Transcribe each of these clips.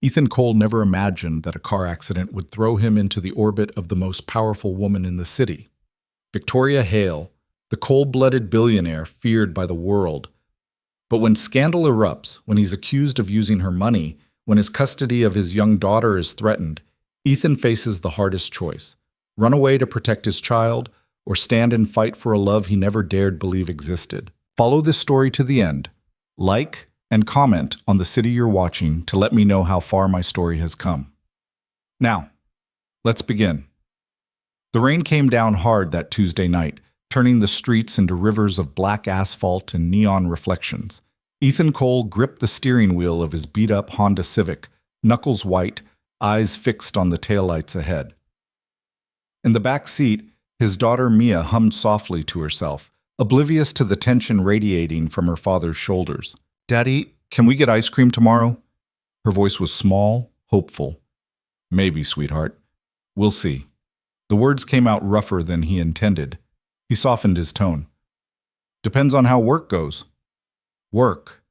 Ethan Cole never imagined that a car accident would throw him into the orbit of the most powerful woman in the city. Victoria Hale, the cold-blooded billionaire feared by the world. But when scandal erupts, when he's accused of using her money, when his custody of his young daughter is threatened, Ethan faces the hardest choice: run away to protect his child, or stand and fight for a love he never dared believe existed. Follow this story to the end. Like and comment on the city you're watching to let me know how far my story has come. Now, let's begin. The rain came down hard that Tuesday night, turning the streets into rivers of black asphalt and neon reflections. Ethan Cole gripped the steering wheel of his beat-up Honda Civic, knuckles white, eyes fixed on the taillights ahead. In the back seat, his daughter Mia hummed softly to herself, oblivious to the tension radiating from her father's shoulders. "Daddy, can we get ice cream tomorrow?" Her voice was small, hopeful. "Maybe, sweetheart. We'll see." The words came out rougher than he intended. He softened his tone. "Depends on how work goes." Work.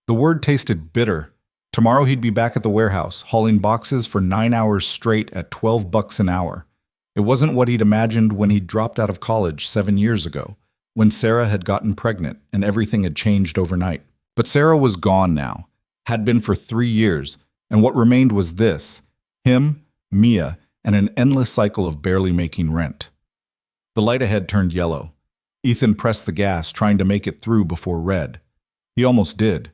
The word tasted bitter. Tomorrow he'd be back at the warehouse, hauling boxes for 9 hours straight at $12 an hour. It wasn't what he'd imagined when he'd dropped out of college 7 years ago, when Sarah had gotten pregnant and everything had changed overnight. But Sarah was gone now, had been for 3 years, and what remained was this: him, Mia, and an endless cycle of barely making rent. The light ahead turned yellow. Ethan pressed the gas, trying to make it through before red. He almost did.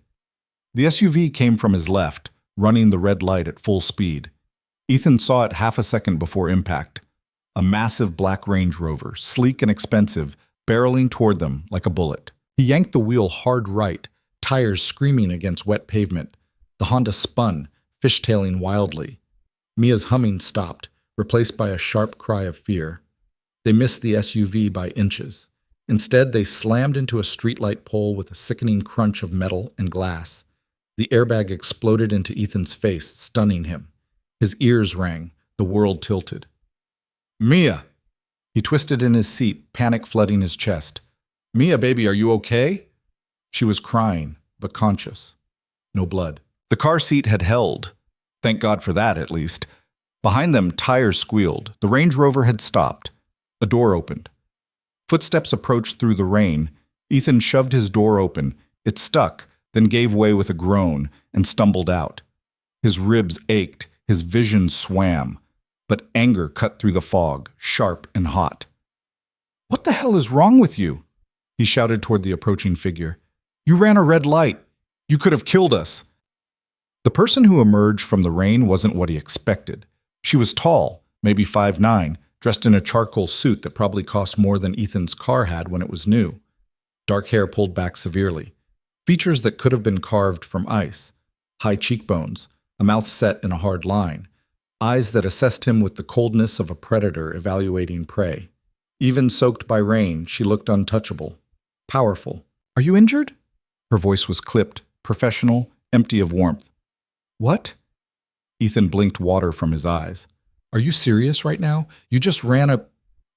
The SUV came from his left, running the red light at full speed. Ethan saw it half a second before impact. A massive black Range Rover, sleek and expensive, barreling toward them like a bullet. He yanked the wheel hard right, tires screaming against wet pavement. The Honda spun, fishtailing wildly. Mia's humming stopped, replaced by a sharp cry of fear. They missed the SUV by inches. Instead, they slammed into a streetlight pole with a sickening crunch of metal and glass. The airbag exploded into Ethan's face, stunning him. His ears rang, the world tilted. "Mia!" He twisted in his seat, panic flooding his chest. "Mia, baby, are you okay?" She was crying, but conscious. No blood. The car seat had held. Thank God for that, at least. Behind them, tires squealed. The Range Rover had stopped. A door opened. Footsteps approached through the rain. Ethan shoved his door open. It stuck, then gave way with a groan, and stumbled out. His ribs ached, his vision swam, but anger cut through the fog, sharp and hot. "What the hell is wrong with you?" he shouted toward the approaching figure. "You ran a red light. You could have killed us." The person who emerged from the rain wasn't what he expected. She was tall, maybe 5'9", dressed in a charcoal suit that probably cost more than Ethan's car had when it was new. Dark hair pulled back severely. Features that could have been carved from ice. High cheekbones, a mouth set in a hard line. Eyes that assessed him with the coldness of a predator evaluating prey. Even soaked by rain, she looked untouchable. Powerful. "Are you injured?" Her voice was clipped, professional, empty of warmth. "What?" Ethan blinked water from his eyes. "Are you serious right now? You just ran a—"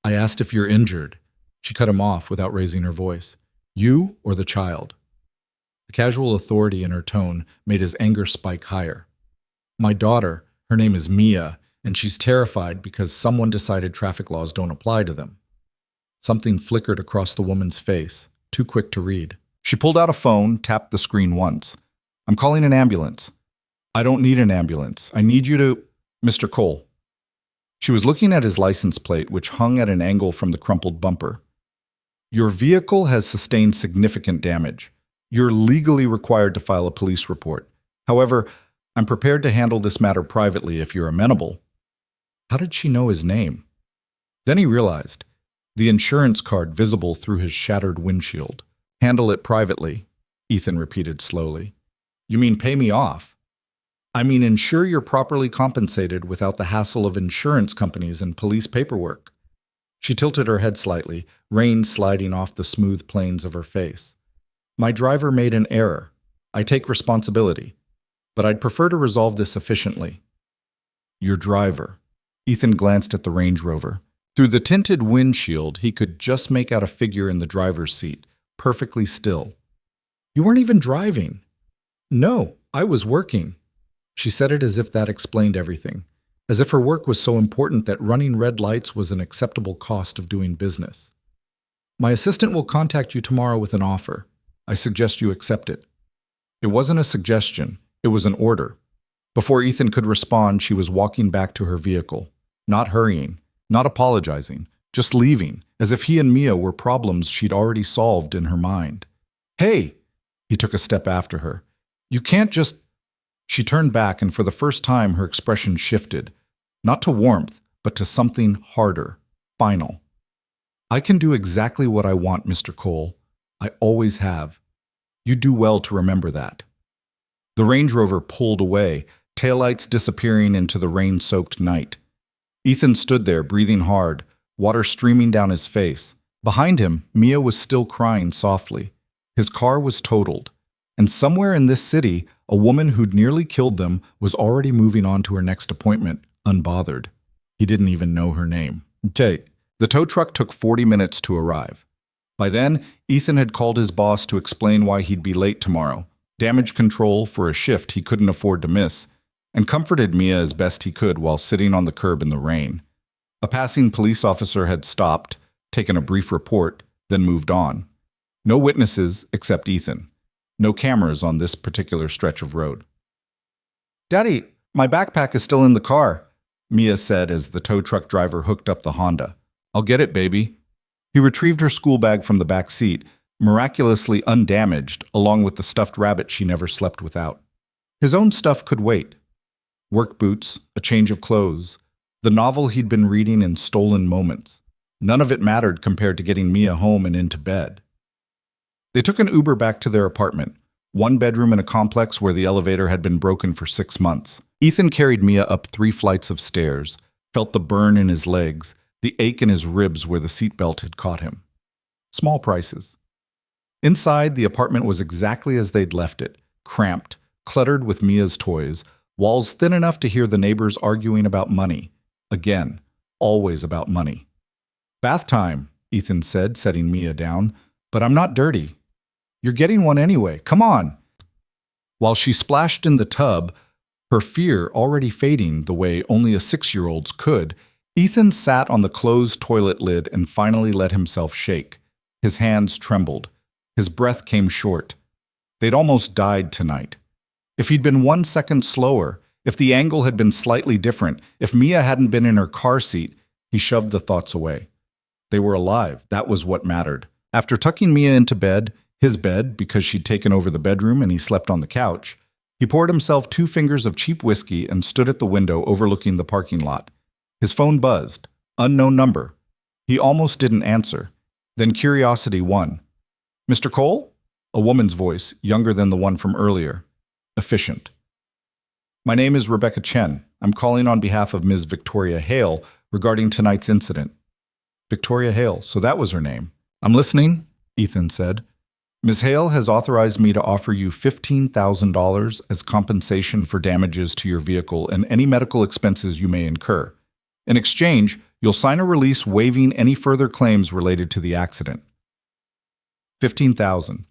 "I asked if you're injured." She cut him off without raising her voice. "You or the child?" The casual authority in her tone made his anger spike higher. "My daughter, her name is Mia, and she's terrified because someone decided traffic laws don't apply to them." Something flickered across the woman's face, too quick to read. She pulled out a phone, tapped the screen once. "I'm calling an ambulance." "I don't need an ambulance. I need you to—" "Mr. Cole." She was looking at his license plate, which hung at an angle from the crumpled bumper. "Your vehicle has sustained significant damage. You're legally required to file a police report. However, I'm prepared to handle this matter privately if you're amenable." How did she know his name? Then he realized. The insurance card visible through his shattered windshield. "Handle it privately," Ethan repeated slowly. "You mean pay me off?" "I mean ensure you're properly compensated without the hassle of insurance companies and police paperwork." She tilted her head slightly, rain sliding off the smooth planes of her face. "My driver made an error. I take responsibility. But I'd prefer to resolve this efficiently." "Your driver." Ethan glanced at the Range Rover. Through the tinted windshield, he could just make out a figure in the driver's seat, perfectly still. "You weren't even driving." "No, I was working." She said it as if that explained everything, as if her work was so important that running red lights was an acceptable cost of doing business. My assistant will contact you tomorrow with an offer. I suggest you accept it. It wasn't a suggestion, it was an order. Before Ethan could respond, she was walking back to her vehicle, not hurrying, not apologizing, just leaving, as if he and Mia were problems she'd already solved in her mind. Hey! He took a step after her. You can't just... She turned back, and for the first time her expression shifted, not to warmth, but to something harder, final. I can do exactly what I want, Mr. Cole. I always have. You do well to remember that. The Range Rover pulled away, taillights disappearing into the rain-soaked night. Ethan stood there, breathing hard, water streaming down his face. Behind him, Mia was still crying softly. His car was totaled. And somewhere in this city, a woman who'd nearly killed them was already moving on to her next appointment, unbothered. He didn't even know her name. The tow truck took 40 minutes to arrive. By then, Ethan had called his boss to explain why he'd be late tomorrow, damage control for a shift he couldn't afford to miss, and comforted Mia as best he could while sitting on the curb in the rain. A passing police officer had stopped, taken a brief report, then moved on. No witnesses except Ethan. No cameras on this particular stretch of road. "Daddy, my backpack is still in the car," Mia said as the tow truck driver hooked up the Honda. "I'll get it, baby." He retrieved her school bag from the back seat, miraculously undamaged, along with the stuffed rabbit she never slept without. His own stuff could wait. Work boots, a change of clothes, the novel he'd been reading in stolen moments. None of it mattered compared to getting Mia home and into bed. They took an Uber back to their apartment, one bedroom in a complex where the elevator had been broken for 6 months. Ethan carried Mia up 3 flights of stairs, felt the burn in his legs, the ache in his ribs where the seatbelt had caught him. Small prices. Inside, the apartment was exactly as they'd left it, cramped, cluttered with Mia's toys, walls thin enough to hear the neighbors arguing about money. Again, always about money. "Bath time," Ethan said, setting Mia down. "But I'm not dirty." "You're getting one anyway. Come on." While she splashed in the tub, her fear already fading the way only a 6-year-old's could, Ethan sat on the closed toilet lid and finally let himself shake. His hands trembled. His breath came short. They'd almost died tonight. If he'd been 1 second slower, if the angle had been slightly different, if Mia hadn't been in her car seat, he shoved the thoughts away. They were alive. That was what mattered. After tucking Mia into bed, his bed, because she'd taken over the bedroom and he slept on the couch, he poured himself 2 fingers of cheap whiskey and stood at the window overlooking the parking lot. His phone buzzed. Unknown number. He almost didn't answer. Then curiosity won. "Mr. Cole?" A woman's voice, younger than the one from earlier. Efficient. "My name is Rebecca Chen. I'm calling on behalf of Ms. Victoria Hale regarding tonight's incident." Victoria Hale, so that was her name. "I'm listening," Ethan said. "Ms. Hale has authorized me to offer you $15,000 as compensation for damages to your vehicle and any medical expenses you may incur. In exchange, you'll sign a release waiving any further claims related to the accident." $15,000.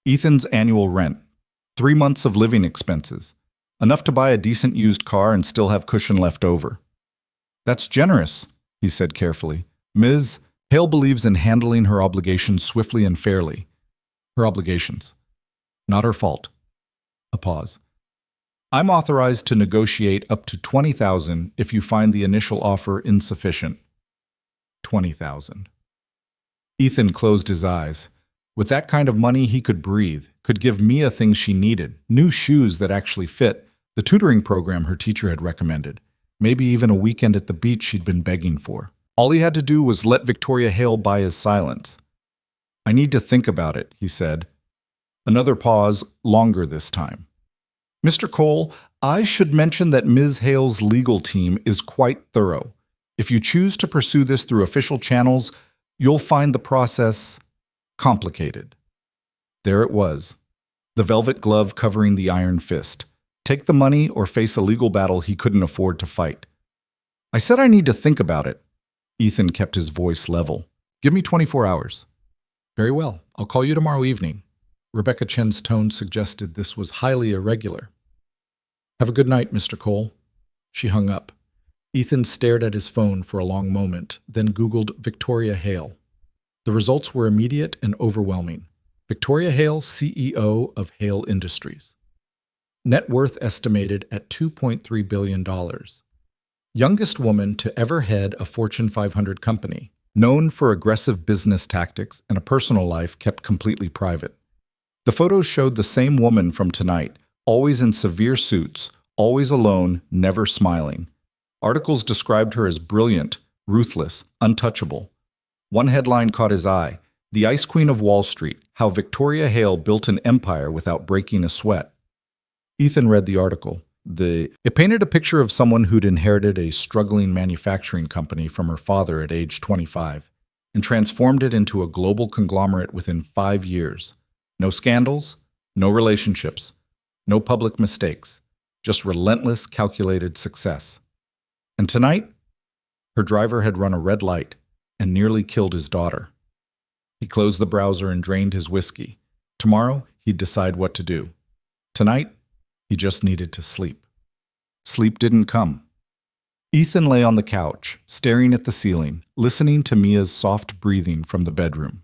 Ethan's annual rent. 3 months of living expenses. Enough to buy a decent used car and still have cushion left over. "That's generous," he said carefully. "Ms. Hale believes in handling her obligations swiftly and fairly." Her obligations. Not her fault. A pause. "I'm authorized to negotiate up to $20,000 if you find the initial offer insufficient." $20,000. Ethan closed his eyes. With that kind of money, he could breathe, could give Mia things she needed, new shoes that actually fit, the tutoring program her teacher had recommended, maybe even a weekend at the beach she'd been begging for. All he had to do was let Victoria Hale buy his silence. "I need to think about it," he said. Another pause, longer this time. "Mr. Cole, I should mention that Ms. Hale's legal team is quite thorough. If you choose to pursue this through official channels, you'll find the process complicated." There it was, the velvet glove covering the iron fist. Take the money or face a legal battle he couldn't afford to fight. "I said I need to think about it." Ethan kept his voice level. "Give me 24 hours. "Very well. I'll call you tomorrow evening." Rebecca Chen's tone suggested this was highly irregular. Have a good night, Mr. Cole. She hung up. Ethan stared at his phone for a long moment, then Googled Victoria Hale. The results were immediate and overwhelming. Victoria Hale, CEO of Hale Industries. Net worth estimated at $2.3 billion. Youngest woman to ever head a Fortune 500 company. Known for aggressive business tactics and a personal life kept completely private. The photos showed the same woman from tonight, always in severe suits, always alone, never smiling. Articles described her as brilliant, ruthless, untouchable. One headline caught his eye: "The Ice Queen of Wall Street, How Victoria Hale Built an Empire Without Breaking a Sweat." Ethan read the article. It painted a picture of someone who'd inherited a struggling manufacturing company from her father at age 25 and transformed it into a global conglomerate within 5 years. No scandals, no relationships, no public mistakes, just relentless, calculated success. And tonight, her driver had run a red light and nearly killed his daughter. He closed the browser and drained his whiskey. Tomorrow, he'd decide what to do. Tonight, he just needed to sleep. Sleep didn't come. Ethan lay on the couch, staring at the ceiling, listening to Mia's soft breathing from the bedroom.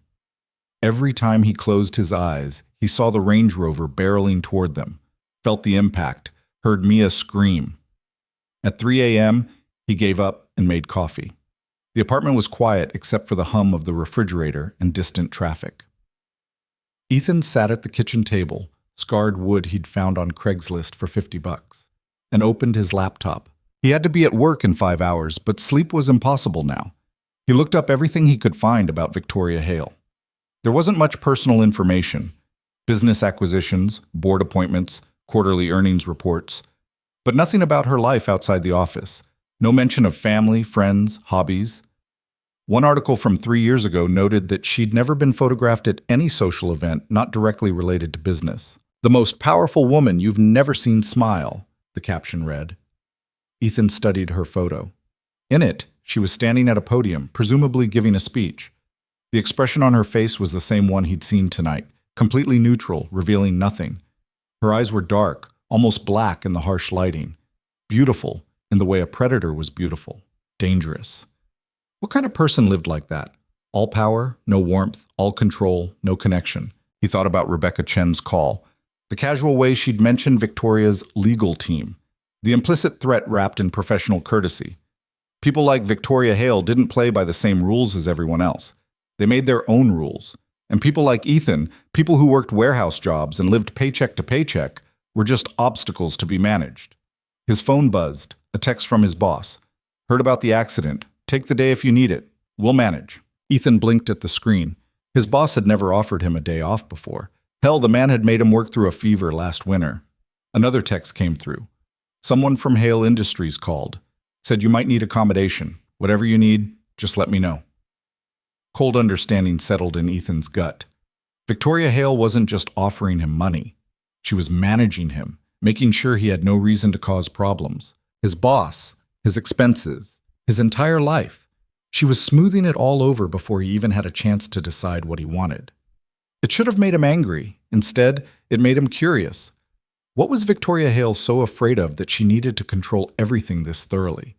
Every time he closed his eyes, he saw the Range Rover barreling toward them, felt the impact, heard Mia scream. At 3 a.m., he gave up and made coffee. The apartment was quiet except for the hum of the refrigerator and distant traffic. Ethan sat at the kitchen table, scarred wood he'd found on Craigslist for $50, and opened his laptop. He had to be at work in 5 hours, but sleep was impossible now. He looked up everything he could find about Victoria Hale. There wasn't much personal information: business acquisitions, board appointments, quarterly earnings reports, but nothing about her life outside the office. No mention of family, friends, hobbies. One article from 3 years ago noted that she'd never been photographed at any social event not directly related to business. "The most powerful woman you've never seen smile," the caption read. Ethan studied her photo. In it, she was standing at a podium, presumably giving a speech. The expression on her face was the same one he'd seen tonight, completely neutral, revealing nothing. Her eyes were dark, almost black in the harsh lighting. Beautiful, in the way a predator was beautiful. Dangerous. What kind of person lived like that? All power, no warmth, all control, no connection. He thought about Rebecca Chen's call. The casual way she'd mentioned Victoria's legal team. The implicit threat wrapped in professional courtesy. People like Victoria Hale didn't play by the same rules as everyone else. They made their own rules. And people like Ethan, people who worked warehouse jobs and lived paycheck to paycheck, were just obstacles to be managed. His phone buzzed, a text from his boss. "Heard about the accident. Take the day if you need it. We'll manage." Ethan blinked at the screen. His boss had never offered him a day off before. Hell, the man had made him work through a fever last winter. Another text came through. Someone from Hale Industries called. Said you might need accommodation. Whatever you need, just let me know. Cold understanding settled in Ethan's gut. Victoria Hale wasn't just offering him money. She was managing him, making sure he had no reason to cause problems. His boss, his expenses, his entire life. She was smoothing it all over before he even had a chance to decide what he wanted. It should have made him angry. Instead, it made him curious. What was Victoria Hale so afraid of that she needed to control everything this thoroughly?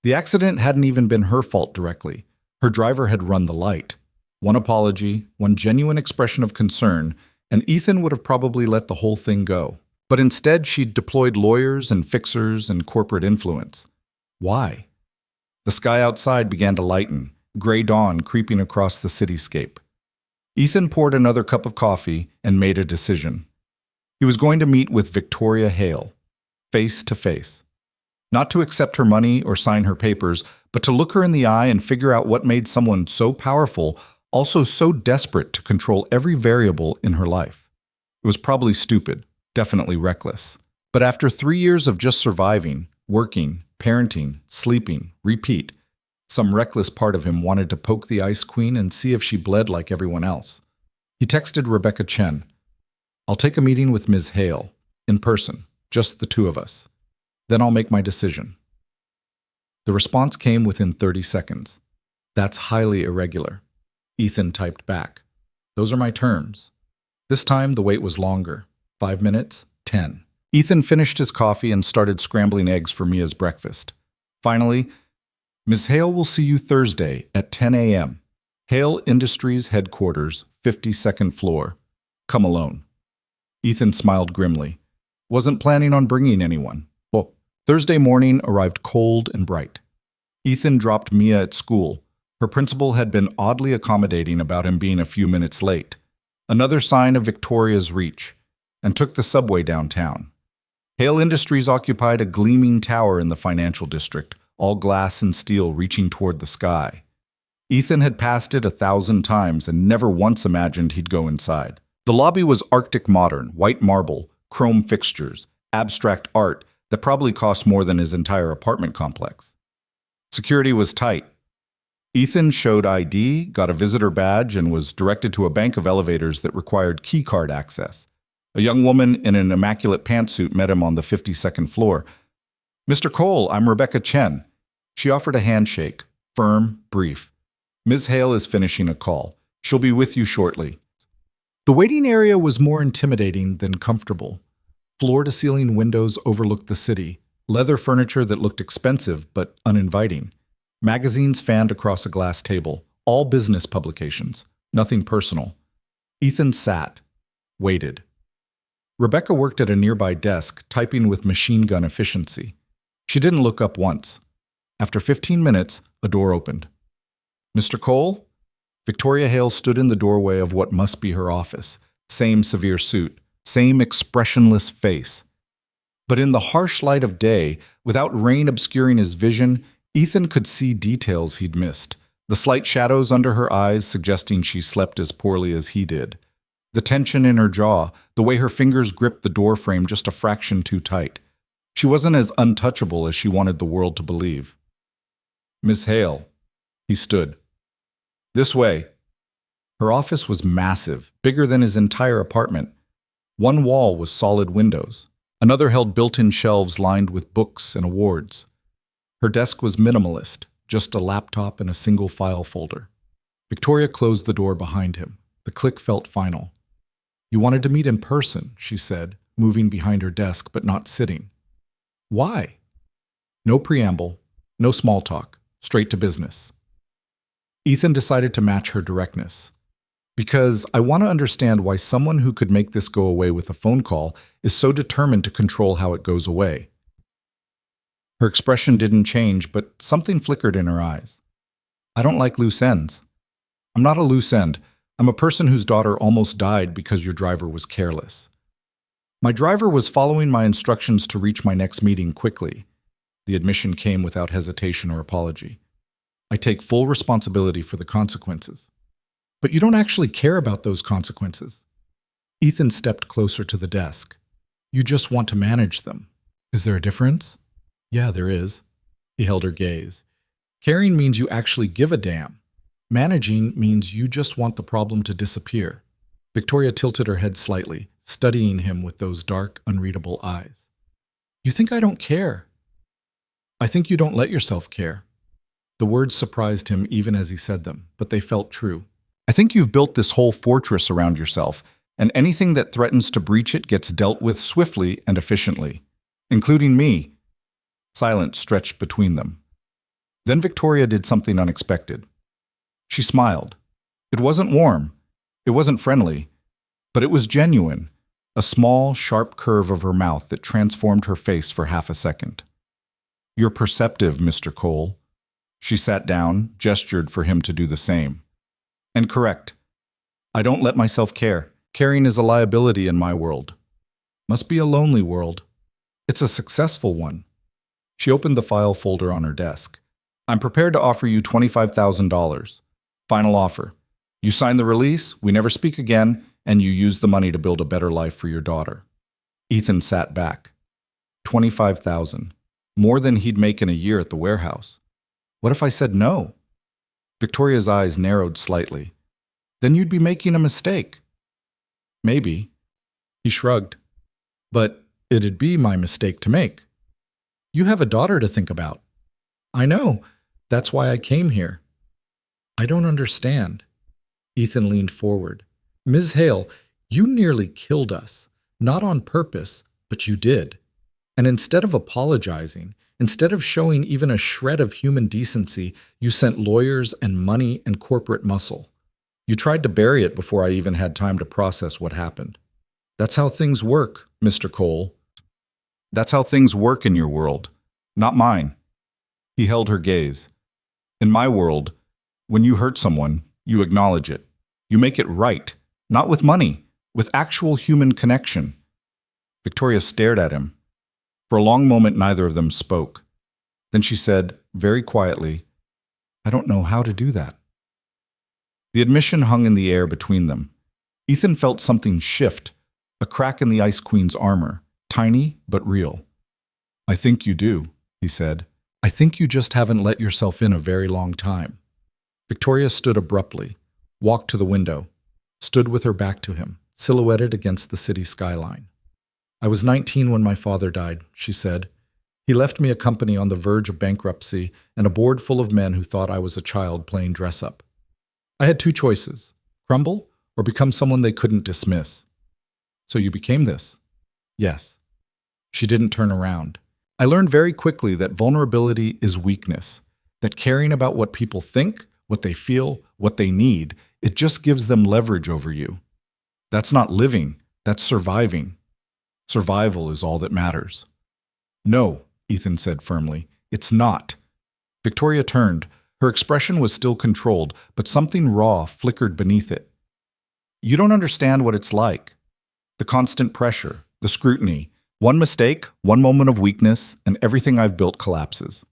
The accident hadn't even been her fault directly. Her driver had run the light. One apology, one genuine expression of concern, and Ethan would have probably let the whole thing go. But instead, she'd deployed lawyers and fixers and corporate influence. Why? The sky outside began to lighten, gray dawn creeping across the cityscape. Ethan poured another cup of coffee and made a decision. He was going to meet with Victoria Hale, face to face. Not to accept her money or sign her papers, but to look her in the eye and figure out what made someone so powerful, also so desperate to control every variable in her life. It was probably stupid, definitely reckless. But after 3 years of just surviving, working, parenting, sleeping, repeat, some reckless part of him wanted to poke the Ice Queen and see if she bled like everyone else. He texted Rebecca Chen. "I'll take a meeting with Ms. Hale, in person, just the two of us. Then I'll make my decision." The response came within 30 seconds. "That's highly irregular." Ethan typed back. "Those are my terms." This time the wait was longer. 5 minutes, 10. Ethan finished his coffee and started scrambling eggs for Mia's breakfast. Finally, Ms. Hale will see you Thursday at 10 a.m. Hale Industries headquarters, 52nd floor. Come alone. Ethan smiled grimly. Wasn't planning on bringing anyone. Well, Thursday morning arrived cold and bright. Ethan dropped Mia at school. Her principal had been oddly accommodating about him being a few minutes late, another sign of Victoria's reach, and took the subway downtown. Hale Industries occupied a gleaming tower in the financial district, all glass and steel reaching toward the sky. Ethan had passed it 1,000 times and never once imagined he'd go inside. The lobby was Arctic modern, white marble, chrome fixtures, abstract art that probably cost more than his entire apartment complex. Security was tight. Ethan showed ID, got a visitor badge, and was directed to a bank of elevators that required keycard access. A young woman in an immaculate pantsuit met him on the 52nd floor. "Mr. Cole, I'm Rebecca Chen." She offered a handshake, firm, brief. "Ms. Hale is finishing a call. She'll be with you shortly." The waiting area was more intimidating than comfortable. Floor-to-ceiling windows overlooked the city, leather furniture that looked expensive but uninviting. Magazines fanned across a glass table, all business publications, nothing personal. Ethan sat, waited. Rebecca worked at a nearby desk, typing with machine gun efficiency. She didn't look up once. After 15 minutes, a door opened. "Mr. Cole?" Victoria Hale stood in the doorway of what must be her office. Same severe suit, same expressionless face. But in the harsh light of day, without rain obscuring his vision, Ethan could see details he'd missed. The slight shadows under her eyes suggesting she slept as poorly as he did. The tension in her jaw, the way her fingers gripped the doorframe just a fraction too tight. She wasn't as untouchable as she wanted the world to believe. "Miss Hale." He stood. "This way." Her office was massive, bigger than his entire apartment. One wall was solid windows. Another held built-in shelves lined with books and awards. Her desk was minimalist, just a laptop and a single file folder. Victoria closed the door behind him. The click felt final. "You wanted to meet in person," she said, moving behind her desk but not sitting. "Why?" No preamble, no small talk, straight to business. Ethan decided to match her directness. "Because I want to understand why someone who could make this go away with a phone call is so determined to control how it goes away." Her expression didn't change, but something flickered in her eyes. "I don't like loose ends." "I'm not a loose end. I'm a person whose daughter almost died because your driver was careless." "My driver was following my instructions to reach my next meeting quickly." The admission came without hesitation or apology. "I take full responsibility for the consequences." "But you don't actually care about those consequences." Ethan stepped closer to the desk. "You just want to manage them." "Is there a difference?" "Yeah, there is." He held her gaze. "Caring means you actually give a damn. Managing means you just want the problem to disappear." Victoria tilted her head slightly, studying him with those dark, unreadable eyes. "You think I don't care?" "I think you don't let yourself care." The words surprised him even as he said them, but they felt true. "I think you've built this whole fortress around yourself, and anything that threatens to breach it gets dealt with swiftly and efficiently, including me." Silence stretched between them. Then Victoria did something unexpected. She smiled. It wasn't warm. It wasn't friendly. But it was genuine, a small, sharp curve of her mouth that transformed her face for half a second. "You're perceptive, Mr. Cole." She sat down, gestured for him to do the same. "And correct. I don't let myself care. Caring is a liability in my world. Must be a lonely world. It's a successful one." She opened the file folder on her desk. "I'm prepared to offer you $25,000. Final offer. You sign the release, we never speak again, and you use the money to build a better life for your daughter." Ethan sat back. 25,000. More than he'd make in a year at the warehouse. What if I said no? Victoria's eyes narrowed slightly. "Then you'd be making a mistake." "Maybe." He shrugged. "But it'd be my mistake to make. You have a daughter to think about." "I know. That's why I came here." "I don't understand." Ethan leaned forward. "Ms. Hale, you nearly killed us. Not on purpose, But you did. And instead of apologizing, instead of showing even a shred of human decency, you sent lawyers and money and corporate muscle. You tried to bury it before I even had time to process what happened. That's how things work, Mr. Cole. That's how things work in your world, not mine. He held her gaze. In my world, when you hurt someone, you acknowledge it. You make it right, not with money, with actual human connection. Victoria stared at him. For a long moment, neither of them spoke. Then she said, very quietly, I don't know how to do that. The admission hung in the air between them. Ethan felt something shift, a crack in the Ice Queen's armor, tiny but real. I think you do, he said. I think you just haven't let yourself in a very long time. Victoria stood abruptly, walked to the window, stood with her back to him, silhouetted against the city skyline. I was 19 when my father died, she said. He left me a company on the verge of bankruptcy and a board full of men who thought I was a child playing dress-up. I had two choices, crumble or become someone they couldn't dismiss. So you became this? Yes. She didn't turn around. I learned very quickly that vulnerability is weakness, that caring about what people think, what they feel, what they need, it just gives them leverage over you. That's not living, that's surviving. Survival is all that matters. No, Ethan said firmly, it's not. Victoria turned. Her expression was still controlled, but something raw flickered beneath it. You don't understand what it's like. The constant pressure, the scrutiny. One mistake, one moment of weakness, and everything I've built collapses.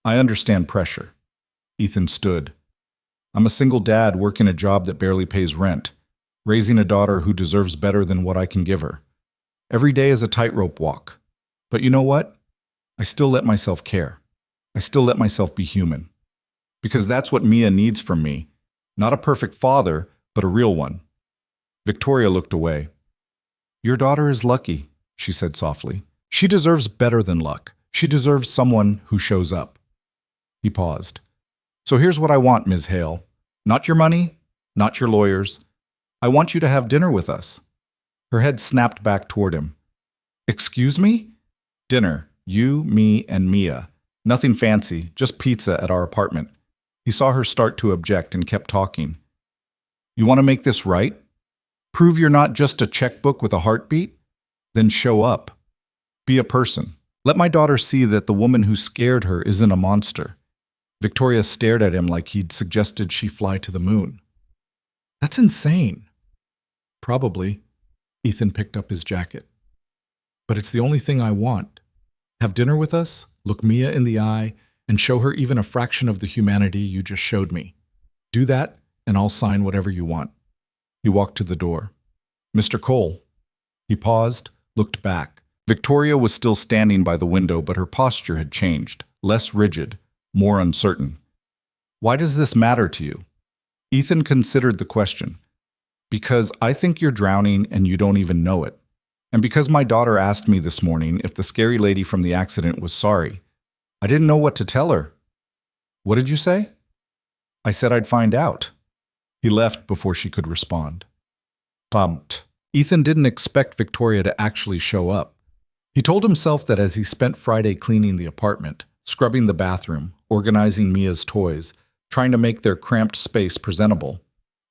I understand pressure. Ethan stood. I'm a single dad working a job that barely pays rent, raising a daughter who deserves better than what I can give her. Every day is a tightrope walk. But you know what? I still let myself care. I still let myself be human. Because that's what Mia needs from me. Not a perfect father, but a real one. Victoria looked away. Your daughter is lucky, she said softly. She deserves better than luck. She deserves someone who shows up. He paused. So here's what I want, Ms. Hale. Not your money, not your lawyers. I want you to have dinner with us. Her head snapped back toward him. Excuse me? Dinner. You, me, and Mia. Nothing fancy, just pizza at our apartment. He saw her start to object and kept talking. You want to make this right? Prove you're not just a checkbook with a heartbeat? Then show up. Be a person. Let my daughter see that the woman who scared her isn't a monster. Victoria stared at him like he'd suggested she fly to the moon. That's insane. Probably. Ethan picked up his jacket. But it's the only thing I want. Have dinner with us, look Mia in the eye, and show her even a fraction of the humanity you just showed me. Do that, and I'll sign whatever you want. He walked to the door. Mr. Cole. He paused, looked back. Victoria was still standing by the window, but her posture had changed, less rigid, more uncertain. Why does this matter to you? Ethan considered the question. Because I think you're drowning and you don't even know it. And because my daughter asked me this morning if the scary lady from the accident was sorry. I didn't know what to tell her. What did you say? I said I'd find out. He left before she could respond. Pumped. Ethan didn't expect Victoria to actually show up. He told himself that as he spent Friday cleaning the apartment, scrubbing the bathroom, organizing Mia's toys, trying to make their cramped space presentable.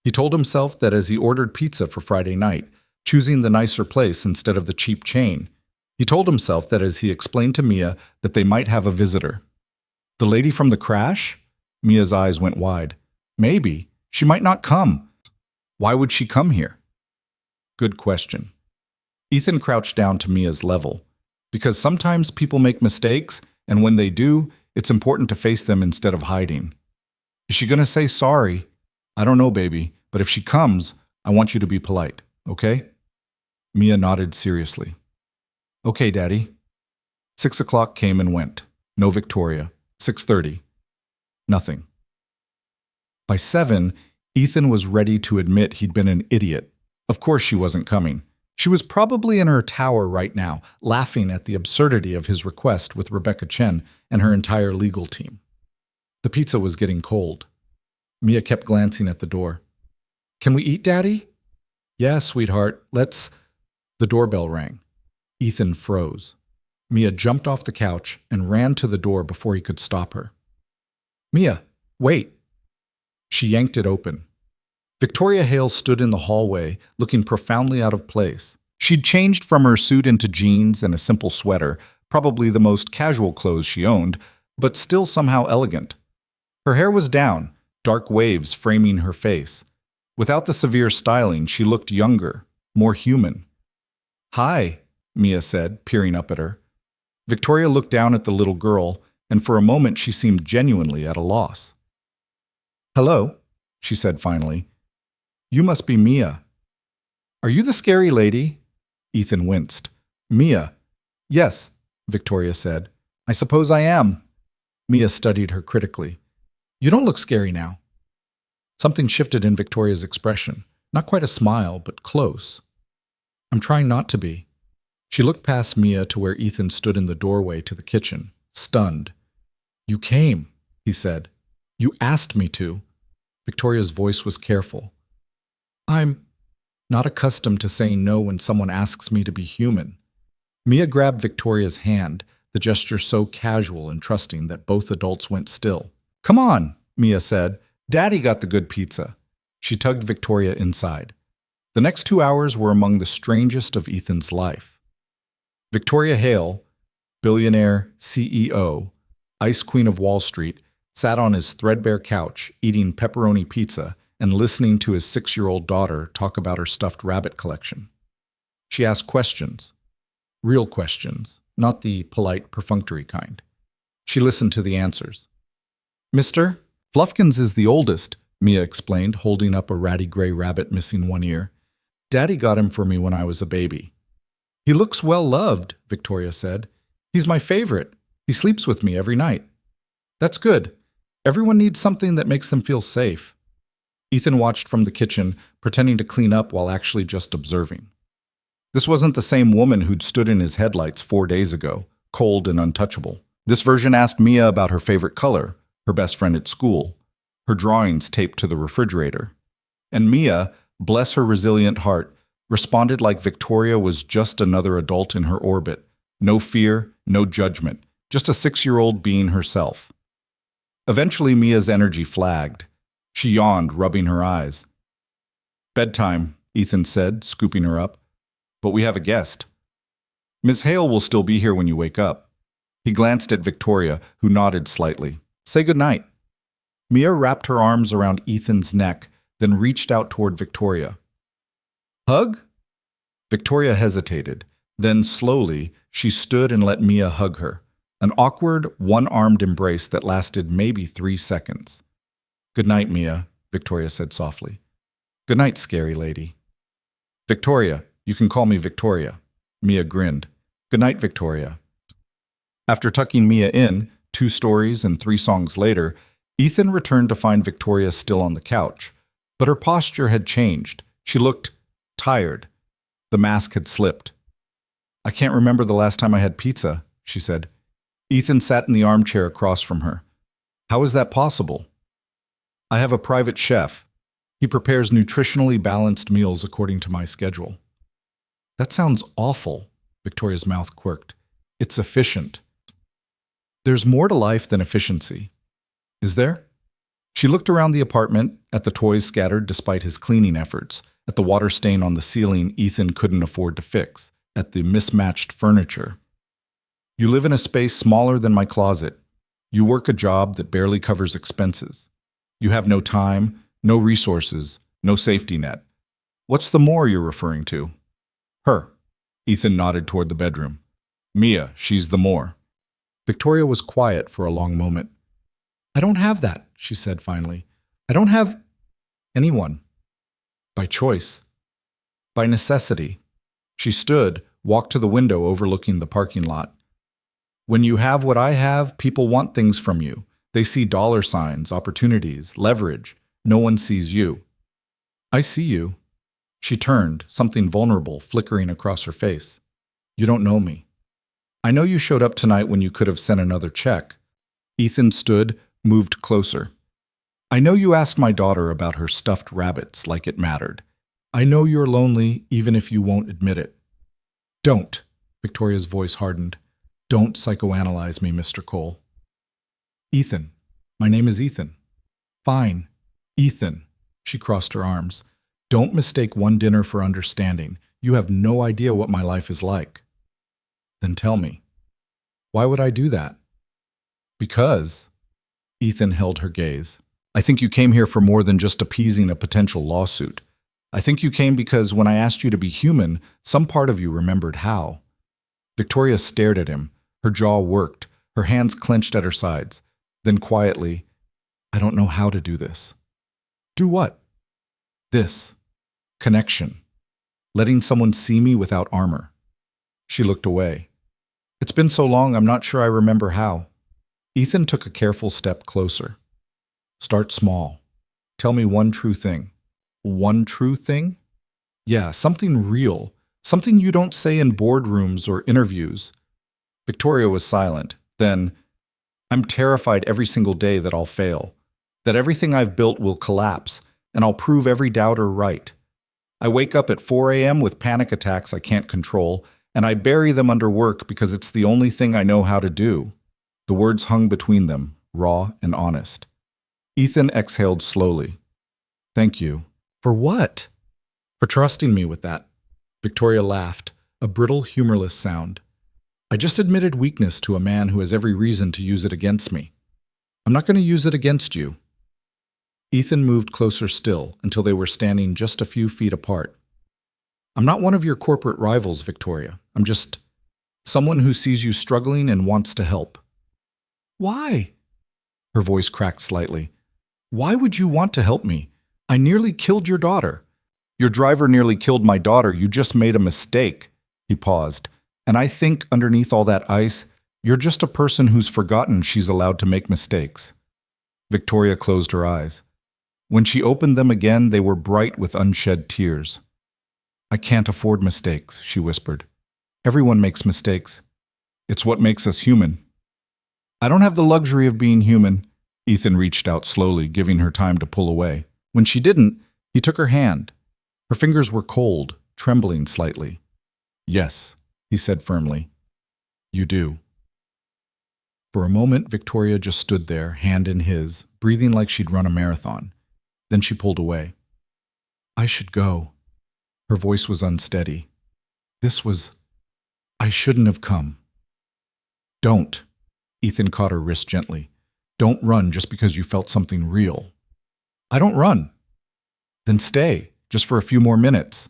He told himself that as he ordered pizza for Friday night, choosing the nicer place instead of the cheap chain. He told himself that as he explained to Mia that they might have a visitor. The lady from the crash? Mia's eyes went wide. Maybe. She might not come. Why would she come here? Good question. Ethan crouched down to Mia's level. Because sometimes people make mistakes, and when they do, it's important to face them instead of hiding. Is she going to say sorry? I don't know, baby, but if she comes, I want you to be polite, okay? Mia nodded seriously. Okay, Daddy. 6 o'clock came and went. No Victoria. 6:30. Nothing. By 7, Ethan was ready to admit he'd been an idiot. Of course she wasn't coming. She was probably in her tower right now, laughing at the absurdity of his request with Rebecca Chen and her entire legal team. The pizza was getting cold. Mia kept glancing at the door. Can we eat, Daddy? Yeah, sweetheart, let's... The doorbell rang. Ethan froze. Mia jumped off the couch and ran to the door before he could stop her. Mia, wait. She yanked it open. Victoria Hale stood in the hallway, looking profoundly out of place. She'd changed from her suit into jeans and a simple sweater, probably the most casual clothes she owned, but still somehow elegant. Her hair was down, dark waves framing her face. Without the severe styling, she looked younger, more human. Hi, Mia said, peering up at her. Victoria looked down at the little girl, and for a moment she seemed genuinely at a loss. Hello, she said finally. You must be Mia. Are you the scary lady? Ethan winced. Mia. Yes, Victoria said. I suppose I am. Mia studied her critically. You don't look scary now. Something shifted in Victoria's expression. Not quite a smile, but close. I'm trying not to be. She looked past Mia to where Ethan stood in the doorway to the kitchen, stunned. You came, he said. You asked me to. Victoria's voice was careful. I'm not accustomed to saying no when someone asks me to be human. Mia grabbed Victoria's hand, the gesture so casual and trusting that both adults went still. Come on, Mia said. Daddy got the good pizza. She tugged Victoria inside. The next 2 hours were among the strangest of Ethan's life. Victoria Hale, billionaire CEO, Ice Queen of Wall Street, sat on his threadbare couch eating pepperoni pizza and listening to his 6-year-old daughter talk about her stuffed rabbit collection. She asked questions. Real questions, not the polite, perfunctory kind. She listened to the answers. Mister, Fluffkins is the oldest, Mia explained, holding up a ratty gray rabbit missing one ear. Daddy got him for me when I was a baby. He looks well loved, Victoria said. He's my favorite. He sleeps with me every night. That's good. Everyone needs something that makes them feel safe. Ethan watched from the kitchen, pretending to clean up while actually just observing. This wasn't the same woman who'd stood in his headlights 4 days ago, cold and untouchable. This version asked Mia about her favorite color, her best friend at school, her drawings taped to the refrigerator. And Mia, bless her resilient heart, responded like Victoria was just another adult in her orbit. No fear, no judgment, just a 6-year-old being herself. Eventually, Mia's energy flagged. She yawned, rubbing her eyes. Bedtime, Ethan said, scooping her up. But we have a guest. Miss Hale will still be here when you wake up. He glanced at Victoria, who nodded slightly. Say goodnight. Mia wrapped her arms around Ethan's neck, then reached out toward Victoria. Hug? Victoria hesitated. Then, slowly, she stood and let Mia hug her. An awkward, one-armed embrace that lasted maybe 3 seconds. Good night, Mia, Victoria said softly. Good night, scary lady. Victoria, you can call me Victoria. Mia grinned. Good night, Victoria. After tucking Mia in, 2 stories and 3 songs later, Ethan returned to find Victoria still on the couch. But her posture had changed. She looked tired. The mask had slipped. I can't remember the last time I had pizza, she said. Ethan sat in the armchair across from her. How is that possible? I have a private chef. He prepares nutritionally balanced meals according to my schedule. That sounds awful, Victoria's mouth quirked. It's efficient. There's more to life than efficiency. Is there? She looked around the apartment, at the toys scattered despite his cleaning efforts, at the water stain on the ceiling Ethan couldn't afford to fix, at the mismatched furniture. You live in a space smaller than my closet. You work a job that barely covers expenses. You have no time, no resources, no safety net. What's the more you're referring to? Her. Ethan nodded toward the bedroom. Mia, she's the more. Victoria was quiet for a long moment. I don't have that, she said finally. I don't have anyone. By choice. By necessity. She stood, walked to the window overlooking the parking lot. When you have what I have, people want things from you. They see dollar signs, opportunities, leverage. No one sees you. I see you. She turned, something vulnerable flickering across her face. You don't know me. I know you showed up tonight when you could have sent another check. Ethan stood, moved closer. I know you asked my daughter about her stuffed rabbits like it mattered. I know you're lonely even if you won't admit it. Don't, Victoria's voice hardened. Don't psychoanalyze me, Mr. Cole. Ethan. My name is Ethan. Fine. Ethan. She crossed her arms. Don't mistake one dinner for understanding. You have no idea what my life is like. Then tell me. Why would I do that? Because. Ethan held her gaze. I think you came here for more than just appeasing a potential lawsuit. I think you came because when I asked you to be human, some part of you remembered how. Victoria stared at him. Her jaw worked, her hands clenched at her sides. Then quietly, I don't know how to do this. Do what? This. Connection. Letting someone see me without armor. She looked away. It's been so long, I'm not sure I remember how. Ethan took a careful step closer. Start small. Tell me one true thing. One true thing? Yeah, something real. Something you don't say in boardrooms or interviews. Victoria was silent. Then, I'm terrified every single day that I'll fail. That everything I've built will collapse, and I'll prove every doubter right. I wake up at 4 a.m. with panic attacks I can't control, and I bury them under work because it's the only thing I know how to do. The words hung between them, raw and honest. Ethan exhaled slowly. Thank you. For what? For trusting me with that. Victoria laughed, a brittle, humorless sound. I just admitted weakness to a man who has every reason to use it against me. I'm not going to use it against you. Ethan moved closer still until they were standing just a few feet apart. I'm not one of your corporate rivals, Victoria. I'm just someone who sees you struggling and wants to help. Why? Her voice cracked slightly. Why would you want to help me? I nearly killed your daughter. Your driver nearly killed my daughter. You just made a mistake. He paused. And I think underneath all that ice, you're just a person who's forgotten she's allowed to make mistakes. Victoria closed her eyes. When she opened them again, they were bright with unshed tears. I can't afford mistakes, she whispered. Everyone makes mistakes. It's what makes us human. I don't have the luxury of being human. Ethan reached out slowly, giving her time to pull away. When she didn't, he took her hand. Her fingers were cold, trembling slightly. Yes, he said firmly. You do. For a moment, Victoria just stood there, hand in his, breathing like she'd run a marathon. Then she pulled away. I should go. Her voice was unsteady. I shouldn't have come. Don't. Ethan caught her wrist gently. Don't run just because you felt something real. I don't run. Then stay, just for a few more minutes.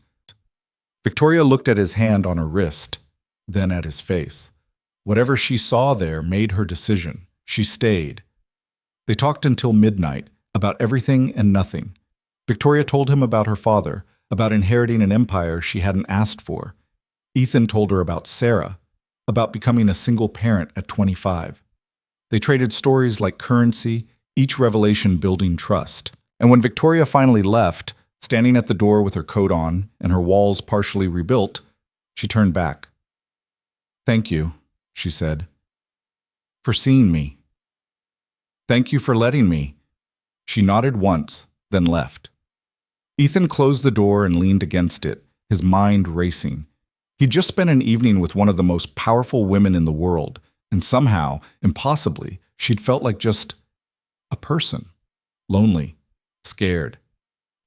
Victoria looked at his hand on her wrist, then at his face. Whatever she saw there made her decision. She stayed. They talked until midnight, about everything and nothing. Victoria told him about her father, about inheriting an empire she hadn't asked for. Ethan told her about Sarah, about becoming a single parent at 25. They traded stories like currency, each revelation building trust. And when Victoria finally left, standing at the door with her coat on and her walls partially rebuilt, she turned back. Thank you, she said, for seeing me. Thank you for letting me. She nodded once, then left. Ethan closed the door and leaned against it, his mind racing. He'd just spent an evening with one of the most powerful women in the world, and somehow, impossibly, she'd felt like just a person. Lonely, scared,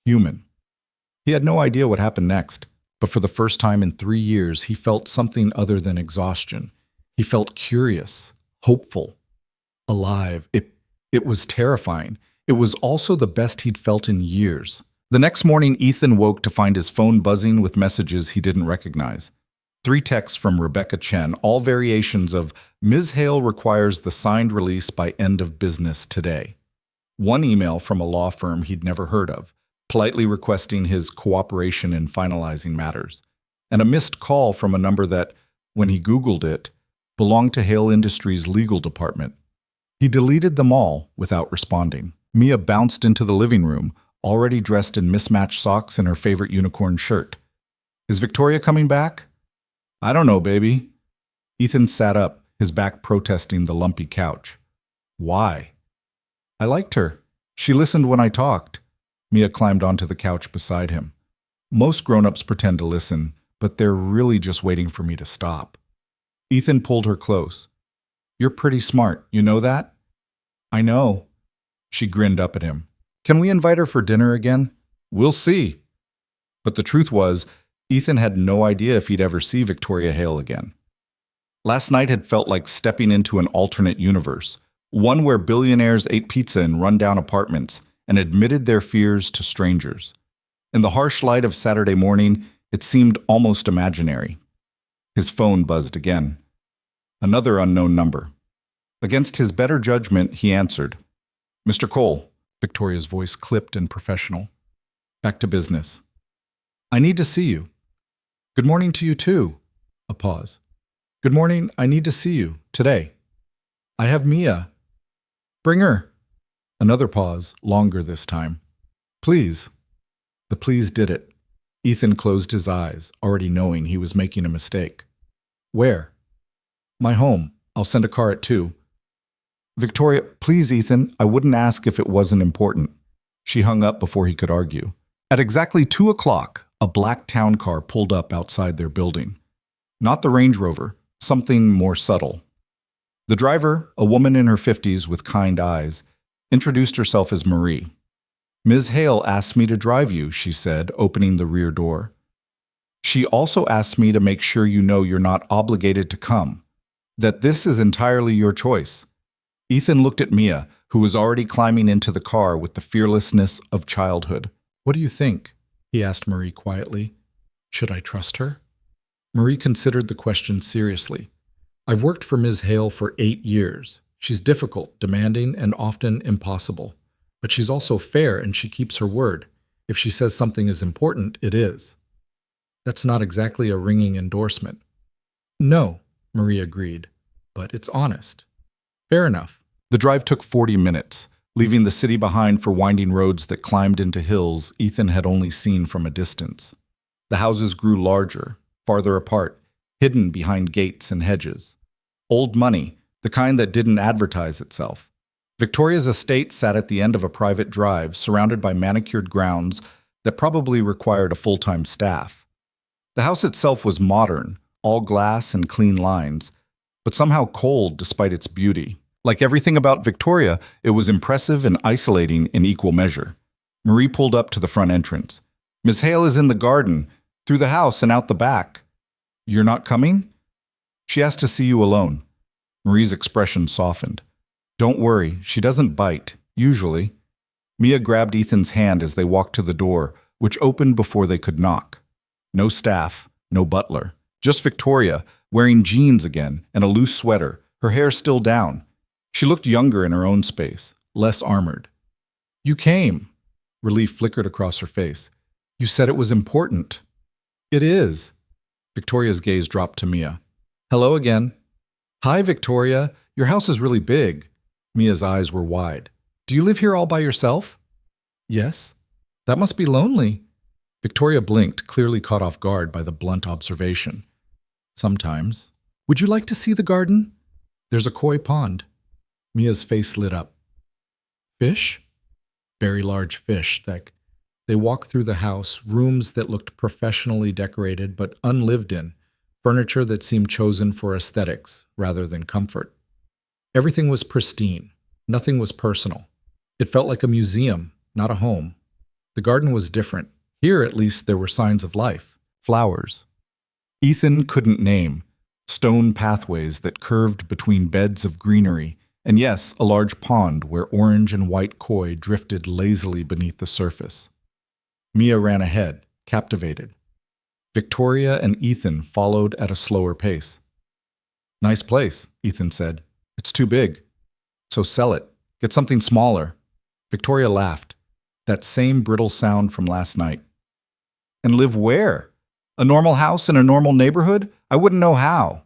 human. He had no idea what happened next, but for the first time in 3 years, he felt something other than exhaustion. He felt curious, hopeful, alive. It was terrifying. It was also the best he'd felt in years. The next morning, Ethan woke to find his phone buzzing with messages he didn't recognize. 3 texts from Rebecca Chen, all variations of Ms. Hale requires the signed release by end of business today. 1 email from a law firm he'd never heard of, politely requesting his cooperation in finalizing matters. And a missed call from a number that, when he Googled it, belonged to Hale Industries' legal department. He deleted them all without responding. Mia bounced into the living room, already dressed in mismatched socks and her favorite unicorn shirt. Is Victoria coming back? I don't know, baby. Ethan sat up, his back protesting the lumpy couch. Why? I liked her. She listened when I talked. Mia climbed onto the couch beside him. Most grown-ups pretend to listen, but they're really just waiting for me to stop. Ethan pulled her close. You're pretty smart, you know that? I know. She grinned up at him. Can we invite her for dinner again? We'll see. But the truth was, Ethan had no idea if he'd ever see Victoria Hale again. Last night had felt like stepping into an alternate universe, one where billionaires ate pizza in rundown apartments and admitted their fears to strangers. In the harsh light of Saturday morning, it seemed almost imaginary. His phone buzzed again. Another unknown number. Against his better judgment, he answered. Mr. Cole, Victoria's voice clipped and professional. Back to business. I need to see you. Good morning to you too. A pause. Good morning, I need to see you, today. I have Mia. Bring her. Another pause, longer this time. Please. The please did it. Ethan closed his eyes, already knowing he was making a mistake. Where? My home. I'll send a car at 2. Victoria, please, Ethan, I wouldn't ask if it wasn't important. She hung up before he could argue. At exactly 2 o'clock, a black town car pulled up outside their building. Not the Range Rover, something more subtle. The driver, a woman in her 50s with kind eyes, introduced herself as Marie. Ms. Hale asked me to drive you, she said, opening the rear door. She also asked me to make sure you know you're not obligated to come, that this is entirely your choice. Ethan looked at Mia, who was already climbing into the car with the fearlessness of childhood. What do you think? He asked Marie quietly. Should I trust her? Marie considered the question seriously. I've worked for Ms. Hale for 8 years. She's difficult, demanding, and often impossible. But she's also fair and she keeps her word. If she says something is important, it is. That's not exactly a ringing endorsement. No, Marie agreed, but it's honest. Fair enough. The drive took 40 minutes, leaving the city behind for winding roads that climbed into hills Ethan had only seen from a distance. The houses grew larger, farther apart, hidden behind gates and hedges. Old money, the kind that didn't advertise itself. Victoria's estate sat at the end of a private drive, surrounded by manicured grounds that probably required a full-time staff. The house itself was modern, all glass and clean lines, but somehow cold despite its beauty. Like everything about Victoria, it was impressive and isolating in equal measure. Marie pulled up to the front entrance. Miss Hale is in the garden, through the house and out the back. You're not coming? She asked to see you alone. Marie's expression softened. Don't worry, she doesn't bite, usually. Mia grabbed Ethan's hand as they walked to the door, which opened before they could knock. No staff, no butler. Just Victoria, wearing jeans again and a loose sweater, her hair still down. She looked younger in her own space, less armored. You came. Relief flickered across her face. You said it was important. It is. Victoria's gaze dropped to Mia. Hello again. Hi, Victoria. Your house is really big. Mia's eyes were wide. Do you live here all by yourself? Yes. That must be lonely. Victoria blinked, clearly caught off guard by the blunt observation. Sometimes. Would you like to see the garden? There's a koi pond. Mia's face lit up. Fish? Very large fish. They walked through the house, rooms that looked professionally decorated but unlived in, furniture that seemed chosen for aesthetics rather than comfort. Everything was pristine. Nothing was personal. It felt like a museum, not a home. The garden was different. Here, at least, there were signs of life. Flowers. Ethan couldn't name. Stone pathways that curved between beds of greenery, and yes, a large pond where orange and white koi drifted lazily beneath the surface. Mia ran ahead, captivated. Victoria and Ethan followed at a slower pace. Nice place, Ethan said. It's too big. So sell it. Get something smaller. Victoria laughed. That same brittle sound from last night. And live where? A normal house in a normal neighborhood? I wouldn't know how.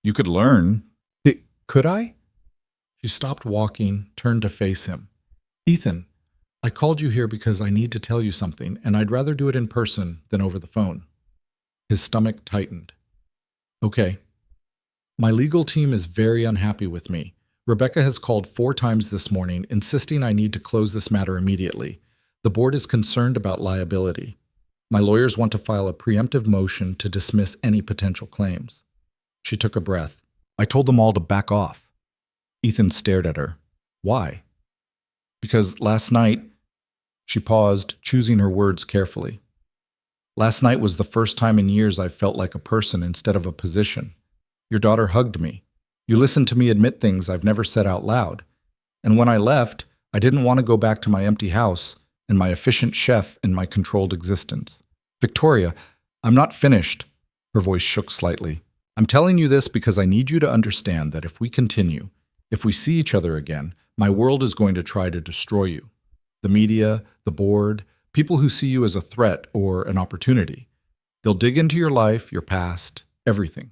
You could learn. Could I? She stopped walking, turned to face him. Ethan, I called you here because I need to tell you something, and I'd rather do it in person than over the phone. His stomach tightened. Okay. My legal team is very unhappy with me. Rebecca has called 4 times this morning, insisting I need to close this matter immediately. The board is concerned about liability. My lawyers want to file a preemptive motion to dismiss any potential claims. She took a breath. I told them all to back off. Ethan stared at her. Why? Because last night, she paused, choosing her words carefully. Last night was the first time in years I felt like a person instead of a position. Your daughter hugged me. You listened to me admit things I've never said out loud. And when I left, I didn't want to go back to my empty house and my efficient chef and my controlled existence. Victoria, I'm not finished. Her voice shook slightly. I'm telling you this because I need you to understand that if we continue, if we see each other again, my world is going to try to destroy you. The media, the board, people who see you as a threat or an opportunity. They'll dig into your life, your past, everything.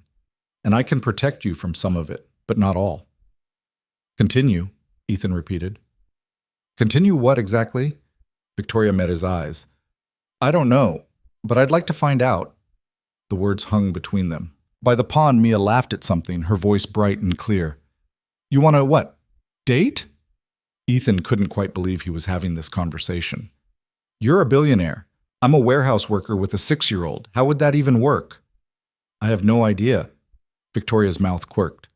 And I can protect you from some of it, but not all. Continue, Ethan repeated. Continue what exactly? Victoria met his eyes. I don't know, but I'd like to find out. The words hung between them. By the pond, Mia laughed at something, her voice bright and clear. You want to what? Date? Ethan couldn't quite believe he was having this conversation. You're a billionaire. I'm a warehouse worker with a 6-year-old. How would that even work? I have no idea. Victoria's mouth quirked.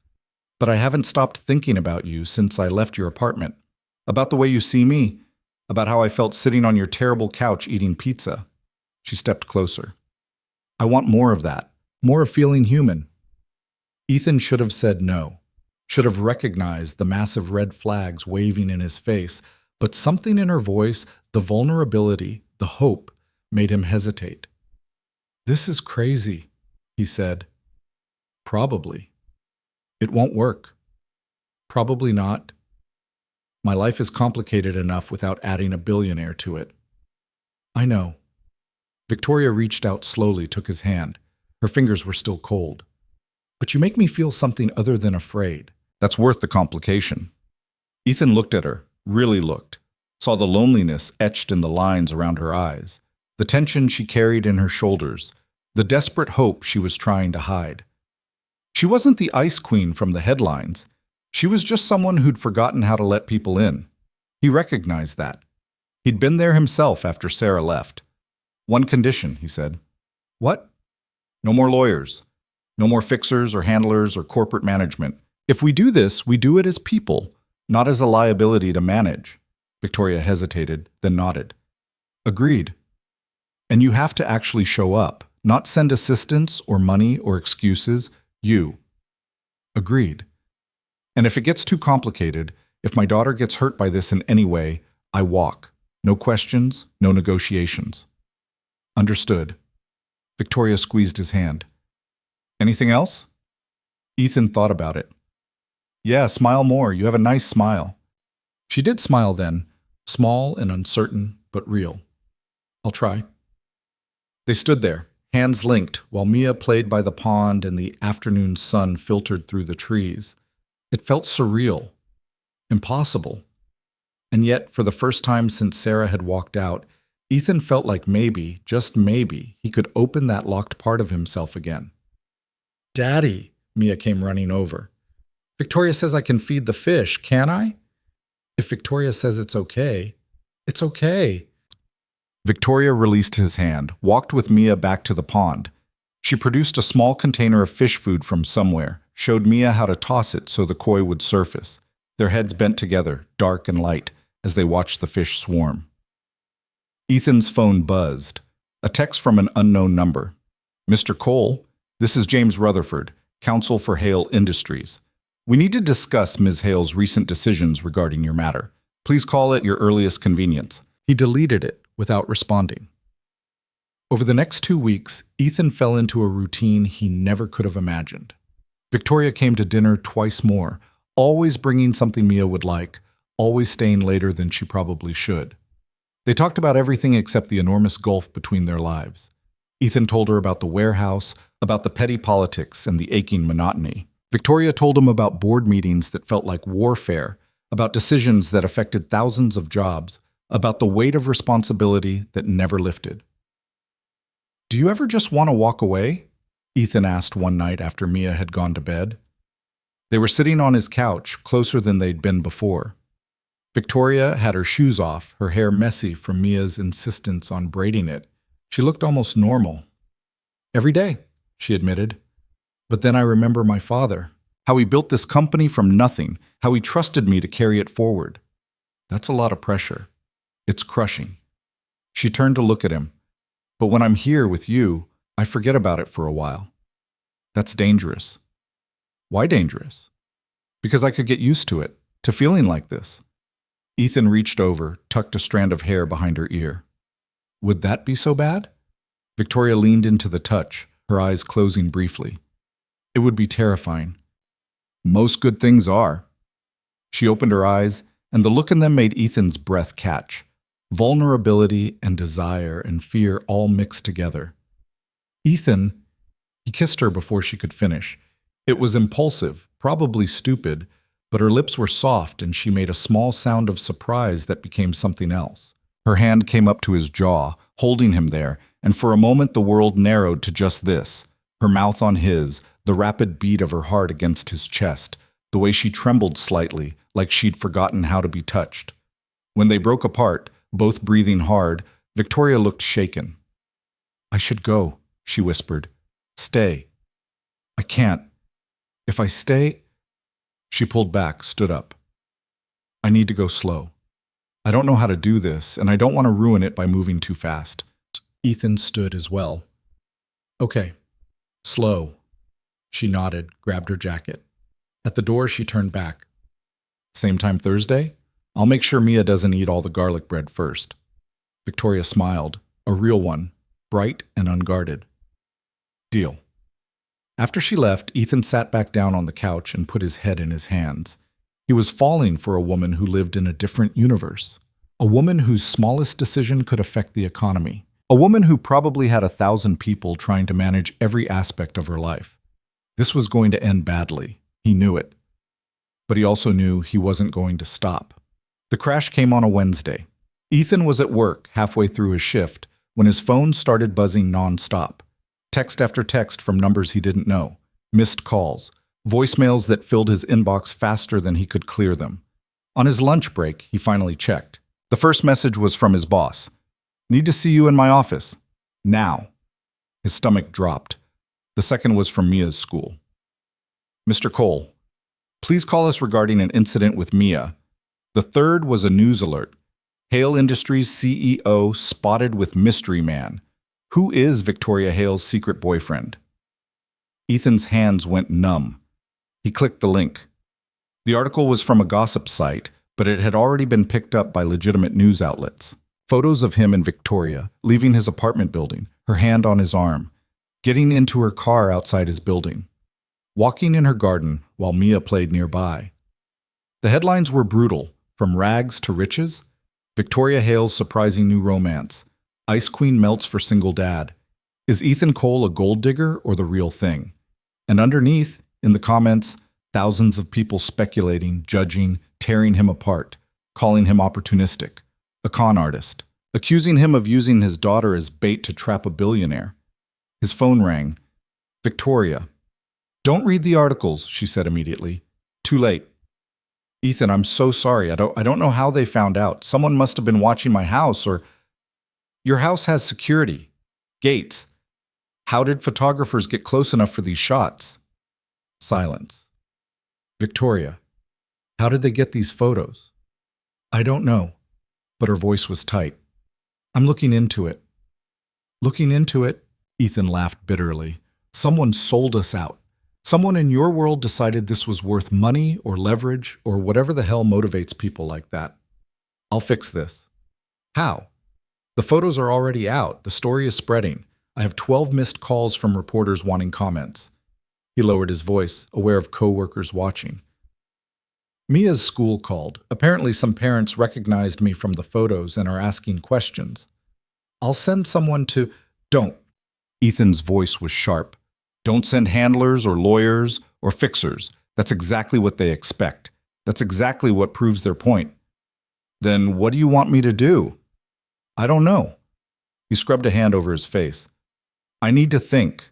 But I haven't stopped thinking about you since I left your apartment. About the way you see me. About how I felt sitting on your terrible couch eating pizza. She stepped closer. I want more of that. More of feeling human. Ethan should have said no. Should have recognized the massive red flags waving in his face, but something in her voice, the vulnerability, the hope, made him hesitate. This is crazy, he said. Probably. It won't work. Probably not. My life is complicated enough without adding a billionaire to it. I know. Victoria reached out slowly, took his hand. Her fingers were still cold. But you make me feel something other than afraid. That's worth the complication. Ethan looked at her, really looked, saw the loneliness etched in the lines around her eyes, the tension she carried in her shoulders, the desperate hope she was trying to hide. She wasn't the ice queen from the headlines. She was just someone who'd forgotten how to let people in. He recognized that. He'd been there himself after Sarah left. One condition, he said. What? No more lawyers. No more fixers or handlers or corporate management. If we do this, we do it as people, not as a liability to manage. Victoria hesitated, then nodded. Agreed. And you have to actually show up, not send assistance or money or excuses. You. Agreed. And if it gets too complicated, if my daughter gets hurt by this in any way, I walk. No questions, no negotiations. Understood. Victoria squeezed his hand. Anything else? Ethan thought about it. Yeah, smile more. You have a nice smile. She did smile then, small and uncertain, but real. I'll try. They stood there, hands linked, while Mia played by the pond and the afternoon sun filtered through the trees. It felt surreal, impossible. And yet, for the first time since Sarah had walked out, Ethan felt like maybe, just maybe, he could open that locked part of himself again. Daddy, Mia came running over. Victoria says I can feed the fish, can I? If Victoria says it's okay, it's okay. Victoria released his hand, walked with Mia back to the pond. She produced a small container of fish food from somewhere, showed Mia how to toss it so the koi would surface, their heads bent together, dark and light, as they watched the fish swarm. Ethan's phone buzzed. A text from an unknown number. Mr. Cole, this is James Rutherford, counsel for Hale Industries. We need to discuss Ms. Hale's recent decisions regarding your matter. Please call at your earliest convenience. He deleted it without responding. Over the next 2 weeks, Ethan fell into a routine he never could have imagined. Victoria came to dinner twice more, always bringing something Mia would like, always staying later than she probably should. They talked about everything except the enormous gulf between their lives. Ethan told her about the warehouse, about the petty politics and the aching monotony. Victoria told him about board meetings that felt like warfare, about decisions that affected thousands of jobs, about the weight of responsibility that never lifted. Do you ever just want to walk away? Ethan asked one night after Mia had gone to bed. They were sitting on his couch, closer than they'd been before. Victoria had her shoes off, her hair messy from Mia's insistence on braiding it. She looked almost normal. Every day, she admitted. But then I remember my father, how he built this company from nothing, how he trusted me to carry it forward. That's a lot of pressure. It's crushing. She turned to look at him. But when I'm here with you, I forget about it for a while. That's dangerous. Why dangerous? Because I could get used to it, to feeling like this. Ethan reached over, tucked a strand of hair behind her ear. Would that be so bad? Victoria leaned into the touch, her eyes closing briefly. It would be terrifying. Most good things are. She opened her eyes, and the look in them made Ethan's breath catch. Vulnerability and desire and fear all mixed together. Ethan, he kissed her before she could finish. It was impulsive, probably stupid, but her lips were soft and she made a small sound of surprise that became something else. Her hand came up to his jaw, holding him there, and for a moment the world narrowed to just this, her mouth on his, the rapid beat of her heart against his chest, the way she trembled slightly, like she'd forgotten how to be touched. When they broke apart, both breathing hard, Victoria looked shaken. I should go, she whispered. Stay. I can't. If I stay... She pulled back, stood up. I need to go slow. I don't know how to do this, and I don't want to ruin it by moving too fast. Ethan stood as well. Okay. Slow. She nodded, grabbed her jacket. At the door, she turned back. Same time Thursday? I'll make sure Mia doesn't eat all the garlic bread first. Victoria smiled, a real one, bright and unguarded. Deal. After she left, Ethan sat back down on the couch and put his head in his hands. He was falling for a woman who lived in a different universe. A woman whose smallest decision could affect the economy. A woman who probably had 1,000 people trying to manage every aspect of her life. This was going to end badly. He knew it. But he also knew he wasn't going to stop. The crash came on a Wednesday. Ethan was at work halfway through his shift when his phone started buzzing nonstop. Text after text from numbers he didn't know. Missed calls. Voicemails that filled his inbox faster than he could clear them. On his lunch break, he finally checked. The first message was from his boss. Need to see you in my office. Now. His stomach dropped. The second was from Mia's school. Mr. Cole, please call us regarding an incident with Mia. The third was a news alert. Hale Industries CEO spotted with mystery man. Who is Victoria Hale's secret boyfriend? Ethan's hands went numb. He clicked the link. The article was from a gossip site, but it had already been picked up by legitimate news outlets. Photos of him and Victoria, leaving his apartment building, her hand on his arm, getting into her car outside his building, walking in her garden while Mia played nearby. The headlines were brutal, from rags to riches, Victoria Hale's surprising new romance, Ice Queen melts for single dad. Is Ethan Cole a gold digger or the real thing? And underneath, in the comments, thousands of people speculating, judging, tearing him apart, calling him opportunistic, a con artist, accusing him of using his daughter as bait to trap a billionaire. His phone rang. Victoria. Don't read the articles, she said immediately. Too late. Ethan, I'm so sorry. I don't know how they found out. Someone must have been watching my house or... Your house has security. Gates. How did photographers get close enough for these shots? Silence. Victoria. How did they get these photos? I don't know. But her voice was tight. I'm looking into it. Looking into it? Ethan laughed bitterly. Someone sold us out. Someone in your world decided this was worth money or leverage or whatever the hell motivates people like that. I'll fix this. How? The photos are already out. The story is spreading. I have 12 missed calls from reporters wanting comments. He lowered his voice, aware of co-workers watching. Mia's school called. Apparently some parents recognized me from the photos and are asking questions. I'll send someone to... Don't. Ethan's voice was sharp. Don't send handlers or lawyers or fixers. That's exactly what they expect. That's exactly what proves their point. Then what do you want me to do? I don't know. He scrubbed a hand over his face. I need to think.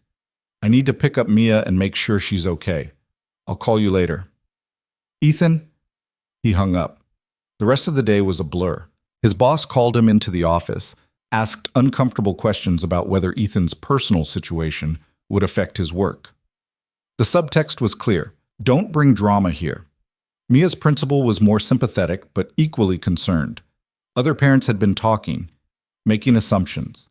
I need to pick up Mia and make sure she's okay. I'll call you later. Ethan? He hung up. The rest of the day was a blur. His boss called him into the office, asked uncomfortable questions about whether Ethan's personal situation would affect his work. The subtext was clear. Don't bring drama here. Mia's principal was more sympathetic, but equally concerned. Other parents had been talking, making assumptions.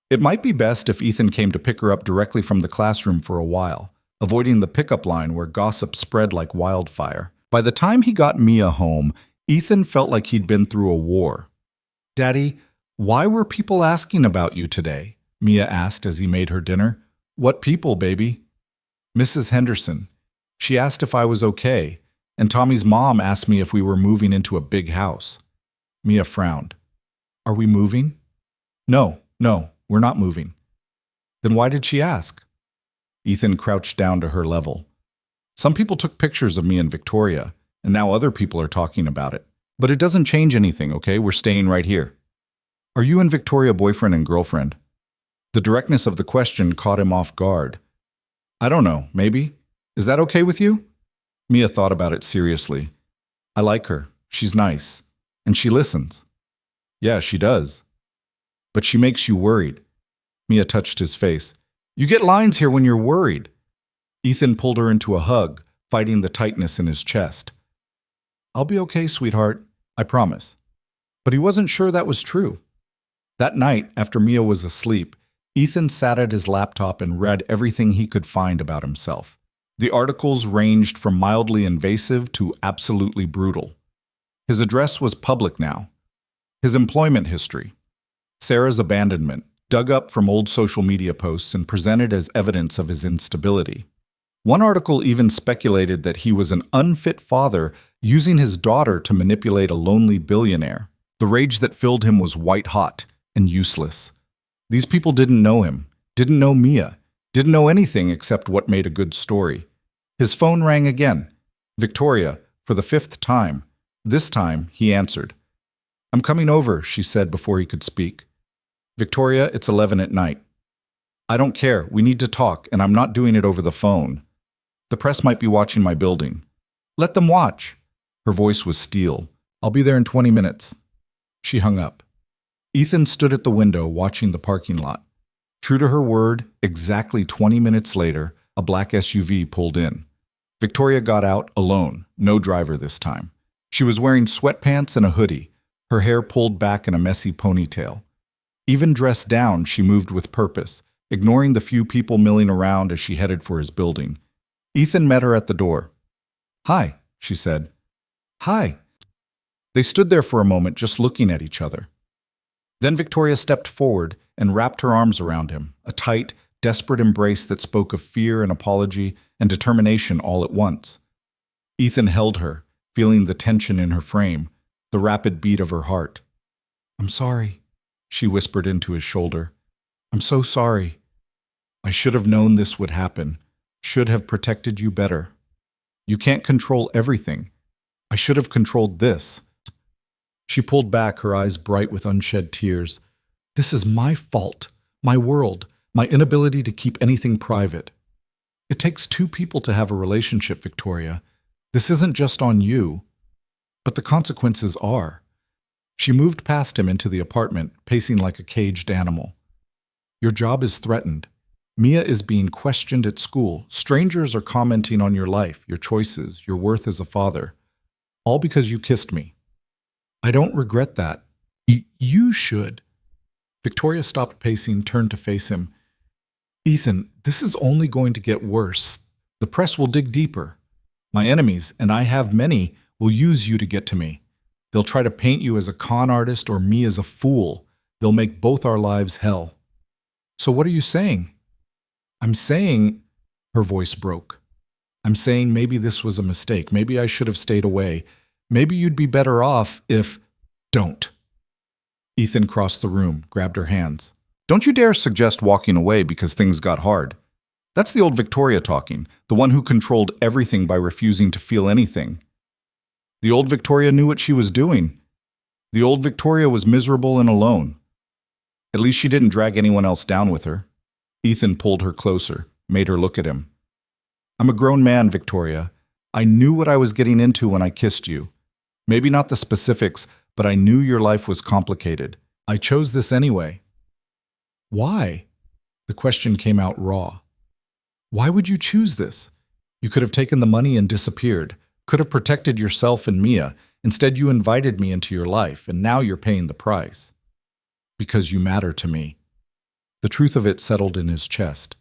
It might be best if Ethan came to pick her up directly from the classroom for a while, avoiding the pickup line where gossip spread like wildfire. By the time he got Mia home, Ethan felt like he'd been through a war. "Daddy, why were people asking about you today?" Mia asked as he made her dinner. "What people, baby?" "Mrs. Henderson. She asked if I was okay, and Tommy's mom asked me if we were moving into a big house." Mia frowned. "Are we moving?" No, we're not moving." "Then why did she ask?" Ethan crouched down to her level. "Some people took pictures of me and Victoria, and now other people are talking about it. But it doesn't change anything, okay? We're staying right here." "Are you and Victoria boyfriend and girlfriend?" The directness of the question caught him off guard. "I don't know, maybe. Is that okay with you?" Mia thought about it seriously. "I like her. She's nice. And she listens." "Yeah, she does. But she makes you worried." Mia touched his face. "You get lines here when you're worried." Ethan pulled her into a hug, fighting the tightness in his chest. "I'll be okay, sweetheart. I promise." But he wasn't sure that was true. That night, after Mia was asleep, Ethan sat at his laptop and read everything he could find about himself. The articles ranged from mildly invasive to absolutely brutal. His address was public now. His employment history. Sarah's abandonment, dug up from old social media posts and presented as evidence of his instability. One article even speculated that he was an unfit father using his daughter to manipulate a lonely billionaire. The rage that filled him was white-hot and useless. These people didn't know him, didn't know Mia, didn't know anything except what made a good story. His phone rang again. Victoria, for the 5th time. This time, he answered. "I'm coming over," she said before he could speak. "Victoria, it's 11 at night." "I don't care. We need to talk, and I'm not doing it over the phone. The press might be watching my building." "Let them watch." Her voice was steel. "I'll be there in 20 minutes. She hung up. Ethan stood at the window watching the parking lot. True to her word, exactly 20 minutes later, a black SUV pulled in. Victoria got out alone, no driver this time. She was wearing sweatpants and a hoodie, her hair pulled back in a messy ponytail. Even dressed down, she moved with purpose, ignoring the few people milling around as she headed for his building. Ethan met her at the door. "Hi," she said. "Hi." They stood there for a moment, just looking at each other. Then Victoria stepped forward and wrapped her arms around him, a tight, desperate embrace that spoke of fear and apology and determination all at once. Ethan held her, feeling the tension in her frame, the rapid beat of her heart. "I'm sorry," she whispered into his shoulder. "I'm so sorry. I should have known this would happen, should have protected you better. You can't control everything. I should have controlled this." She pulled back, her eyes bright with unshed tears. "This is my fault, my world, my inability to keep anything private. It takes two people to have a relationship, Victoria. This isn't just on you. But the consequences are." She moved past him into the apartment, pacing like a caged animal. "Your job is threatened. Mia is being questioned at school. Strangers are commenting on your life, your choices, your worth as a father. All because you kissed me. I don't regret that. You should." Victoria stopped pacing, turned to face him. "Ethan, this is only going to get worse. The press will dig deeper. My enemies, and I have many, will use you to get to me. They'll try to paint you as a con artist or me as a fool. They'll make both our lives hell." "So what are you saying?" "I'm saying," her voice broke. "I'm saying maybe this was a mistake. Maybe I should have stayed away. Maybe you'd be better off if—" "Don't." Ethan crossed the room, grabbed her hands. "Don't you dare suggest walking away because things got hard. That's the old Victoria talking, the one who controlled everything by refusing to feel anything. The old Victoria knew what she was doing. The old Victoria was miserable and alone. At least she didn't drag anyone else down with her." Ethan pulled her closer, made her look at him. "I'm a grown man, Victoria. I knew what I was getting into when I kissed you. Maybe not the specifics, but I knew your life was complicated. I chose this anyway." "Why?" The question came out raw. "Why would you choose this? You could have taken the money and disappeared, could have protected yourself and Mia. Instead, you invited me into your life, and now you're paying the price. Because you matter to me. The truth of it settled in his chest.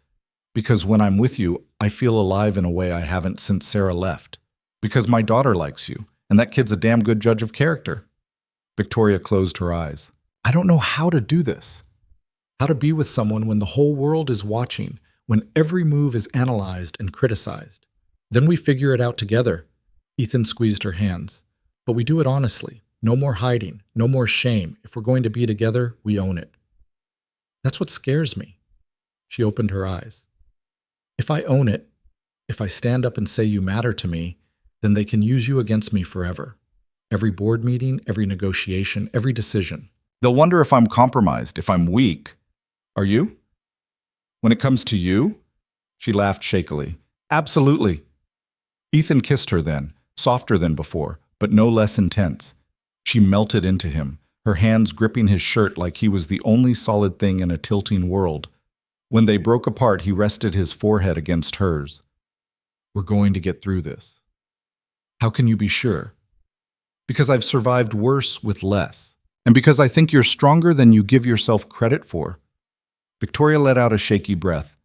Because when I'm with you, I feel alive in a way I haven't since Sarah left. Because my daughter likes you, and that kid's a damn good judge of character. Victoria closed her eyes. I don't know how to do this. How to be with someone when the whole world is watching, when every move is analyzed and criticized. Then we figure it out together. Ethan squeezed her hands. But we do it honestly. No more hiding, no more shame. If we're going to be together, we own it. That's what scares me. She opened her eyes. If I own it, if I stand up and say you matter to me, then they can use you against me forever. Every board meeting, every negotiation, every decision. They'll wonder if I'm compromised, if I'm weak. Are you? When it comes to you? She laughed shakily. Absolutely. Ethan kissed her then, softer than before, but no less intense. She melted into him, her hands gripping his shirt like he was the only solid thing in a tilting world. When they broke apart, he rested his forehead against hers. We're going to get through this. How can you be sure? Because I've survived worse with less, and because I think you're stronger than you give yourself credit for. Victoria let out a shaky breath.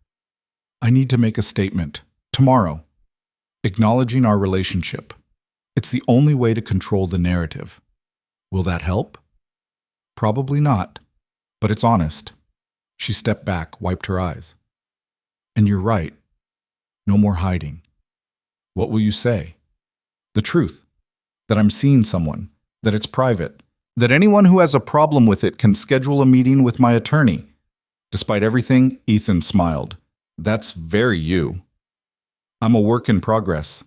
I need to make a statement. Tomorrow. Acknowledging our relationship. It's the only way to control the narrative. Will that help? Probably not, but it's honest. She stepped back, wiped her eyes. And you're right. No more hiding. What will you say? The truth. That I'm seeing someone. That it's private. That anyone who has a problem with it can schedule a meeting with my attorney. Despite everything, Ethan smiled. That's very you. I'm a work in progress.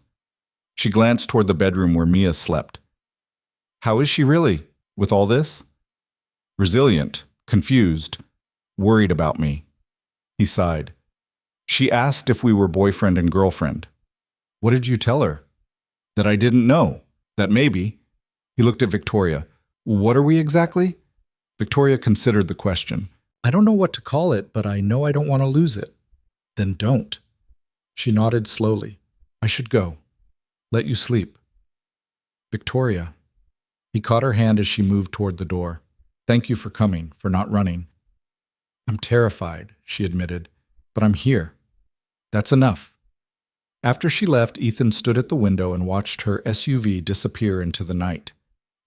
She glanced toward the bedroom where Mia slept. How is she really, with all this? Resilient, confused, worried about me. He sighed. She asked if we were boyfriend and girlfriend. What did you tell her? That I didn't know. That maybe. He looked at Victoria. What are we exactly? Victoria considered the question. I don't know what to call it, but I know I don't want to lose it. Then don't. She nodded slowly. I should go. Let you sleep. Victoria. He caught her hand as she moved toward the door. Thank you for coming, for not running. I'm terrified, she admitted, but I'm here. That's enough. After she left, Ethan stood at the window and watched her SUV disappear into the night.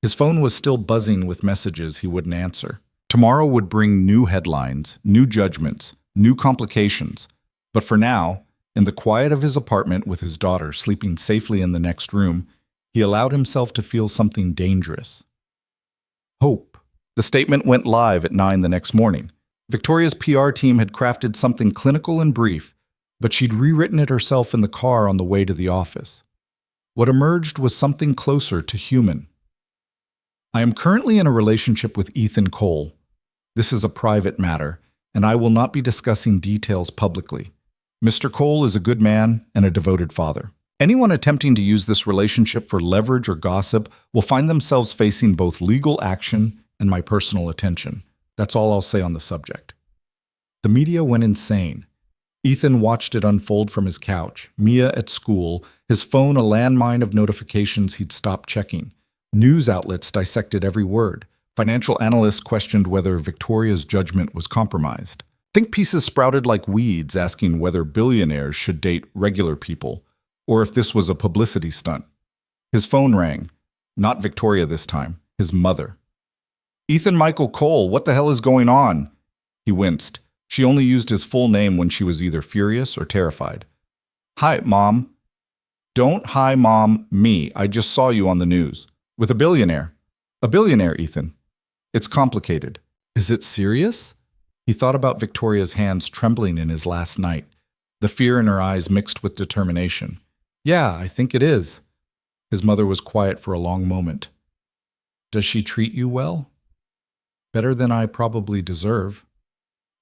His phone was still buzzing with messages he wouldn't answer. Tomorrow would bring new headlines, new judgments, new complications. But for now, in the quiet of his apartment with his daughter sleeping safely in the next room, he allowed himself to feel something dangerous. Hope. The statement went live at 9 the next morning. Victoria's PR team had crafted something clinical and brief, but she'd rewritten it herself in the car on the way to the office. What emerged was something closer to human. I am currently in a relationship with Ethan Cole. This is a private matter, and I will not be discussing details publicly. Mr. Cole is a good man and a devoted father. Anyone attempting to use this relationship for leverage or gossip will find themselves facing both legal action and my personal attention. That's all I'll say on the subject. The media went insane. Ethan watched it unfold from his couch, Mia at school, his phone a landmine of notifications he'd stopped checking. News outlets dissected every word. Financial analysts questioned whether Victoria's judgment was compromised. Think pieces sprouted like weeds asking whether billionaires should date regular people, or if this was a publicity stunt. His phone rang. Not Victoria this time, his mother. Ethan Michael Cole, what the hell is going on? He winced. She only used his full name when she was either furious or terrified. Hi, Mom. Don't hi, Mom, me. I just saw you on the news. With a billionaire. A billionaire, Ethan. It's complicated. Is it serious? He thought about Victoria's hands trembling in his last night, the fear in her eyes mixed with determination. Yeah, I think it is. His mother was quiet for a long moment. Does she treat you well? Better than I probably deserve.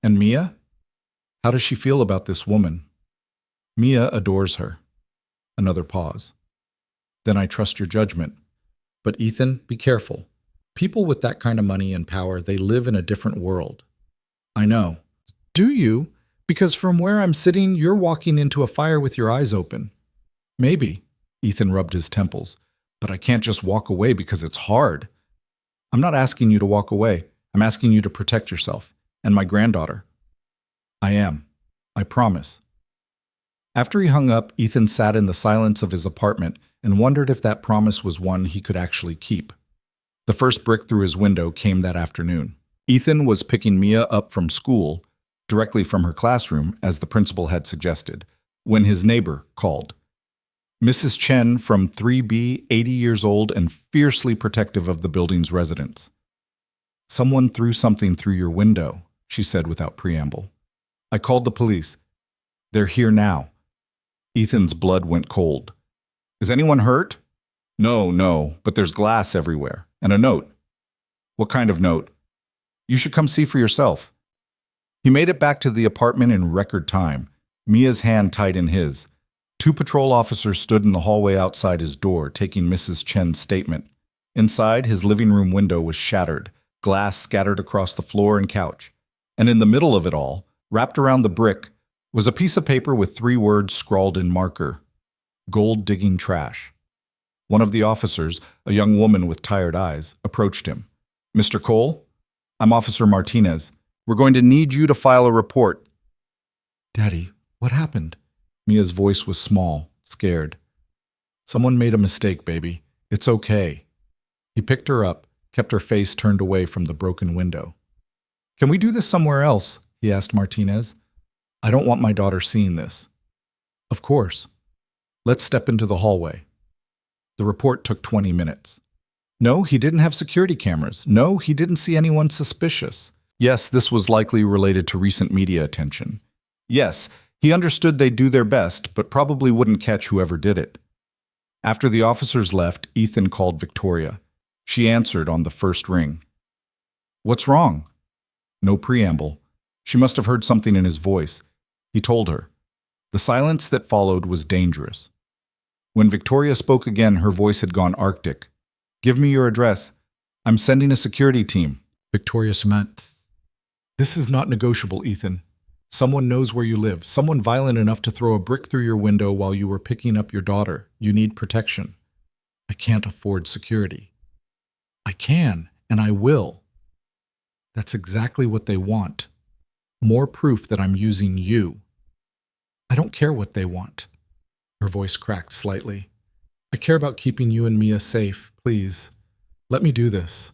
And Mia? How does she feel about this woman? Mia adores her. Another pause. Then I trust your judgment. But Ethan, be careful. People with that kind of money and power, they live in a different world. I know. Do you? Because from where I'm sitting, you're walking into a fire with your eyes open. Maybe. Ethan rubbed his temples. But I can't just walk away because it's hard. I'm not asking you to walk away. I'm asking you to protect yourself and my granddaughter. I am. I promise. After he hung up, Ethan sat in the silence of his apartment and wondered if that promise was one he could actually keep. The first brick through his window came that afternoon. Ethan was picking Mia up from school, directly from her classroom, as the principal had suggested, when his neighbor called. Mrs. Chen from 3B, 80 years old and fiercely protective of the building's residents. Someone threw something through your window, she said without preamble. I called the police. They're here now. Ethan's blood went cold. Is anyone hurt? No, but there's glass everywhere. And a note. What kind of note? You should come see for yourself. He made it back to the apartment in record time, Mia's hand tight in his. 2 patrol officers stood in the hallway outside his door, taking Mrs. Chen's statement. Inside, his living room window was shattered, glass scattered across the floor and couch. And in the middle of it all, wrapped around the brick, was a piece of paper with 3 words scrawled in marker. Gold-digging trash. One of the officers, a young woman with tired eyes, approached him. Mr. Cole? I'm Officer Martinez. We're going to need you to file a report. Daddy, what happened? Mia's voice was small, scared. Someone made a mistake, baby. It's okay. He picked her up, kept her face turned away from the broken window. Can we do this somewhere else? He asked Martinez. I don't want my daughter seeing this. Of course. Let's step into the hallway. The report took 20 minutes. No, he didn't have security cameras. No, he didn't see anyone suspicious. Yes, this was likely related to recent media attention. Yes, he understood they'd do their best, but probably wouldn't catch whoever did it. After the officers left, Ethan called Victoria. She answered on the first ring. What's wrong? No preamble. She must have heard something in his voice. He told her. The silence that followed was dangerous. When Victoria spoke again, her voice had gone arctic. Give me your address. I'm sending a security team. Victoria smiled. This is not negotiable, Ethan. Someone knows where you live. Someone violent enough to throw a brick through your window while you were picking up your daughter. You need protection. I can't afford security. I can, and I will. That's exactly what they want. More proof that I'm using you. I don't care what they want. Her voice cracked slightly. I care about keeping you and Mia safe. Please, let me do this.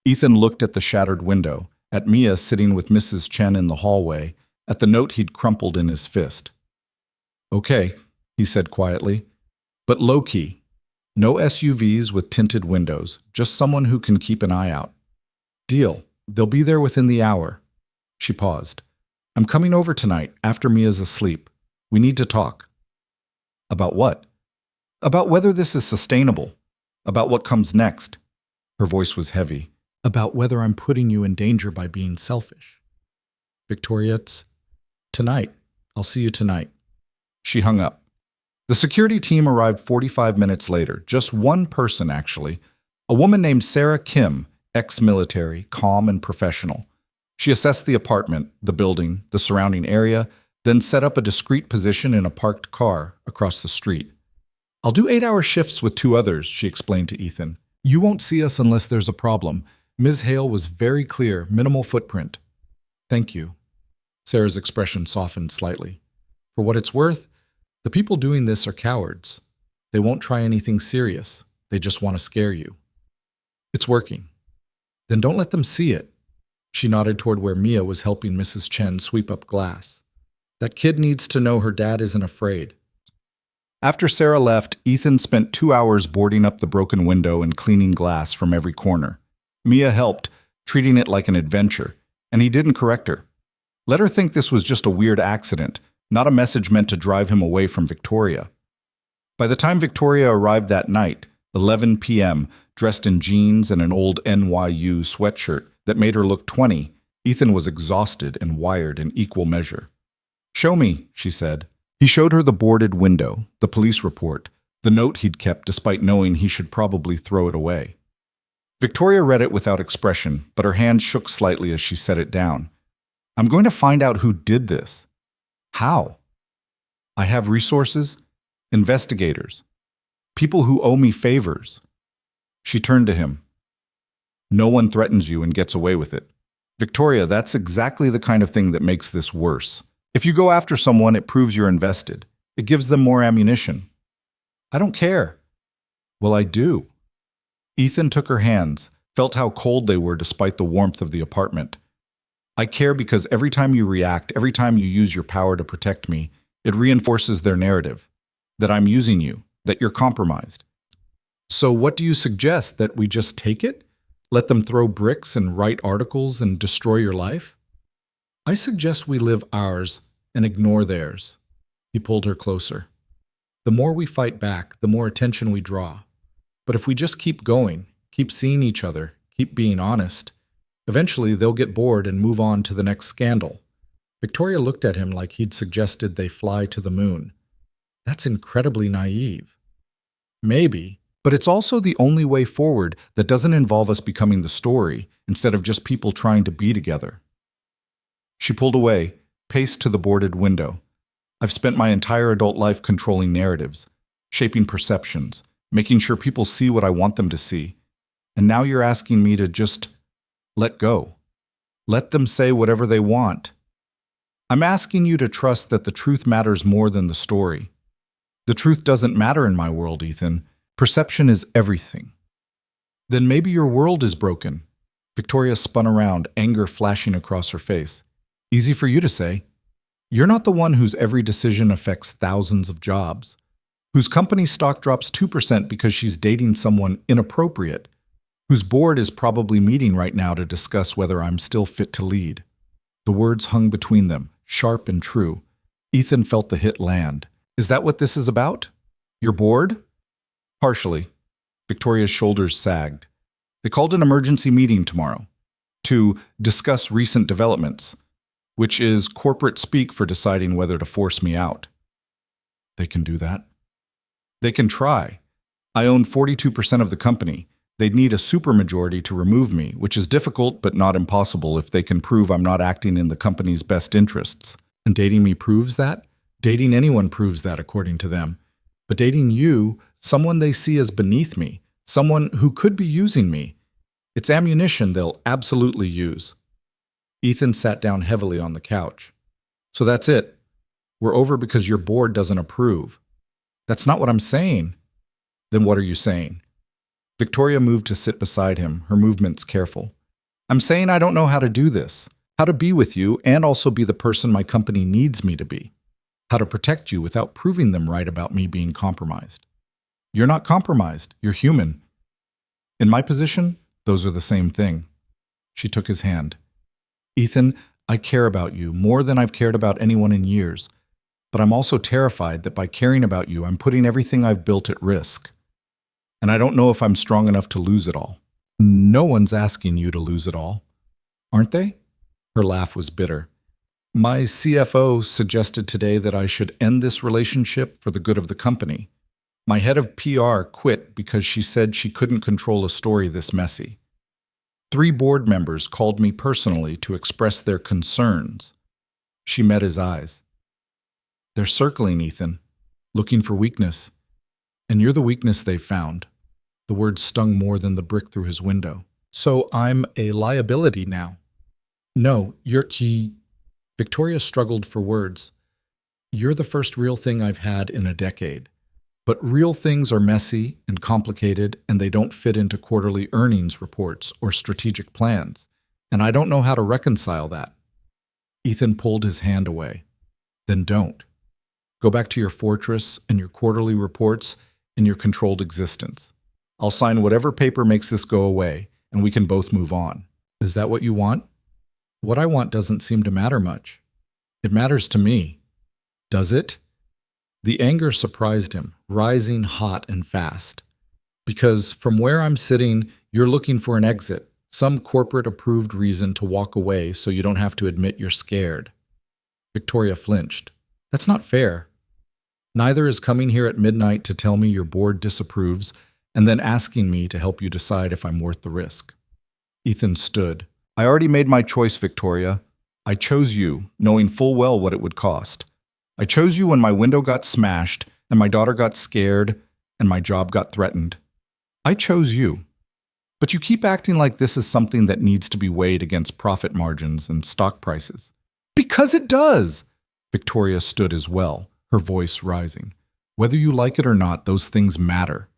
Ethan looked at the shattered window, at Mia sitting with Mrs. Chen in the hallway, at the note he'd crumpled in his fist. Okay, he said quietly, but low-key. No SUVs with tinted windows, just someone who can keep an eye out. Deal. They'll be there within the hour. She paused. I'm coming over tonight, after Mia's asleep. We need to talk. About what? About whether this is sustainable. About what comes next. Her voice was heavy. About whether I'm putting you in danger by being selfish. Victoria, it's tonight. I'll see you tonight. She hung up. The security team arrived 45 minutes later. Just one person, actually. A woman named Sarah Kim, ex-military, calm and professional. She assessed the apartment, the building, the surrounding area, then set up a discreet position in a parked car across the street. I'll do 8-hour shifts with 2 others, she explained to Ethan. You won't see us unless there's a problem. Ms. Hale was very clear, minimal footprint. Thank you. Sarah's expression softened slightly. For what it's worth, the people doing this are cowards. They won't try anything serious. They just want to scare you. It's working. Then don't let them see it. She nodded toward where Mia was helping Mrs. Chen sweep up glass. That kid needs to know her dad isn't afraid. After Sarah left, Ethan spent 2 hours boarding up the broken window and cleaning glass from every corner. Mia helped, treating it like an adventure, and he didn't correct her. Let her think this was just a weird accident, not a message meant to drive him away from Victoria. By the time Victoria arrived that night, 11 p.m., dressed in jeans and an old NYU sweatshirt that made her look 20, Ethan was exhausted and wired in equal measure. Show me, she said. He showed her the boarded window, the police report, the note he'd kept despite knowing he should probably throw it away. Victoria read it without expression, but her hand shook slightly as she set it down. I'm going to find out who did this. How? I have resources. investigators, people who owe me favors. She turned to him. No one threatens you and gets away with it. Victoria, that's exactly the kind of thing that makes this worse. If you go after someone, it proves you're invested. It gives them more ammunition. I don't care. Well, I do. Ethan took her hands, felt how cold they were despite the warmth of the apartment. I care because every time you react, every time you use your power to protect me, it reinforces their narrative. That I'm using you, that you're compromised. So what do you suggest, that we just take it? Let them throw bricks and write articles and destroy your life? I suggest we live ours and ignore theirs. He pulled her closer. The more we fight back, the more attention we draw. But if we just keep going, keep seeing each other, keep being honest, eventually they'll get bored and move on to the next scandal. Victoria looked at him like he'd suggested they fly to the moon. That's incredibly naive. Maybe, but it's also the only way forward that doesn't involve us becoming the story instead of just people trying to be together. She pulled away, paced to the boarded window. I've spent my entire adult life controlling narratives, shaping perceptions, making sure people see what I want them to see. And now you're asking me to just let go. Let them say whatever they want. I'm asking you to trust that the truth matters more than the story. The truth doesn't matter in my world, Ethan. Perception is everything. Then maybe your world is broken. Victoria spun around, anger flashing across her face. Easy for you to say. You're not the one whose every decision affects thousands of jobs, whose company stock drops 2% because she's dating someone inappropriate, whose board is probably meeting right now to discuss whether I'm still fit to lead. The words hung between them, sharp and true. Ethan felt the hit land. Is that what this is about? You're bored? Partially. Victoria's shoulders sagged. They called an emergency meeting tomorrow to discuss recent developments, which is corporate speak for deciding whether to force me out. They can do that. They can try. I own 42% of the company. They'd need a supermajority to remove me, which is difficult but not impossible if they can prove I'm not acting in the company's best interests. And dating me proves that? Dating anyone proves that, according to them. But dating you, someone they see as beneath me, someone who could be using me, it's ammunition they'll absolutely use. Ethan sat down heavily on the couch. So that's it. We're over because your board doesn't approve. That's not what I'm saying. Then what are you saying? Victoria moved to sit beside him, her movements careful. I'm saying I don't know how to do this, how to be with you and also be the person my company needs me to be, how to protect you without proving them right about me being compromised. You're not compromised, you're human. In my position, those are the same thing. She took his hand. Ethan, I care about you more than I've cared about anyone in years, but I'm also terrified that by caring about you, I'm putting everything I've built at risk. And I don't know if I'm strong enough to lose it all. No one's asking you to lose it all, aren't they? Her laugh was bitter. My CFO suggested today that I should end this relationship for the good of the company. My head of PR quit because she said she couldn't control a story this messy. 3 board members called me personally to express their concerns. She met his eyes. They're circling, Ethan, looking for weakness. And you're the weakness they've found. The words stung more than the brick through his window. So I'm a liability now. No, you're... Victoria struggled for words. You're the first real thing I've had in a decade. But real things are messy and complicated, and they don't fit into quarterly earnings reports or strategic plans. And I don't know how to reconcile that. Ethan pulled his hand away. Then don't. Go back to your fortress and your quarterly reports and your controlled existence. I'll sign whatever paper makes this go away, and we can both move on. Is that what you want? What I want doesn't seem to matter much. It matters to me. Does it? The anger surprised him, rising hot and fast. Because from where I'm sitting, you're looking for an exit, some corporate-approved reason to walk away so you don't have to admit you're scared. Victoria flinched. That's not fair. Neither is coming here at midnight to tell me your board disapproves and then asking me to help you decide if I'm worth the risk. Ethan stood. I already made my choice, Victoria. I chose you, knowing full well what it would cost. I chose you when my window got smashed, and my daughter got scared, and my job got threatened. I chose you. But you keep acting like this is something that needs to be weighed against profit margins and stock prices. Because it does! Victoria stood as well, her voice rising. Whether you like it or not, those things matter.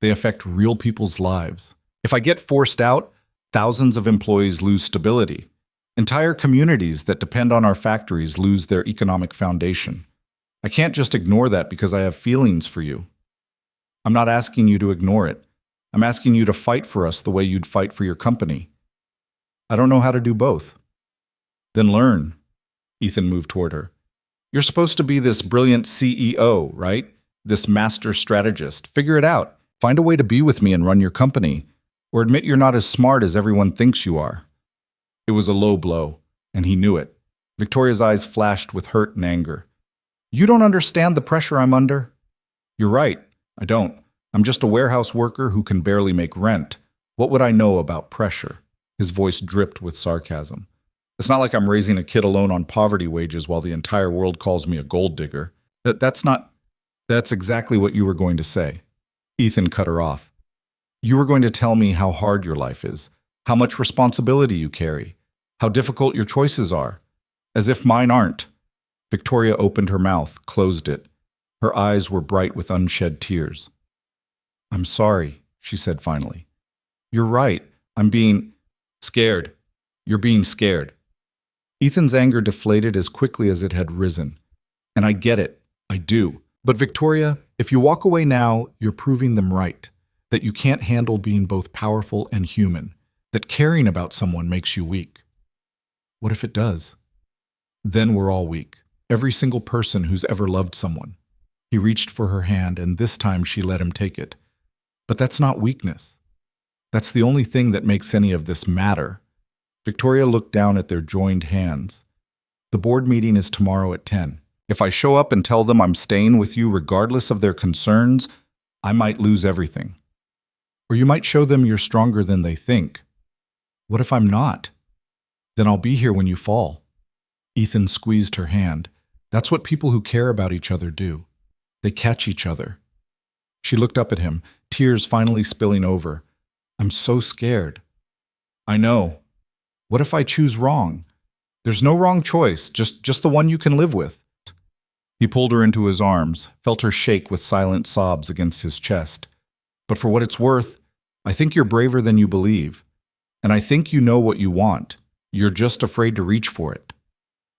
They affect real people's lives. If I get forced out, thousands of employees lose stability. Entire communities that depend on our factories lose their economic foundation. I can't just ignore that because I have feelings for you. I'm not asking you to ignore it. I'm asking you to fight for us the way you'd fight for your company. I don't know how to do both. Then learn. Ethan moved toward her. You're supposed to be this brilliant CEO, right? This master strategist. Figure it out. Find a way to be with me and run your company. Or admit you're not as smart as everyone thinks you are. It was a low blow, and he knew it. Victoria's eyes flashed with hurt and anger. You don't understand the pressure I'm under? You're right, I don't. I'm just a warehouse worker who can barely make rent. What would I know about pressure? His voice dripped with sarcasm. It's not like I'm raising a kid alone on poverty wages while the entire world calls me a gold digger. That's exactly what you were going to say. Ethan cut her off. You were going to tell me how hard your life is, how much responsibility you carry, how difficult your choices are, as if mine aren't. Victoria opened her mouth, closed it. Her eyes were bright with unshed tears. I'm sorry, she said finally. You're right. I'm being scared. You're being scared. Ethan's anger deflated as quickly as it had risen. And I get it. I do. But Victoria, if you walk away now, you're proving them right. That you can't handle being both powerful and human. That caring about someone makes you weak. What if it does? Then we're all weak. Every single person who's ever loved someone. He reached for her hand, and this time she let him take it. But that's not weakness. That's the only thing that makes any of this matter. Victoria looked down at their joined hands. The board meeting is tomorrow at 10. If I show up and tell them I'm staying with you regardless of their concerns, I might lose everything. Or you might show them you're stronger than they think. What if I'm not? Then I'll be here when you fall. Ethan squeezed her hand. That's what people who care about each other do. They catch each other. She looked up at him, tears finally spilling over. I'm so scared. I know. What if I choose wrong? There's no wrong choice, just the one you can live with. He pulled her into his arms, felt her shake with silent sobs against his chest. But for what it's worth, I think you're braver than you believe. And I think you know what you want. You're just afraid to reach for it.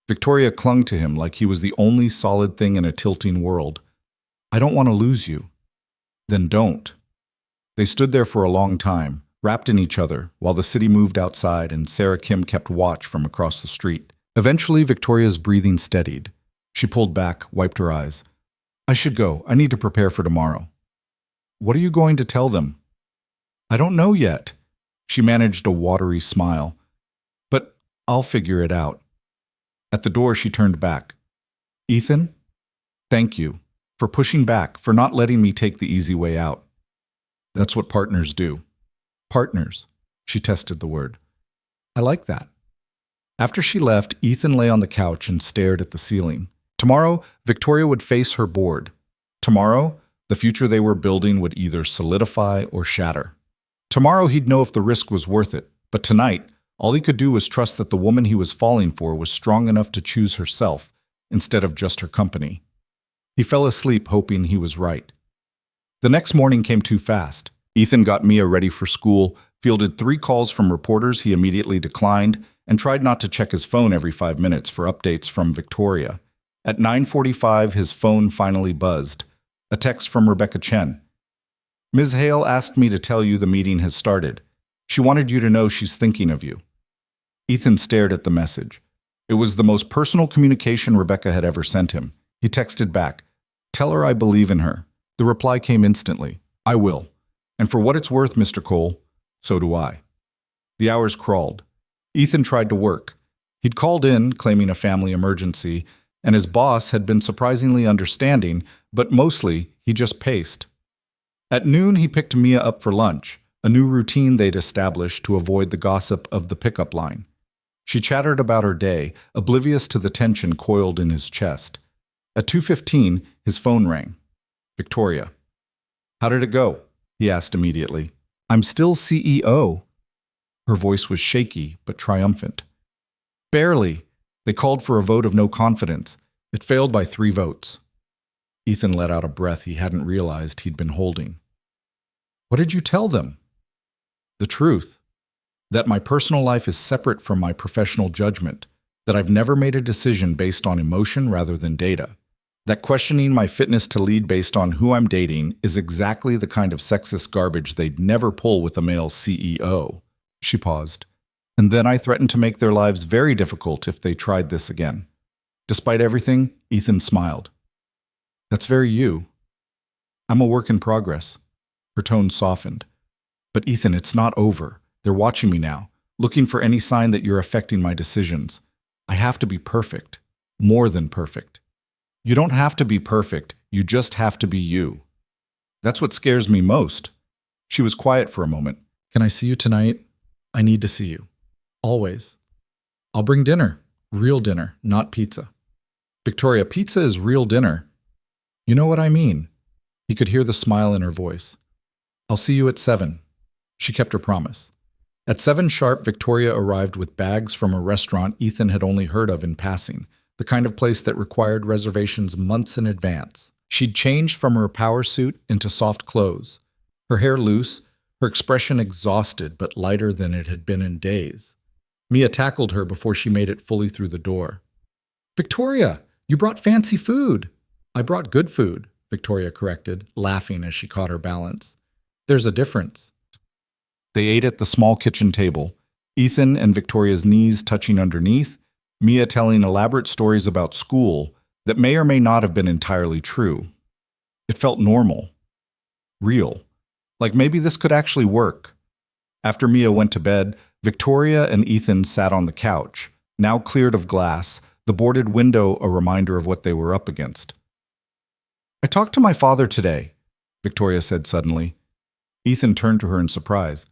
Victoria clung to him like he was the only solid thing in a tilting world. I don't want to lose you. Then don't. They stood there for a long time, wrapped in each other, while the city moved outside and Sarah Kim kept watch from across the street. Eventually, Victoria's breathing steadied. She pulled back, wiped her eyes. I should go. I need to prepare for tomorrow. What are you going to tell them? I don't know yet. She managed a watery smile. But I'll figure it out. At the door, she turned back. Ethan, thank you for pushing back, for not letting me take the easy way out. That's what partners do. Partners. She tested the word. I like that. After she left, Ethan lay on the couch and stared at the ceiling. Tomorrow, Victoria would face her board. Tomorrow, the future they were building would either solidify or shatter. Tomorrow, he'd know if the risk was worth it. But tonight, all he could do was trust that the woman he was falling for was strong enough to choose herself instead of just her company. He fell asleep hoping he was right. The next morning came too fast. Ethan got Mia ready for school, fielded 3 calls from reporters he immediately declined, and tried not to check his phone every 5 minutes for updates from Victoria. At 9:45, his phone finally buzzed. A text from Rebecca Chen. Ms. Hale asked me to tell you the meeting has started. She wanted you to know she's thinking of you. Ethan stared at the message. It was the most personal communication Rebecca had ever sent him. He texted back, "Tell her I believe in her." The reply came instantly. "I will. And for what it's worth, Mr. Cole, so do I." The hours crawled. Ethan tried to work. He'd called in, claiming a family emergency, and his boss had been surprisingly understanding, but mostly he just paced. At noon, he picked Mia up for lunch, a new routine they'd established to avoid the gossip of the pickup line. She chattered about her day, oblivious to the tension coiled in his chest. At 2:15, his phone rang. Victoria. How did it go? He asked immediately. I'm still CEO. Her voice was shaky but triumphant. Barely. They called for a vote of no confidence. It failed by 3 votes. Ethan let out a breath he hadn't realized he'd been holding. What did you tell them? The truth. That my personal life is separate from my professional judgment. That I've never made a decision based on emotion rather than data. That questioning my fitness to lead based on who I'm dating is exactly the kind of sexist garbage they'd never pull with a male CEO. She paused. And then I threatened to make their lives very difficult if they tried this again. Despite everything, Ethan smiled. That's very you. I'm a work in progress. Her tone softened. But Ethan, it's not over. They're watching me now, looking for any sign that you're affecting my decisions. I have to be perfect. More than perfect. You don't have to be perfect. You just have to be you. That's what scares me most. She was quiet for a moment. Can I see you tonight? I need to see you. Always. I'll bring dinner. Real dinner, not pizza. Victoria, pizza is real dinner. You know what I mean. He could hear the smile in her voice. I'll see you at 7. She kept her promise. At 7 sharp, Victoria arrived with bags from a restaurant Ethan had only heard of in passing, the kind of place that required reservations months in advance. She'd changed from her power suit into soft clothes, her hair loose, her expression exhausted but lighter than it had been in days. Mia tackled her before she made it fully through the door. Victoria, you brought fancy food. I brought good food, Victoria corrected, laughing as she caught her balance. There's a difference. They ate at the small kitchen table, Ethan and Victoria's knees touching underneath, Mia telling elaborate stories about school that may or may not have been entirely true. It felt normal. Real. Like maybe this could actually work. After Mia went to bed, Victoria and Ethan sat on the couch, now cleared of glass, the boarded window a reminder of what they were up against. I talked to my father today, Victoria said suddenly. Ethan turned to her in surprise.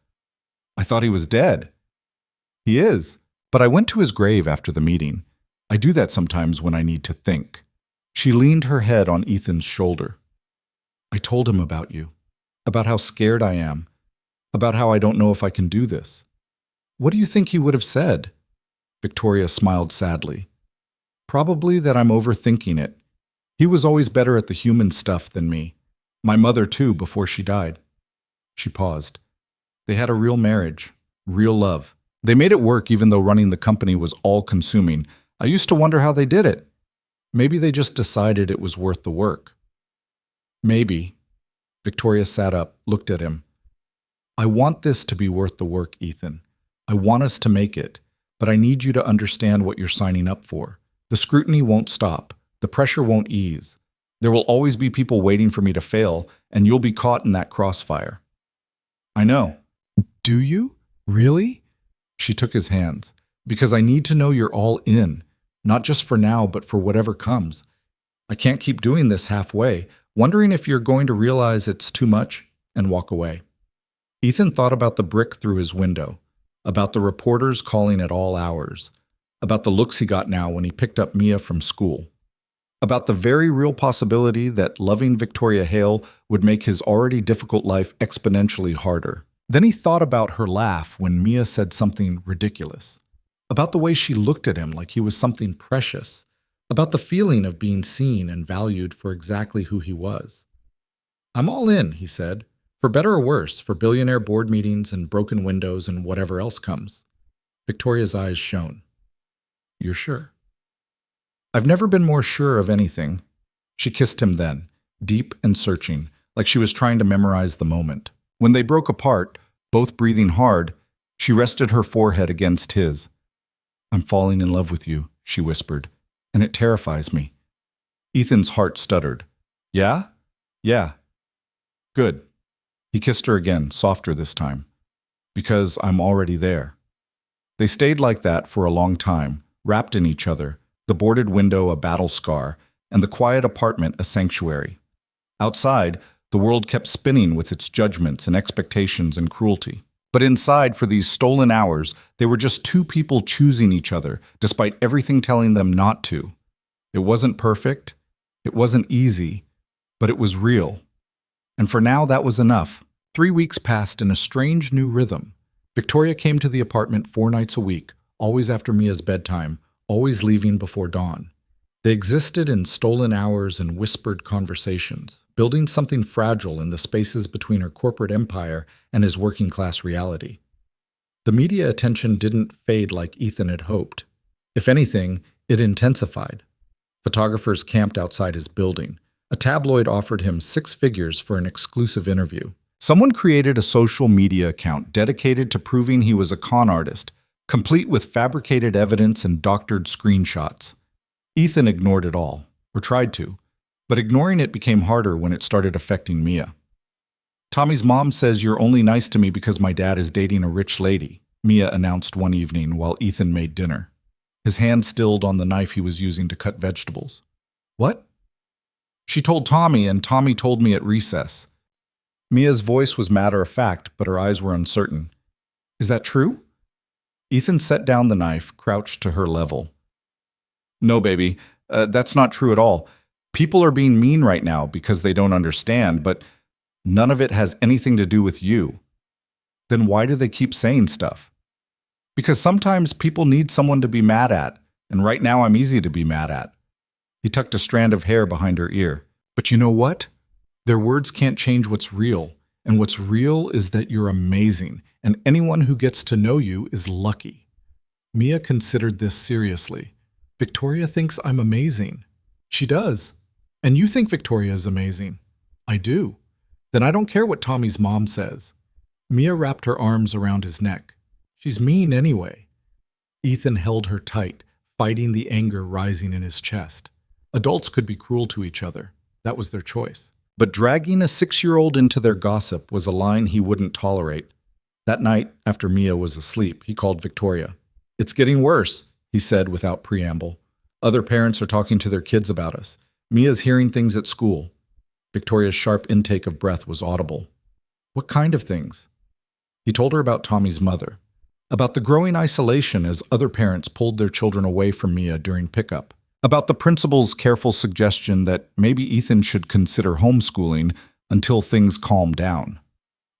I thought he was dead. He is, but I went to his grave after the meeting. I do that sometimes when I need to think. She leaned her head on Ethan's shoulder. I told him about you, about how scared I am, about how I don't know if I can do this. What do you think he would have said? Victoria smiled sadly. Probably that I'm overthinking it. He was always better at the human stuff than me. My mother, too, before she died. She paused. They had a real marriage, real love. They made it work even though running the company was all-consuming. I used to wonder how they did it. Maybe they just decided it was worth the work. Maybe. Victoria sat up, looked at him. I want this to be worth the work, Ethan. I want us to make it, but I need you to understand what you're signing up for. The scrutiny won't stop. The pressure won't ease. There will always be people waiting for me to fail, and you'll be caught in that crossfire. I know. Do you? Really? She took his hands. Because I need to know you're all in, not just for now, but for whatever comes. I can't keep doing this halfway, wondering if you're going to realize it's too much and walk away. Ethan thought about the brick through his window, about the reporters calling at all hours, about the looks he got now when he picked up Mia from school, about the very real possibility that loving Victoria Hale would make his already difficult life exponentially harder. Then he thought about her laugh when Mia said something ridiculous, about the way she looked at him like he was something precious, about the feeling of being seen and valued for exactly who he was. I'm all in, he said, for better or worse, for billionaire board meetings and broken windows and whatever else comes. Victoria's eyes shone. You're sure? I've never been more sure of anything. She kissed him then, deep and searching, like she was trying to memorize the moment. When they broke apart, both breathing hard, she rested her forehead against his. I'm falling in love with you, she whispered, and it terrifies me. Ethan's heart stuttered. Yeah? Yeah. Good. He kissed her again, softer this time. Because I'm already there. They stayed like that for a long time, wrapped in each other, the boarded window a battle scar, and the quiet apartment a sanctuary. Outside, the world kept spinning with its judgments and expectations and cruelty. But inside, for these stolen hours, they were just two people choosing each other, despite everything telling them not to. It wasn't perfect. It wasn't easy. But it was real. And for now, that was enough. 3 weeks passed in a strange new rhythm. Victoria came to the apartment 4 nights a week, always after Mia's bedtime, always leaving before dawn. They existed in stolen hours and whispered conversations, building something fragile in the spaces between her corporate empire and his working-class reality. The media attention didn't fade like Ethan had hoped. If anything, it intensified. Photographers camped outside his building. A tabloid offered him 6 figures for an exclusive interview. Someone created a social media account dedicated to proving he was a con artist, complete with fabricated evidence and doctored screenshots. Ethan ignored it all, or tried to, but ignoring it became harder when it started affecting Mia. "Tommy's mom says you're only nice to me because my dad is dating a rich lady," Mia announced one evening while Ethan made dinner. His hand stilled on the knife he was using to cut vegetables. "What?" "She told Tommy, and Tommy told me at recess." Mia's voice was matter-of-fact, but her eyes were uncertain. "Is that true?" Ethan set down the knife, crouched to her level. "No, baby, that's not true at all. People are being mean right now because they don't understand, but none of it has anything to do with you." "Then why do they keep saying stuff?" "Because sometimes people need someone to be mad at, and right now I'm easy to be mad at." He tucked a strand of hair behind her ear. "But you know what? Their words can't change what's real, and what's real is that you're amazing, and anyone who gets to know you is lucky." Mia considered this seriously. "Victoria thinks I'm amazing." "She does. And you think Victoria is amazing." "I do." "Then I don't care what Tommy's mom says." Mia wrapped her arms around his neck. "She's mean anyway." Ethan held her tight, fighting the anger rising in his chest. Adults could be cruel to each other. That was their choice. But dragging a 6-year-old into their gossip was a line he wouldn't tolerate. That night, after Mia was asleep, he called Victoria. "It's getting worse," he said without preamble. "Other parents are talking to their kids about us. Mia's hearing things at school." Victoria's sharp intake of breath was audible. "What kind of things?" He told her about Tommy's mother, about the growing isolation as other parents pulled their children away from Mia during pickup, about the principal's careful suggestion that maybe Ethan should consider homeschooling until things calmed down.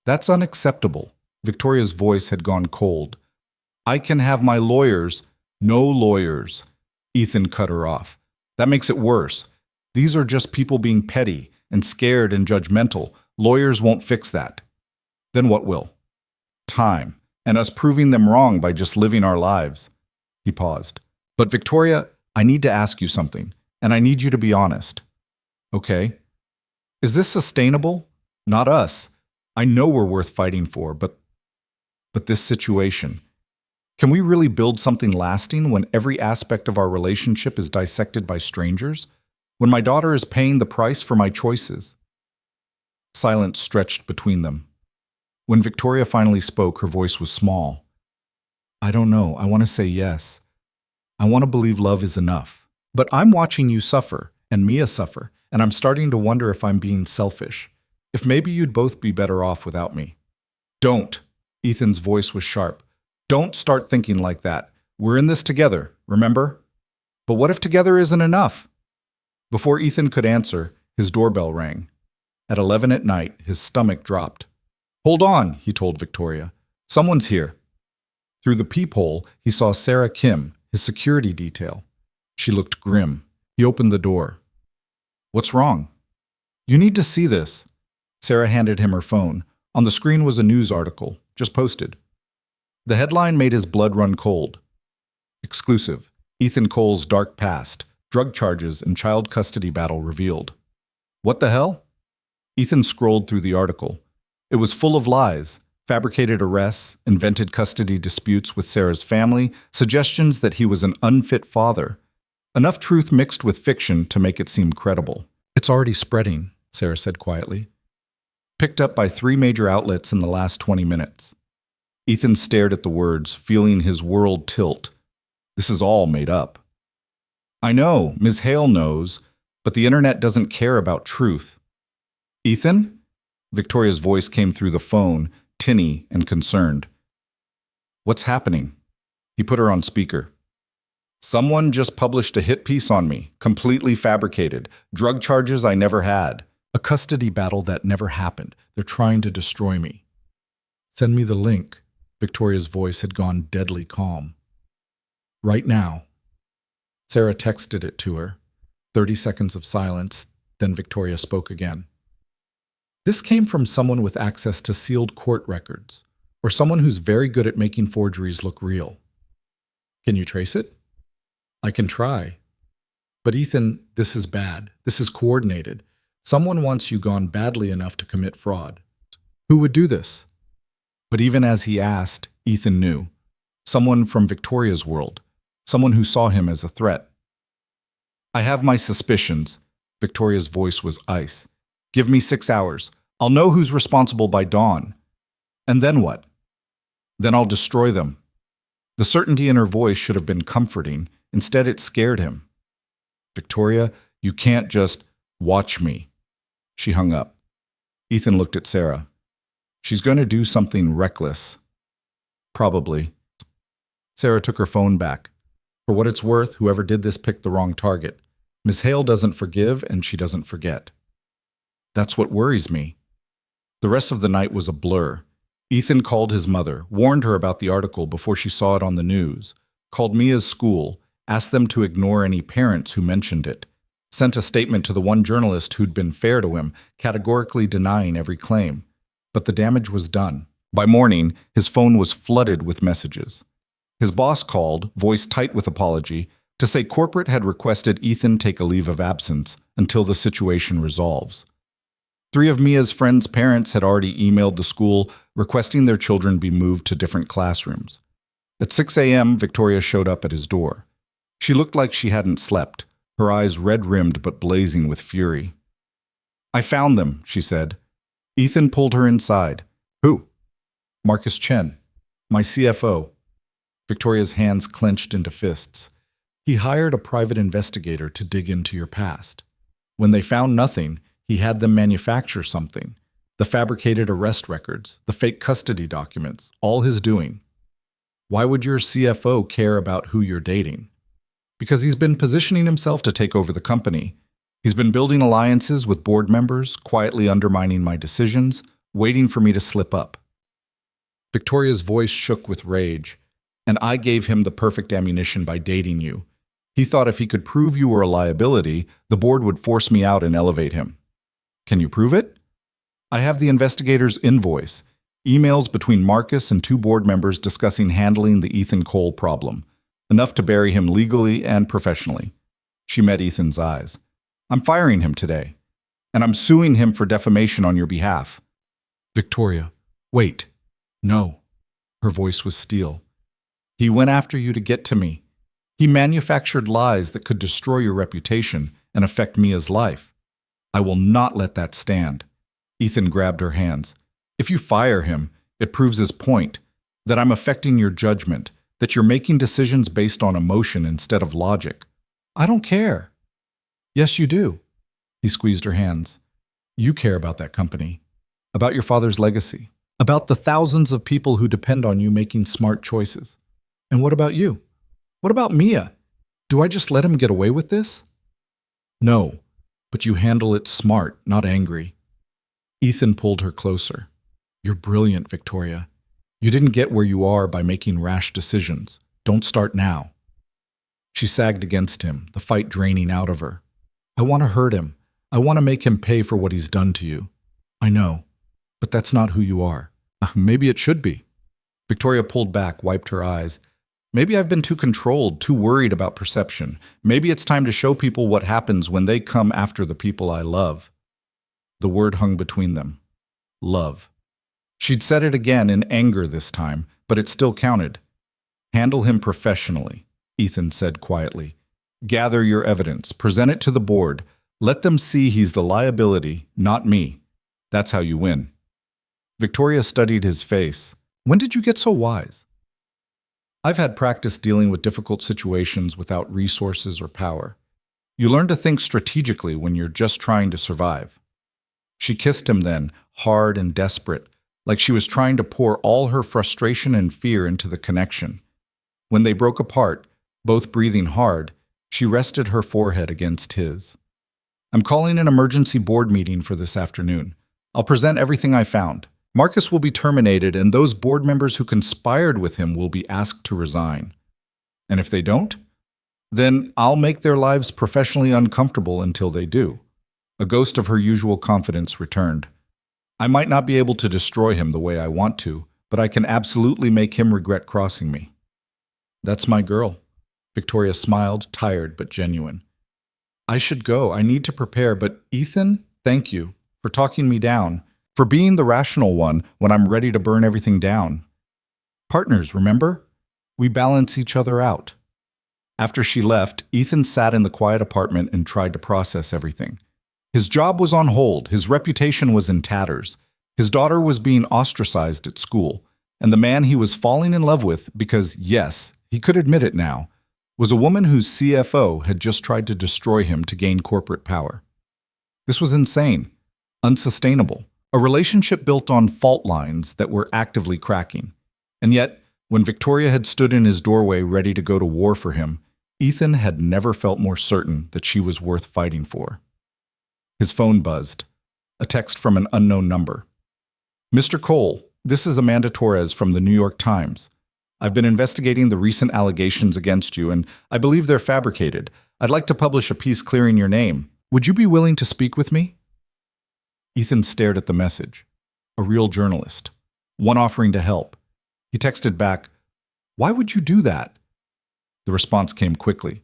"That's unacceptable." Victoria's voice had gone cold. "I can have my lawyers." "No lawyers." Ethan cut her off. "That makes it worse. These are just people being petty and scared and judgmental. Lawyers won't fix that." "Then what will?" "Time, and us proving them wrong by just living our lives." He paused. "But Victoria, I need to ask you something, and I need you to be honest." "Okay. Is this sustainable?" "Not us. I know we're worth fighting for, but this situation. Can we really build something lasting when every aspect of our relationship is dissected by strangers? When my daughter is paying the price for my choices?" Silence stretched between them. When Victoria finally spoke, her voice was small. "I don't know. I want to say yes. I want to believe love is enough. But I'm watching you suffer, and Mia suffer, and I'm starting to wonder if I'm being selfish. If maybe you'd both be better off without me." "Don't." Ethan's voice was sharp. "Don't start thinking like that. We're in this together, remember?" "But what if together isn't enough?" Before Ethan could answer, his doorbell rang. At 11 at night, his stomach dropped. "Hold on," he told Victoria. "Someone's here." Through the peephole, he saw Sarah Kim, his security detail. She looked grim. He opened the door. "What's wrong?" "You need to see this." Sarah handed him her phone. On the screen was a news article, just posted. The headline made his blood run cold. Exclusive. Ethan Cole's dark past, drug charges and child custody battle revealed. What the hell? Ethan scrolled through the article. It was full of lies, fabricated arrests, invented custody disputes with Sarah's family, suggestions that he was an unfit father. Enough truth mixed with fiction to make it seem credible. "It's already spreading," Sarah said quietly. "Picked up by 3 major outlets in the last 20 minutes. Ethan stared at the words, feeling his world tilt. This is all made up. "I know, Ms. Hale knows, but the internet doesn't care about truth." "Ethan?" Victoria's voice came through the phone, tinny and concerned. "What's happening?" He put her on speaker. "Someone just published a hit piece on me, completely fabricated, drug charges I never had. A custody battle that never happened. They're trying to destroy me. Send me the link. Victoria's voice had gone deadly calm. Right now. Sarah texted it to her. 30 seconds of silence, then Victoria spoke again. This came from someone with access to sealed court records, or someone who's very good at making forgeries look real. Can you trace it? I can try. But Ethan, this is bad. This is coordinated. Someone wants you gone badly enough to commit fraud. Who would do this? But even as he asked, Ethan knew. Someone from Victoria's world. Someone who saw him as a threat. I have my suspicions. Victoria's voice was ice. Give me 6 hours. I'll know who's responsible by dawn. And then what? Then I'll destroy them. The certainty in her voice should have been comforting. Instead, it scared him. Victoria, you can't just watch me. She hung up. Ethan looked at Sarah. She's going to do something reckless. Probably. Sarah took her phone back. For what it's worth, whoever did this picked the wrong target. Miss Hale doesn't forgive, and she doesn't forget. That's what worries me. The rest of the night was a blur. Ethan called his mother, warned her about the article before she saw it on the news, called Mia's school, asked them to ignore any parents who mentioned it, sent a statement to the one journalist who'd been fair to him, categorically denying every claim. But the damage was done. By morning, his phone was flooded with messages. His boss called, voice tight with apology, to say corporate had requested Ethan take a leave of absence until the situation resolves. 3 of Mia's friends' parents had already emailed the school requesting their children be moved to different classrooms. At 6 a.m., Victoria showed up at his door. She looked like she hadn't slept, her eyes red-rimmed but blazing with fury. I found them, she said. Ethan pulled her inside. Who? Marcus Chen, my CFO. Victoria's hands clenched into fists. He hired a private investigator to dig into your past. When they found nothing, he had them manufacture something. The fabricated arrest records, the fake custody documents, all his doing. Why would your CFO care about who you're dating? Because he's been positioning himself to take over the company. He's been building alliances with board members, quietly undermining my decisions, waiting for me to slip up. Victoria's voice shook with rage. And I gave him the perfect ammunition by dating you. He thought if he could prove you were a liability, the board would force me out and elevate him. Can you prove it? I have the investigator's invoice, emails between Marcus and 2 board members discussing handling the Ethan Cole problem, enough to bury him legally and professionally. She met Ethan's eyes. I'm firing him today, and I'm suing him for defamation on your behalf. Victoria, wait. No. Her voice was steel. He went after you to get to me. He manufactured lies that could destroy your reputation and affect Mia's life. I will not let that stand. Ethan grabbed her hands. If you fire him, it proves his point, that I'm affecting your judgment, that you're making decisions based on emotion instead of logic. I don't care. Yes, you do. He squeezed her hands. You care about that company, about your father's legacy, about the thousands of people who depend on you making smart choices. And what about you? What about Mia? Do I just let him get away with this? No, but you handle it smart, not angry. Ethan pulled her closer. You're brilliant, Victoria. You didn't get where you are by making rash decisions. Don't start now. She sagged against him, the fight draining out of her. I want to hurt him. I want to make him pay for what he's done to you. I know, but that's not who you are. Maybe it should be. Victoria pulled back, wiped her eyes. Maybe I've been too controlled, too worried about perception. Maybe it's time to show people what happens when they come after the people I love. The word hung between them. Love. She'd said it again in anger this time, but it still counted. Handle him professionally, Ethan said quietly. Gather your evidence, present it to the board. Let them see he's the liability, not me. That's how you win. Victoria studied his face. When did you get so wise? I've had practice dealing with difficult situations without resources or power. You learn to think strategically when you're just trying to survive. She kissed him then, hard and desperate, like she was trying to pour all her frustration and fear into the connection. When they broke apart, both breathing hard, she rested her forehead against his. I'm calling an emergency board meeting for this afternoon. I'll present everything I found. Marcus will be terminated, and those board members who conspired with him will be asked to resign. And if they don't, then I'll make their lives professionally uncomfortable until they do. A ghost of her usual confidence returned. I might not be able to destroy him the way I want to, but I can absolutely make him regret crossing me. That's my girl. Victoria smiled, tired but genuine. I should go. I need to prepare, but Ethan, thank you for talking me down, for being the rational one when I'm ready to burn everything down. Partners, remember? We balance each other out. After she left, Ethan sat in the quiet apartment and tried to process everything. His job was on hold, his reputation was in tatters, his daughter was being ostracized at school, and the man he was falling in love with, because yes, he could admit it now, was a woman whose CFO had just tried to destroy him to gain corporate power. This was insane, unsustainable, a relationship built on fault lines that were actively cracking. And yet, when Victoria had stood in his doorway ready to go to war for him, Ethan had never felt more certain that she was worth fighting for. His phone buzzed. A text from an unknown number. Mr. Cole, this is Amanda Torres from the New York Times. I've been investigating the recent allegations against you, and I believe they're fabricated. I'd like to publish a piece clearing your name. Would you be willing to speak with me? Ethan stared at the message. A real journalist. One offering to help. He texted back, "Why would you do that?" The response came quickly.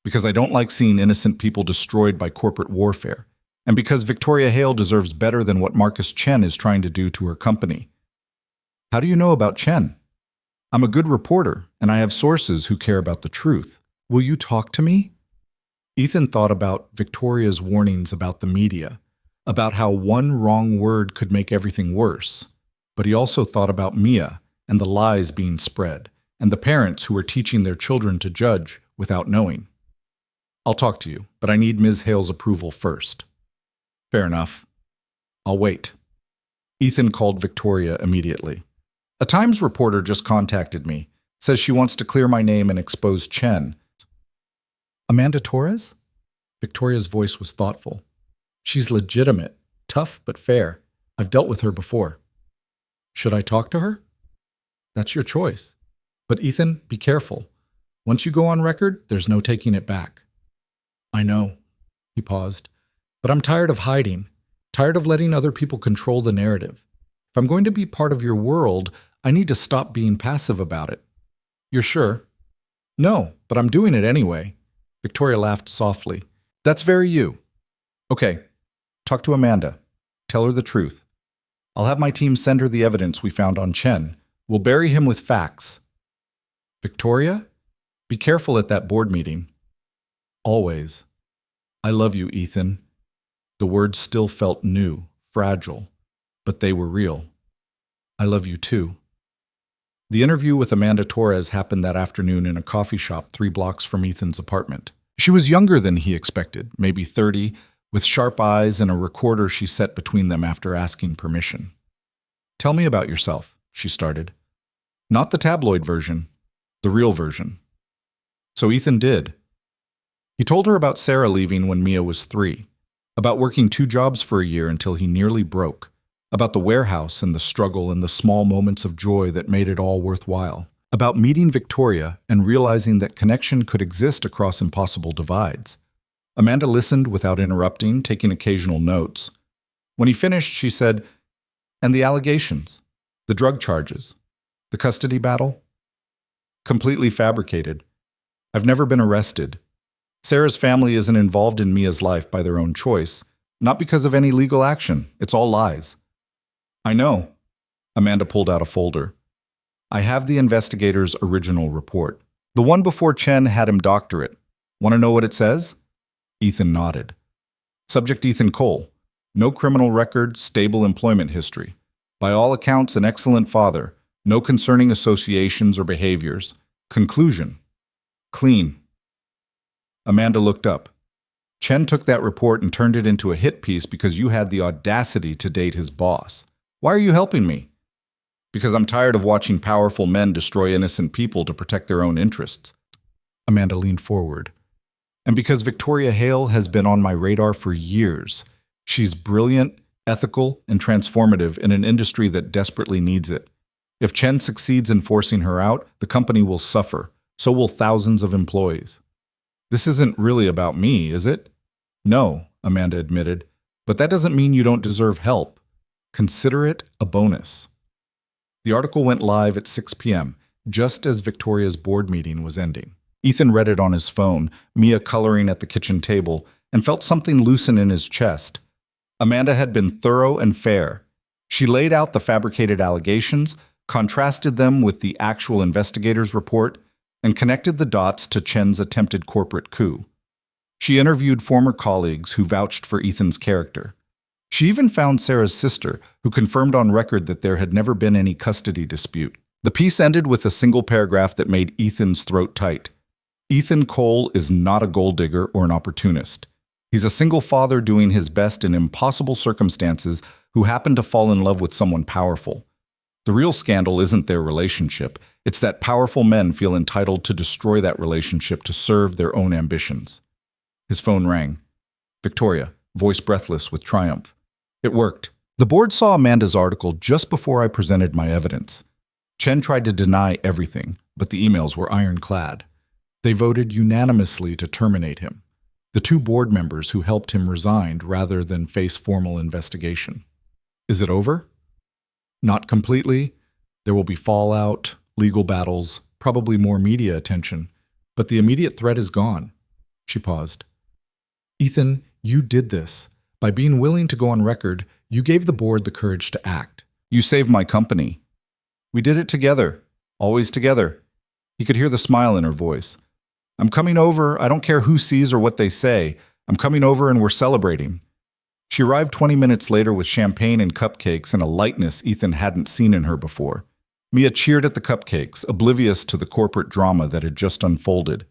Because I don't like seeing innocent people destroyed by corporate warfare. And because Victoria Hale deserves better than what Marcus Chen is trying to do to her company. How do you know about Chen? I'm a good reporter, and I have sources who care about the truth. Will you talk to me? Ethan thought about Victoria's warnings about the media, about how one wrong word could make everything worse. But he also thought about Mia and the lies being spread, and the parents who were teaching their children to judge without knowing. I'll talk to you, but I need Ms. Hale's approval first. Fair enough. I'll wait. Ethan called Victoria immediately. A Times reporter just contacted me, says she wants to clear my name and expose Chen. Amanda Torres? Victoria's voice was thoughtful. She's legitimate, tough but fair. I've dealt with her before. Should I talk to her? That's your choice. But Ethan, be careful. Once you go on record, there's no taking it back. I know. He paused. But I'm tired of hiding, tired of letting other people control the narrative. If I'm going to be part of your world, I need to stop being passive about it. You're sure? No, but I'm doing it anyway. Victoria laughed softly. That's very you. Okay, talk to Amanda. Tell her the truth. I'll have my team send her the evidence we found on Chen. We'll bury him with facts. Victoria? Be careful at that board meeting. Always. I love you, Ethan. The words still felt new, fragile, but they were real. I love you too. The interview with Amanda Torres happened that afternoon in a coffee shop 3 blocks from Ethan's apartment. She was younger than he expected, maybe 30, with sharp eyes and a recorder she set between them after asking permission. Tell me about yourself, she started. Not the tabloid version, the real version. So Ethan did. He told her about Sarah leaving when Mia was 3. About working 2 jobs for a year until he nearly broke, about the warehouse and the struggle and the small moments of joy that made it all worthwhile, about meeting Victoria and realizing that connection could exist across impossible divides. Amanda listened without interrupting, taking occasional notes. When he finished, she said, "And the allegations, the drug charges, the custody battle? Completely fabricated. I've never been arrested. Sarah's family isn't involved in Mia's life by their own choice, not because of any legal action. It's all lies." I know. Amanda pulled out a folder. I have the investigator's original report. The one before Chen had him doctor it. Want to know what it says? Ethan nodded. Subject Ethan Cole. No criminal record, stable employment history. By all accounts, an excellent father. No concerning associations or behaviors. Conclusion. Clean. Amanda looked up. Chen took that report and turned it into a hit piece because you had the audacity to date his boss. Why are you helping me? Because I'm tired of watching powerful men destroy innocent people to protect their own interests. Amanda leaned forward. And because Victoria Hale has been on my radar for years. She's brilliant, ethical, and transformative in an industry that desperately needs it. If Chen succeeds in forcing her out, the company will suffer. So will thousands of employees. This isn't really about me, is it? No, Amanda admitted, but that doesn't mean you don't deserve help. Consider it a bonus. The article went live at 6 p.m., just as Victoria's board meeting was ending. Ethan read it on his phone, Mia coloring at the kitchen table, and felt something loosen in his chest. Amanda had been thorough and fair. She laid out the fabricated allegations, contrasted them with the actual investigator's report, and connected the dots to Chen's attempted corporate coup. She interviewed former colleagues who vouched for Ethan's character. She even found Sarah's sister, who confirmed on record that there had never been any custody dispute. The piece ended with a single paragraph that made Ethan's throat tight. Ethan Cole is not a gold digger or an opportunist. He's a single father doing his best in impossible circumstances who happened to fall in love with someone powerful. The real scandal isn't their relationship. It's that powerful men feel entitled to destroy that relationship to serve their own ambitions. His phone rang. Victoria, voice breathless with triumph. It worked. The board saw Amanda's article just before I presented my evidence. Chen tried to deny everything, but the emails were ironclad. They voted unanimously to terminate him. The two board members who helped him resigned rather than face formal investigation. Is it over? Not completely. There will be fallout, legal battles, probably more media attention, but the immediate threat is gone. She paused. Ethan, you did this. By being willing to go on record, you gave the board the courage to act. You saved my company. We did it together, always together. He could hear the smile in her voice. I'm coming over. I don't care who sees or what they say. I'm coming over and we're celebrating. She arrived 20 minutes later with champagne and cupcakes and a lightness Ethan hadn't seen in her before. Mia cheered at the cupcakes, oblivious to the corporate drama that had just unfolded.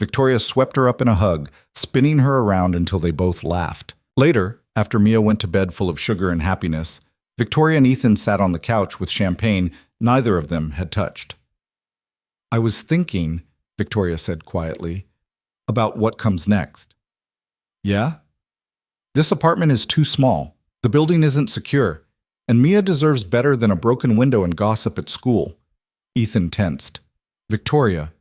Victoria swept her up in a hug, spinning her around until they both laughed. Later, after Mia went to bed full of sugar and happiness, Victoria and Ethan sat on the couch with champagne neither of them had touched. I was thinking, Victoria said quietly, about what comes next. Yeah? This apartment is too small. The building isn't secure. And Mia deserves better than a broken window and gossip at school. Ethan tensed. Victoria,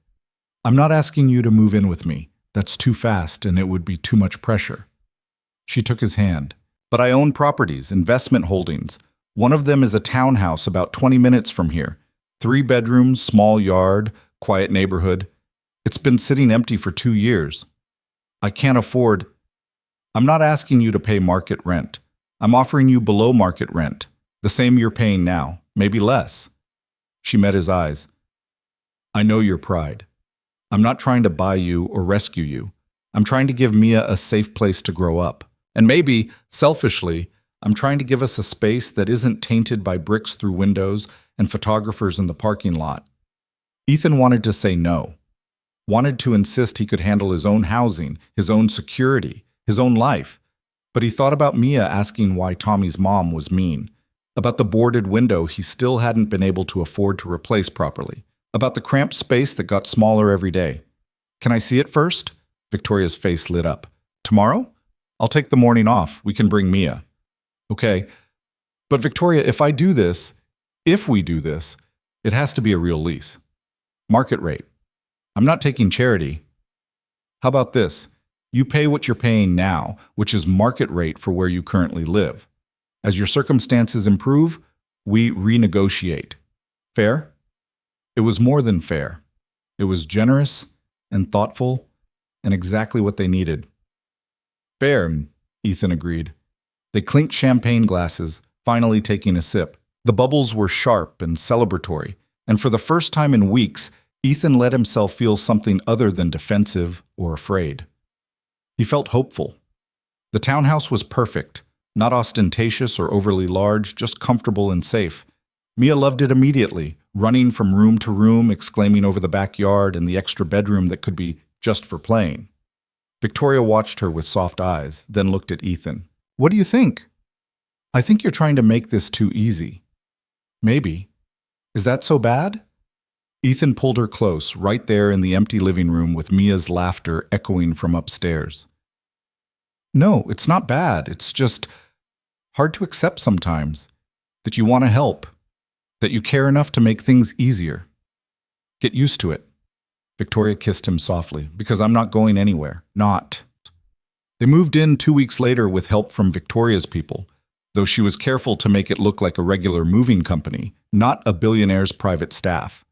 I'm not asking you to move in with me. That's too fast and it would be too much pressure. She took his hand. But I own properties, investment holdings. One of them is a townhouse about 20 minutes from here. 3 bedrooms, small yard, quiet neighborhood. It's been sitting empty for 2 years. I can't afford. I'm not asking you to pay market rent. I'm offering you below market rent, the same you're paying now, maybe less. She met his eyes. I know your pride. I'm not trying to buy you or rescue you. I'm trying to give Mia a safe place to grow up. And maybe, selfishly, I'm trying to give us a space that isn't tainted by bricks through windows and photographers in the parking lot. Ethan wanted to say no. Wanted to insist he could handle his own housing, his own security, his own life. But he thought about Mia asking why Tommy's mom was mean, about the boarded window he still hadn't been able to afford to replace properly, about the cramped space that got smaller every day. Can I see it first? Victoria's face lit up. Tomorrow? I'll take the morning off. We can bring Mia. Okay. But Victoria, if we do this, it has to be a real lease. Market rate. I'm not taking charity. How about this? You pay what you're paying now, which is market rate for where you currently live. As your circumstances improve, we renegotiate. Fair? It was more than fair. It was generous and thoughtful and exactly what they needed. Fair, Ethan agreed. They clinked champagne glasses, finally taking a sip. The bubbles were sharp and celebratory, and for the first time in weeks, Ethan let himself feel something other than defensive or afraid. He felt hopeful. The townhouse was perfect, not ostentatious or overly large, just comfortable and safe. Mia loved it immediately, running from room to room, exclaiming over the backyard and the extra bedroom that could be just for playing. Victoria watched her with soft eyes, then looked at Ethan. What do you think? I think you're trying to make this too easy. Maybe. Is that so bad? Ethan pulled her close, right there in the empty living room with Mia's laughter echoing from upstairs. No, it's not bad. It's just hard to accept sometimes that you want to help, that you care enough to make things easier. Get used to it. Victoria kissed him softly, because I'm not going anywhere. Not. They moved in 2 weeks later with help from Victoria's people, though she was careful to make it look like a regular moving company, not a billionaire's private staff.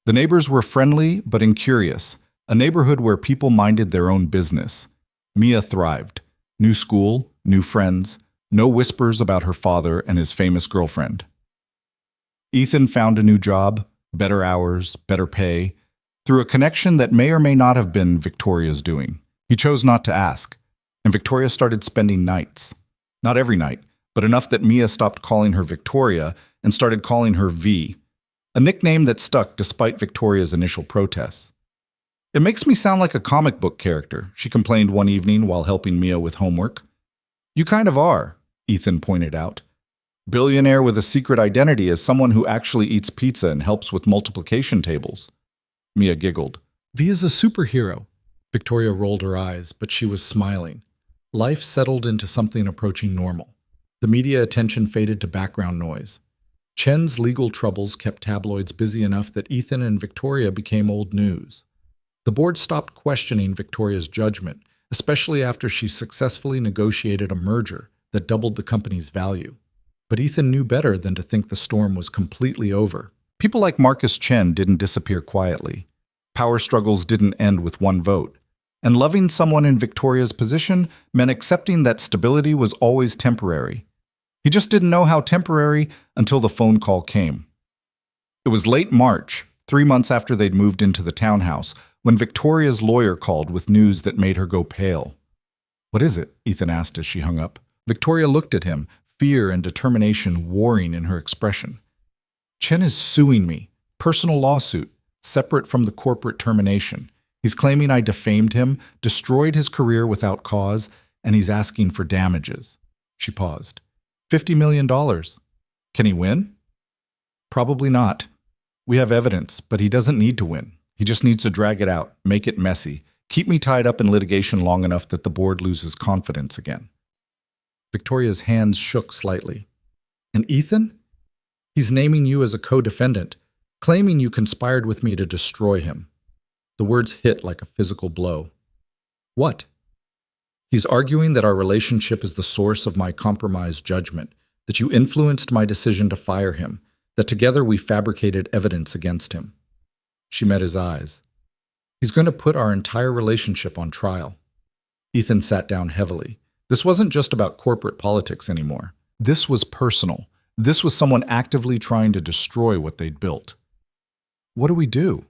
The neighbors were friendly but incurious, a neighborhood where people minded their own business. Mia thrived. New school, new friends, no whispers about her father and his famous girlfriend. Ethan found a new job, better hours, better pay, through a connection that may or may not have been Victoria's doing. He chose not to ask, and Victoria started spending nights. Not every night, but enough that Mia stopped calling her Victoria and started calling her V, a nickname that stuck despite Victoria's initial protests. It makes me sound like a comic book character, she complained one evening while helping Mia with homework. You kind of are, Ethan pointed out. Billionaire with a secret identity as someone who actually eats pizza and helps with multiplication tables. Mia giggled. V is a superhero. Victoria rolled her eyes, but she was smiling. Life settled into something approaching normal. The media attention faded to background noise. Chen's legal troubles kept tabloids busy enough that Ethan and Victoria became old news. The board stopped questioning Victoria's judgment, especially after she successfully negotiated a merger that doubled the company's value. But Ethan knew better than to think the storm was completely over. People like Marcus Chen didn't disappear quietly. Power struggles didn't end with one vote. And loving someone in Victoria's position meant accepting that stability was always temporary. He just didn't know how temporary until the phone call came. It was late March, 3 months after they'd moved into the townhouse, when Victoria's lawyer called with news that made her go pale. What is it? Ethan asked as she hung up. Victoria looked at him, fear and determination warring in her expression. Chen is suing me. Personal lawsuit, separate from the corporate termination. He's claiming I defamed him, destroyed his career without cause, and he's asking for damages. She paused. $50 million. Can he win? Probably not. We have evidence, but he doesn't need to win. He just needs to drag it out, make it messy, keep me tied up in litigation long enough that the board loses confidence again. Victoria's hands shook slightly. And Ethan? He's naming you as a co-defendant, claiming you conspired with me to destroy him. The words hit like a physical blow. What? He's arguing that our relationship is the source of my compromised judgment, that you influenced my decision to fire him, that together we fabricated evidence against him. She met his eyes. He's going to put our entire relationship on trial. Ethan sat down heavily. This wasn't just about corporate politics anymore. This was personal. This was someone actively trying to destroy what they'd built. What do we do?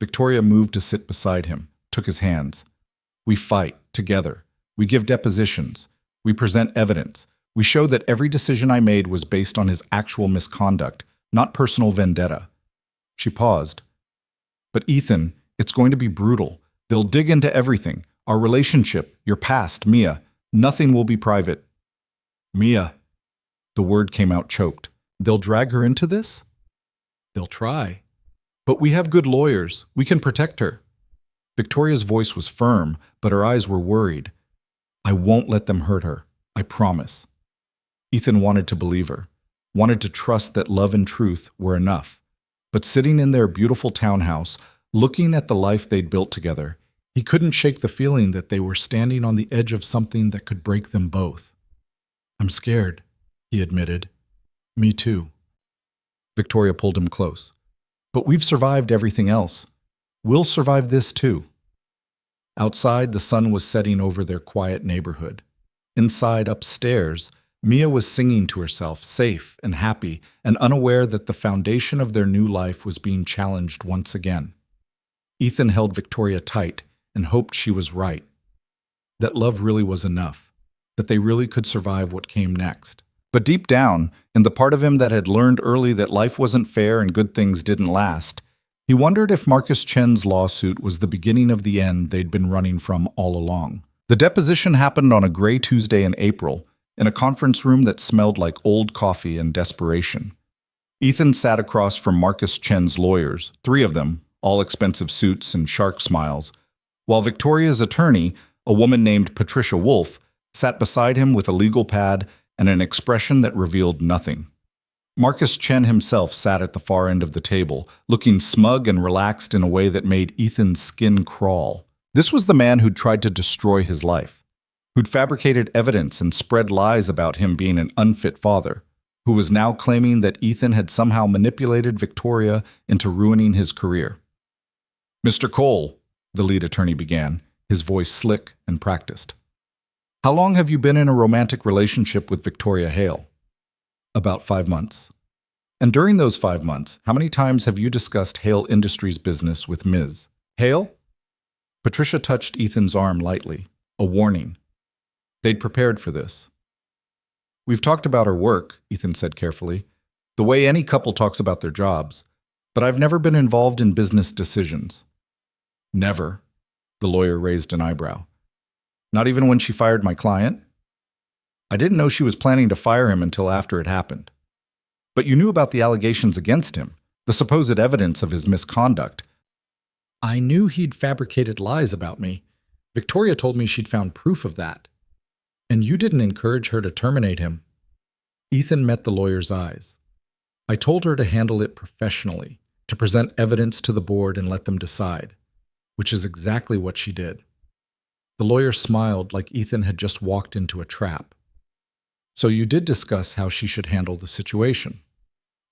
Victoria moved to sit beside him, took his hands. We fight, together. We give depositions. We present evidence. We show that every decision I made was based on his actual misconduct, not personal vendetta. She paused. But Ethan, it's going to be brutal. They'll dig into everything. Our relationship, your past, Mia. Nothing will be private. Mia. The word came out choked. They'll drag her into this? They'll try. But we have good lawyers. We can protect her. Victoria's voice was firm, but her eyes were worried. I won't let them hurt her. I promise. Ethan wanted to believe her, wanted to trust that love and truth were enough. But sitting in their beautiful townhouse, looking at the life they'd built together, he couldn't shake the feeling that they were standing on the edge of something that could break them both. I'm scared, he admitted. Me too. Victoria pulled him close. But we've survived everything else. We'll survive this too. Outside, the sun was setting over their quiet neighborhood. Inside, upstairs, Mia was singing to herself, safe and happy, and unaware that the foundation of their new life was being challenged once again. Ethan held Victoria tight and hoped she was right. That love really was enough, that they really could survive what came next. But deep down, in the part of him that had learned early that life wasn't fair and good things didn't last, he wondered if Marcus Chen's lawsuit was the beginning of the end they'd been running from all along. The deposition happened on a gray Tuesday in April, in a conference room that smelled like old coffee and desperation. Ethan sat across from Marcus Chen's lawyers, three of them, all expensive suits and shark smiles, while Victoria's attorney, a woman named Patricia Wolfe, sat beside him with a legal pad and an expression that revealed nothing. Marcus Chen himself sat at the far end of the table, looking smug and relaxed in a way that made Ethan's skin crawl. This was the man who'd tried to destroy his life, who'd fabricated evidence and spread lies about him being an unfit father, who was now claiming that Ethan had somehow manipulated Victoria into ruining his career. "Mr. Cole," the lead attorney began, his voice slick and practiced. "How long have you been in a romantic relationship with Victoria Hale?" "About 5 months." "And during those 5 months, how many times have you discussed Hale Industries business with Ms. Hale?" Patricia touched Ethan's arm lightly, a warning. They'd prepared for this. "We've talked about her work," Ethan said carefully, "the way any couple talks about their jobs, but I've never been involved in business decisions." "Never?" The lawyer raised an eyebrow. "Not even when she fired my client?" "I didn't know she was planning to fire him until after it happened." "But you knew about the allegations against him, the supposed evidence of his misconduct." "I knew he'd fabricated lies about me. Victoria told me she'd found proof of that. And you didn't encourage her to terminate him." Ethan met the lawyer's eyes. "I told her to handle it professionally, to present evidence to the board and let them decide, which is exactly what she did." The lawyer smiled like Ethan had just walked into a trap. "So you did discuss how she should handle the situation."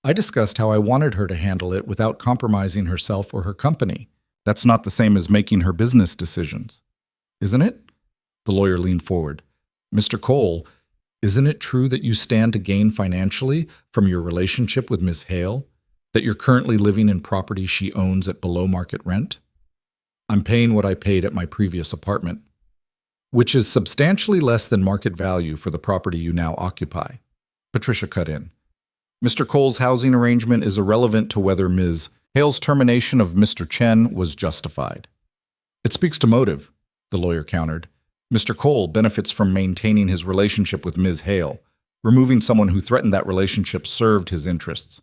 "I discussed how I wanted her to handle it without compromising herself or her company." "That's not the same as making her business decisions." "Isn't it?" The lawyer leaned forward. "Mr. Cole, isn't it true that you stand to gain financially from your relationship with Ms. Hale? That you're currently living in property she owns at below market rent?" "I'm paying what I paid at my previous apartment." "Which is substantially less than market value for the property you now occupy." Patricia cut in. "Mr. Cole's housing arrangement is irrelevant to whether Ms. Hale's termination of Mr. Chen was justified." "It speaks to motive," the lawyer countered. "Mr. Cole benefits from maintaining his relationship with Ms. Hale. Removing someone who threatened that relationship served his interests."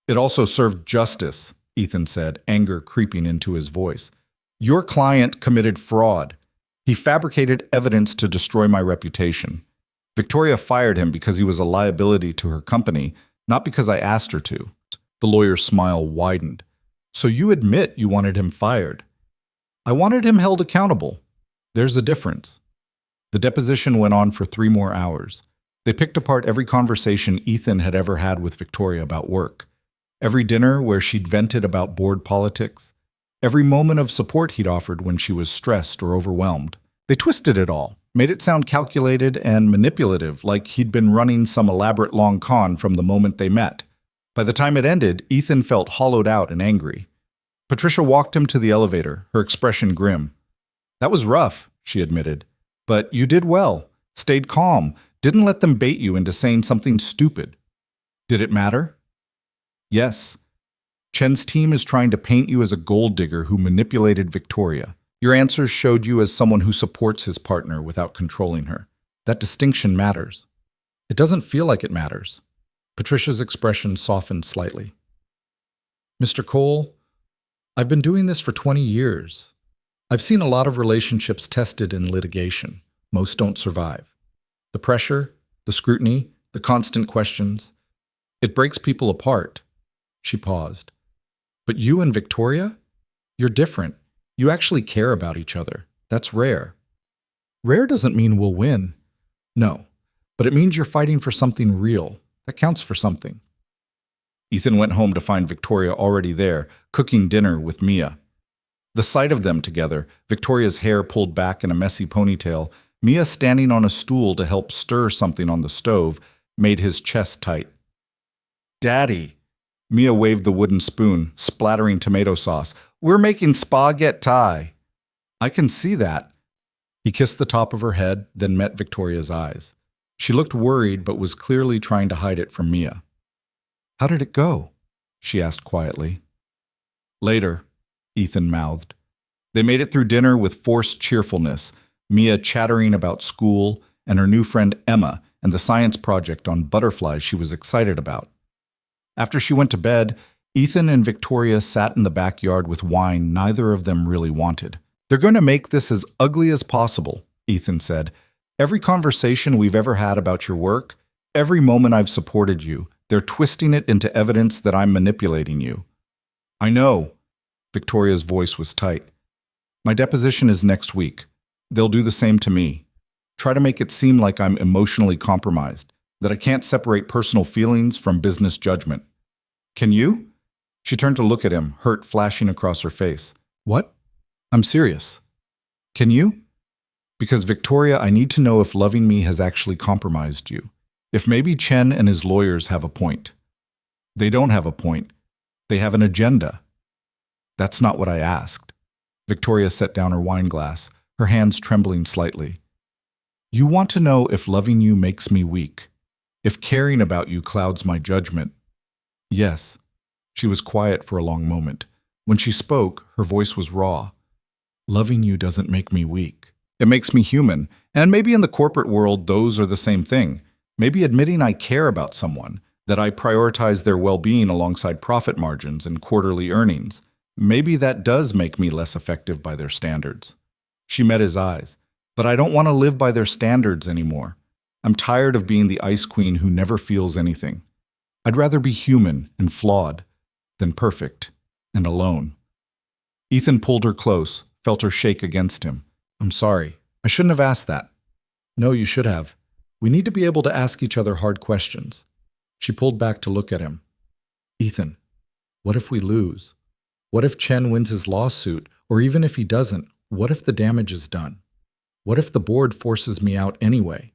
"It also served justice," Ethan said, anger creeping into his voice. "Your client committed fraud. He fabricated evidence to destroy my reputation. Victoria fired him because he was a liability to her company, not because I asked her to." The lawyer's smile widened. "So you admit you wanted him fired?" "I wanted him held accountable. There's a difference." The deposition went on for 3 more hours. They picked apart every conversation Ethan had ever had with Victoria about work, every dinner where she'd vented about board politics, every moment of support he'd offered when she was stressed or overwhelmed. They twisted it all, made it sound calculated and manipulative, like he'd been running some elaborate long con from the moment they met. By the time it ended, Ethan felt hollowed out and angry. Patricia walked him to the elevator, her expression grim. "That was rough," she admitted. "But you did well, stayed calm, didn't let them bait you into saying something stupid." "Did it matter?" "Yes. Chen's team is trying to paint you as a gold digger who manipulated Victoria. Your answers showed you as someone who supports his partner without controlling her. That distinction matters." "It doesn't feel like it matters." Patricia's expression softened slightly. "Mr. Cole, I've been doing this for 20 years. I've seen a lot of relationships tested in litigation. Most don't survive. The pressure, the scrutiny, the constant questions, it breaks people apart." She paused. "But you and Victoria? You're different. You actually care about each other. That's rare." "Rare doesn't mean we'll win." "No, but it means you're fighting for something real. That counts for something." Ethan went home to find Victoria already there, cooking dinner with Mia. The sight of them together, Victoria's hair pulled back in a messy ponytail, Mia standing on a stool to help stir something on the stove, made his chest tight. "Daddy!" Mia waved the wooden spoon, splattering tomato sauce. "We're making spaghetti." "I can see that." He kissed the top of her head, then met Victoria's eyes. She looked worried but was clearly trying to hide it from Mia. "How did it go?" she asked quietly. "Later," Ethan mouthed. They made it through dinner with forced cheerfulness, Mia chattering about school and her new friend Emma and the science project on butterflies she was excited about. After she went to bed, Ethan and Victoria sat in the backyard with wine neither of them really wanted. "They're going to make this as ugly as possible," Ethan said. "Every conversation we've ever had about your work, every moment I've supported you, they're twisting it into evidence that I'm manipulating you." "I know." Victoria's voice was tight. "My deposition is next week. They'll do the same to me. Try to make it seem like I'm emotionally compromised, that I can't separate personal feelings from business judgment. Can you?" She turned to look at him, hurt flashing across her face. "What? I'm serious. Can you? Because, Victoria, I need to know if loving me has actually compromised you. If maybe Chen and his lawyers have a point." "They don't have a point. They have an agenda." "That's not what I asked." Victoria set down her wine glass, her hands trembling slightly. "You want to know if loving you makes me weak, if caring about you clouds my judgment." "Yes." She was quiet for a long moment. When she spoke, her voice was raw. "Loving you doesn't make me weak. It makes me human, and maybe in the corporate world those are the same thing. Maybe admitting I care about someone, that I prioritize their well-being alongside profit margins and quarterly earnings, maybe that does make me less effective by their standards." She met his eyes. "But I don't want to live by their standards anymore. I'm tired of being the ice queen who never feels anything. I'd rather be human and flawed than perfect and alone." Ethan pulled her close, felt her shake against him. "I'm sorry. I shouldn't have asked that." "No, you should have. We need to be able to ask each other hard questions." She pulled back to look at him. "Ethan, what if we lose? What if Chen wins his lawsuit? Or even if he doesn't, what if the damage is done? What if the board forces me out anyway?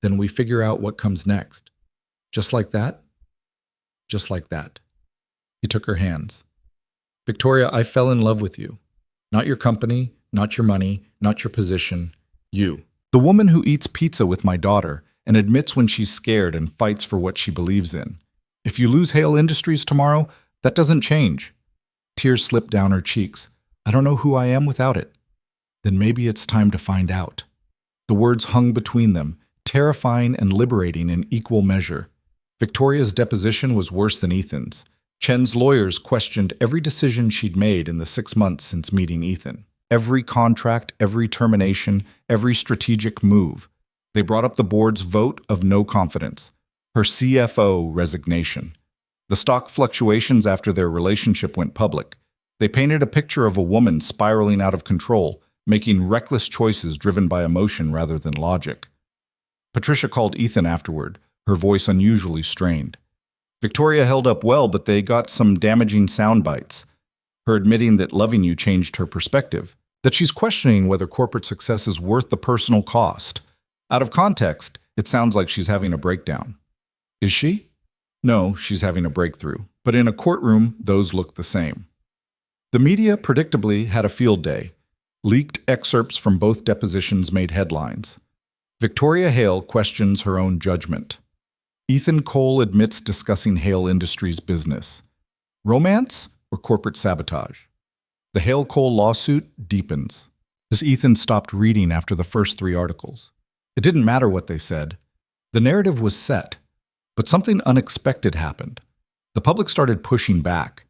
Then we figure out what comes next. Just like that?" "Just like that." He took her hands. "Victoria, I fell in love with you. Not your company, not your money, not your position. You. The woman who eats pizza with my daughter and admits when she's scared and fights for what she believes in. If you lose Hale Industries tomorrow, that doesn't change." Tears slipped down her cheeks. "I don't know who I am without it." "Then maybe it's time to find out." The words hung between them, terrifying and liberating in equal measure. Victoria's deposition was worse than Ethan's. Chen's lawyers questioned every decision she'd made in the 6 months since meeting Ethan. Every contract, every termination, every strategic move. They brought up the board's vote of no confidence, her CFO resignation, the stock fluctuations after their relationship went public. They painted a picture of a woman spiraling out of control, making reckless choices driven by emotion rather than logic. Patricia called Ethan afterward, her voice unusually strained. Victoria held up well, but they got some damaging sound bites. Her admitting that loving you changed her perspective, that she's questioning whether corporate success is worth the personal cost. Out of context, it sounds like she's having a breakdown. Is she? No, she's having a breakthrough. But in a courtroom, those look the same. The media, predictably, had a field day. Leaked excerpts from both depositions made headlines. Victoria Hale questions her own judgment. Ethan Cole admits discussing Hale Industries' business. Romance or corporate sabotage? The Hale-Cole lawsuit deepens. As Ethan stopped reading after the first 3 articles. It didn't matter what they said. The narrative was set. But something unexpected happened. The public started pushing back.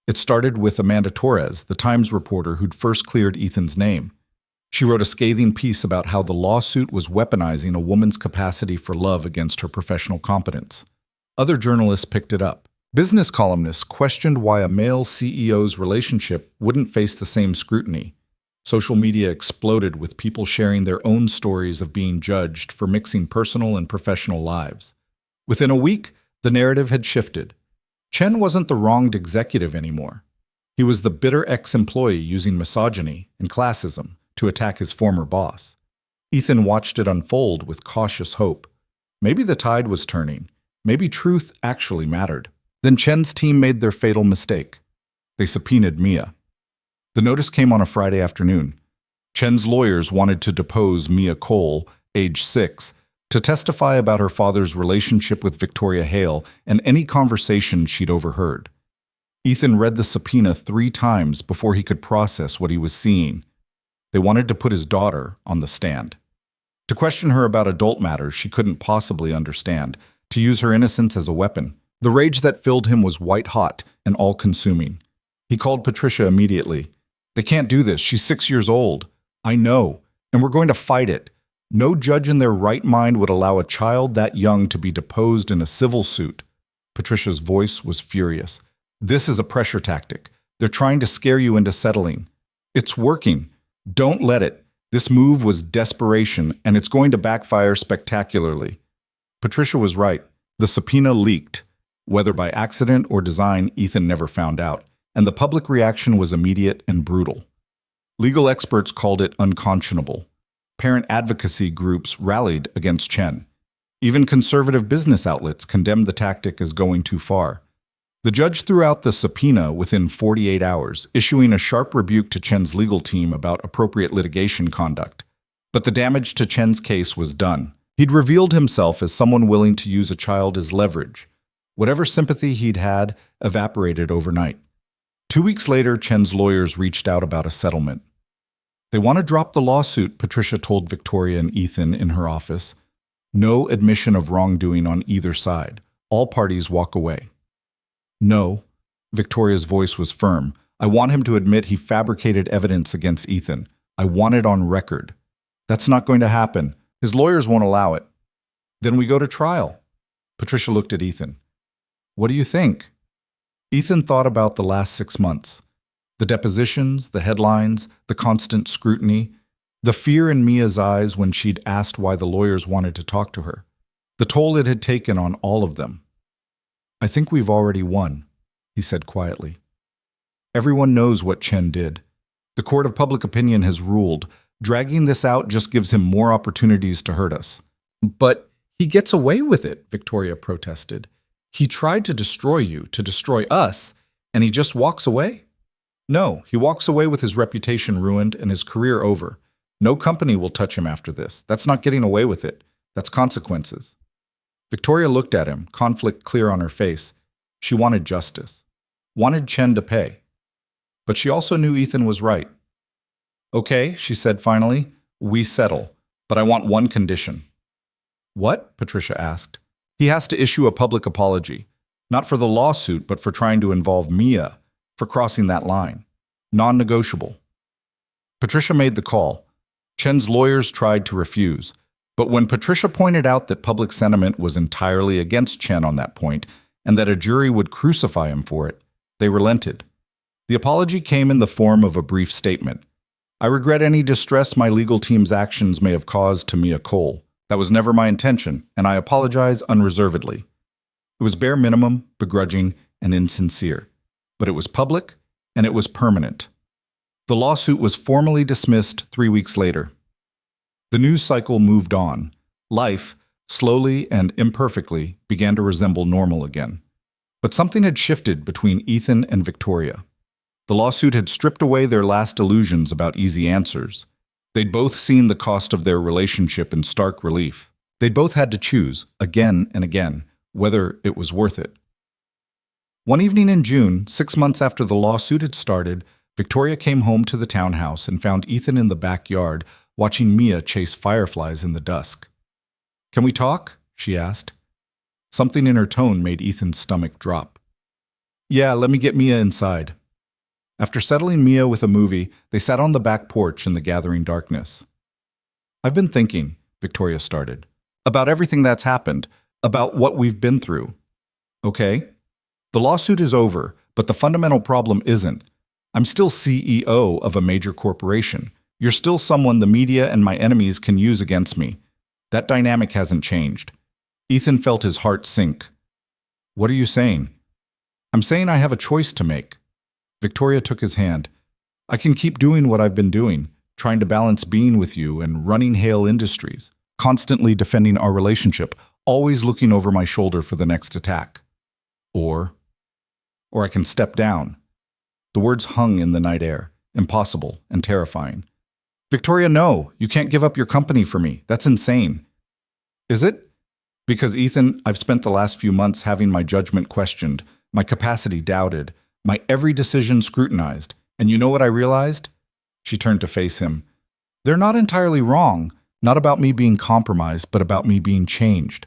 It started with Amanda Torres, the Times reporter who'd first cleared Ethan's name. She wrote a scathing piece about how the lawsuit was weaponizing a woman's capacity for love against her professional competence. Other journalists picked it up. Business columnists questioned why a male CEO's relationship wouldn't face the same scrutiny. Social media exploded with people sharing their own stories of being judged for mixing personal and professional lives. Within a week, the narrative had shifted. Chen wasn't the wronged executive anymore. He was the bitter ex-employee using misogyny and classism to attack his former boss. Ethan watched it unfold with cautious hope. Maybe the tide was turning. Maybe truth actually mattered. Then Chen's team made their fatal mistake. They subpoenaed Mia. The notice came on a Friday afternoon. Chen's lawyers wanted to depose Mia Cole, age 6, to testify about her father's relationship with Victoria Hale and any conversation she'd overheard. Ethan read the subpoena 3 times before he could process what he was seeing. They wanted to put his daughter on the stand. To question her about adult matters she couldn't possibly understand, to use her innocence as a weapon. The rage that filled him was white-hot and all-consuming. He called Patricia immediately. "They can't do this. She's 6 years old. I know, and we're going to fight it. No judge in their right mind would allow a child that young to be deposed in a civil suit." Patricia's voice was furious. "This is a pressure tactic. They're trying to scare you into settling. It's working. Don't let it. This move was desperation, and it's going to backfire spectacularly." Patricia was right. The subpoena leaked. Whether by accident or design, Ethan never found out, and the public reaction was immediate and brutal. Legal experts called it unconscionable. Parent advocacy groups rallied against Chen. Even conservative business outlets condemned the tactic as going too far. The judge threw out the subpoena within 48 hours, issuing a sharp rebuke to Chen's legal team about appropriate litigation conduct. But the damage to Chen's case was done. He'd revealed himself as someone willing to use a child as leverage. Whatever sympathy he'd had evaporated overnight. 2 weeks later, Chen's lawyers reached out about a settlement. "They want to drop the lawsuit," Patricia told Victoria and Ethan in her office. "No admission of wrongdoing on either side. All parties walk away." "No," Victoria's voice was firm. "I want him to admit he fabricated evidence against Ethan. I want it on record." "That's not going to happen. His lawyers won't allow it." "Then we go to trial." Patricia looked at Ethan. "What do you think?" Ethan thought about the last 6 months. The depositions, the headlines, the constant scrutiny, the fear in Mia's eyes when she'd asked why the lawyers wanted to talk to her. The toll it had taken on all of them. "I think we've already won," he said quietly. "Everyone knows what Chen did. The court of public opinion has ruled. Dragging this out just gives him more opportunities to hurt us." "But he gets away with it," Victoria protested. "He tried to destroy you, to destroy us, and he just walks away?" "No, he walks away with his reputation ruined and his career over. No company will touch him after this. That's not getting away with it. That's consequences." Victoria looked at him, conflict clear on her face. She wanted justice. Wanted Chen to pay. But she also knew Ethan was right. "Okay," she said finally, "we settle. But I want one condition." "What?" Patricia asked. "He has to issue a public apology. Not for the lawsuit, but for trying to involve Mia, for crossing that line. Non-negotiable." Patricia made the call. Chen's lawyers tried to refuse. But when Patricia pointed out that public sentiment was entirely against Chen on that point, and that a jury would crucify him for it, they relented. The apology came in the form of a brief statement. "I regret any distress my legal team's actions may have caused to Mia Cole. That was never my intention, and I apologize unreservedly." It was bare minimum, begrudging, and insincere. But it was public, and it was permanent. The lawsuit was formally dismissed 3 weeks later. The news cycle moved on. Life, slowly and imperfectly, began to resemble normal again. But something had shifted between Ethan and Victoria. The lawsuit had stripped away their last illusions about easy answers. They'd both seen the cost of their relationship in stark relief. They'd both had to choose, again and again, whether it was worth it. One evening in June, 6 months after the lawsuit had started, Victoria came home to the townhouse and found Ethan in the backyard, watching Mia chase fireflies in the dusk. "Can we talk?" she asked. Something in her tone made Ethan's stomach drop. "Yeah, let me get Mia inside." After settling Mia with a movie, they sat on the back porch in the gathering darkness. "I've been thinking," Victoria started, "about everything that's happened, about what we've been through." "Okay. The lawsuit is over, but the fundamental problem isn't. I'm still CEO of a major corporation. You're still someone the media and my enemies can use against me. That dynamic hasn't changed." Ethan felt his heart sink. "What are you saying?" "I'm saying I have a choice to make." Victoria took his hand. "I can keep doing what I've been doing, trying to balance being with you and running Hale Industries, constantly defending our relationship, always looking over my shoulder for the next attack. Or I can step down." The words hung in the night air, impossible and terrifying. "Victoria, no, you can't give up your company for me. That's insane." "Is it?" "Because, Ethan, I've spent the last few months having my judgment questioned, my capacity doubted, my every decision scrutinized. And you know what I realized?" She turned to face him. "They're not entirely wrong, not about me being compromised, but about me being changed.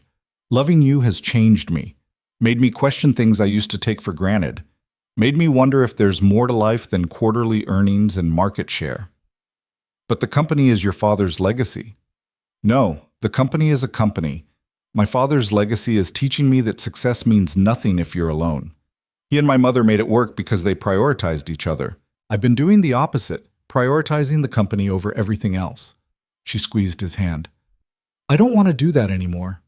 Loving you has changed me. Made me question things I used to take for granted. Made me wonder if there's more to life than quarterly earnings and market share. But the company is your father's legacy. No, the company is a company. My father's legacy is teaching me that success means nothing if you're alone. He and my mother made it work because they prioritized each other. I've been doing the opposite, prioritizing the company over everything else. She squeezed his hand. I don't want to do that anymore.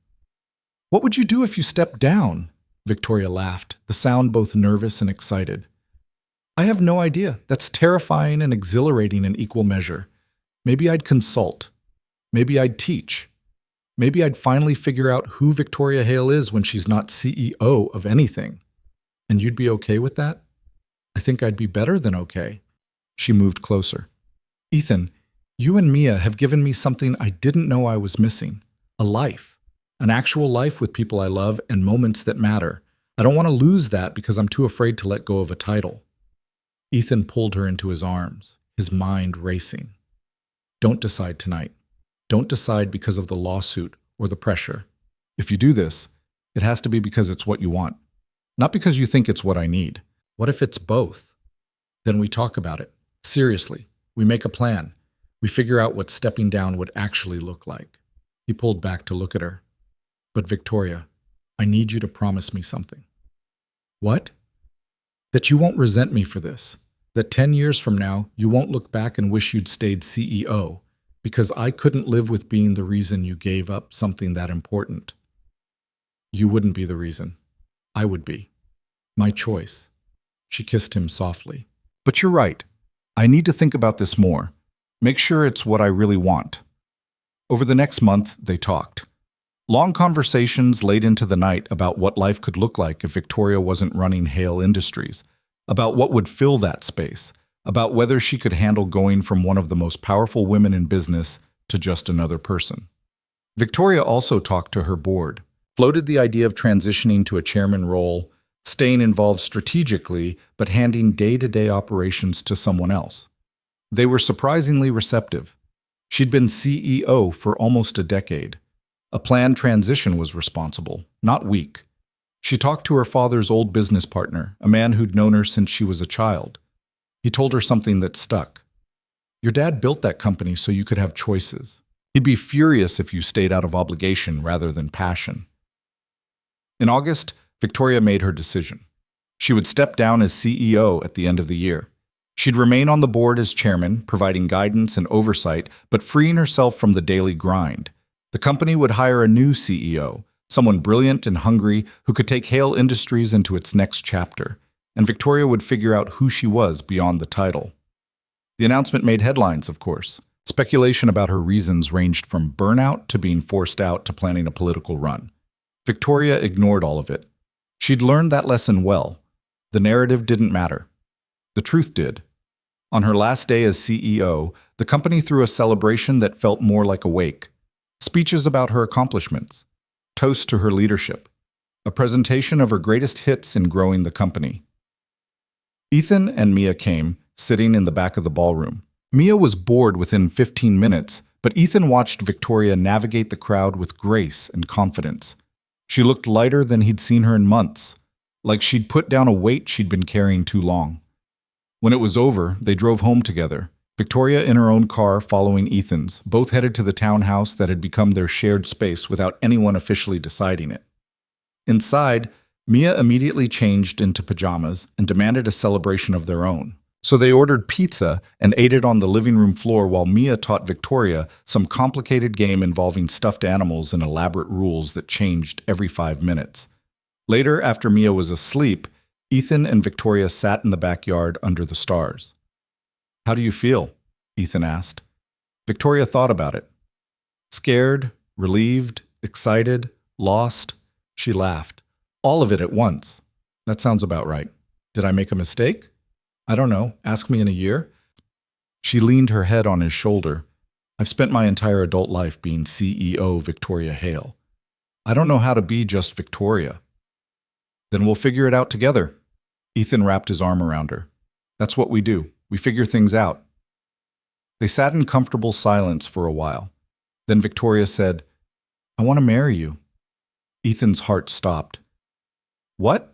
What would you do if you stepped down? Victoria laughed, the sound both nervous and excited. I have no idea. That's terrifying and exhilarating in equal measure. Maybe I'd consult. Maybe I'd teach. Maybe I'd finally figure out who Victoria Hale is when she's not CEO of anything. And you'd be okay with that? I think I'd be better than okay. She moved closer. Ethan, you and Mia have given me something I didn't know I was missing. A life. An actual life with people I love and moments that matter. I don't want to lose that because I'm too afraid to let go of a title. Ethan pulled her into his arms, his mind racing. Don't decide tonight. Don't decide because of the lawsuit or the pressure. If you do this, it has to be because it's what you want, not because you think it's what I need. What if it's both? Then we talk about it. Seriously, we make a plan. We figure out what stepping down would actually look like. He pulled back to look at her. But Victoria, I need you to promise me something. What? That you won't resent me for this. That 10 years from now, you won't look back and wish you'd stayed CEO, because I couldn't live with being the reason you gave up something that important. You wouldn't be the reason. I would be. My choice. She kissed him softly. But you're right. I need to think about this more. Make sure it's what I really want. Over the next month, they talked. Long conversations late into the night about what life could look like if Victoria wasn't running Hale Industries, about what would fill that space, about whether she could handle going from one of the most powerful women in business to just another person. Victoria also talked to her board, floated the idea of transitioning to a chairman role, staying involved strategically, but handing day-to-day operations to someone else. They were surprisingly receptive. She'd been CEO for almost a decade. A planned transition was responsible, not weak. She talked to her father's old business partner, a man who'd known her since she was a child. He told her something that stuck. Your dad built that company so you could have choices. He'd be furious if you stayed out of obligation rather than passion. In August, Victoria made her decision. She would step down as CEO at the end of the year. She'd remain on the board as chairman, providing guidance and oversight, but freeing herself from the daily grind. The company would hire a new CEO, someone brilliant and hungry who could take Hale Industries into its next chapter, and Victoria would figure out who she was beyond the title. The announcement made headlines, of course. Speculation about her reasons ranged from burnout to being forced out to planning a political run. Victoria ignored all of it. She'd learned that lesson well. The narrative didn't matter. The truth did. On her last day as CEO, the company threw a celebration that felt more like a wake. Speeches about her accomplishments, toasts to her leadership, a presentation of her greatest hits in growing the company. Ethan and Mia came, sitting in the back of the ballroom. Mia was bored within 15 minutes, but Ethan watched Victoria navigate the crowd with grace and confidence. She looked lighter than he'd seen her in months, like she'd put down a weight she'd been carrying too long. When it was over, they drove home together. Victoria in her own car following Ethan's, both headed to the townhouse that had become their shared space without anyone officially deciding it. Inside, Mia immediately changed into pajamas and demanded a celebration of their own. So they ordered pizza and ate it on the living room floor while Mia taught Victoria some complicated game involving stuffed animals and elaborate rules that changed every 5 minutes. Later, after Mia was asleep, Ethan and Victoria sat in the backyard under the stars. How do you feel? Ethan asked. Victoria thought about it. Scared, relieved, excited, lost. She laughed. All of it at once. That sounds about right. Did I make a mistake? I don't know. Ask me in a year. She leaned her head on his shoulder. I've spent my entire adult life being CEO Victoria Hale. I don't know how to be just Victoria. Then we'll figure it out together. Ethan wrapped his arm around her. That's what we do. We figure things out. They sat in comfortable silence for a while. Then Victoria said, I want to marry you. Ethan's heart stopped. What?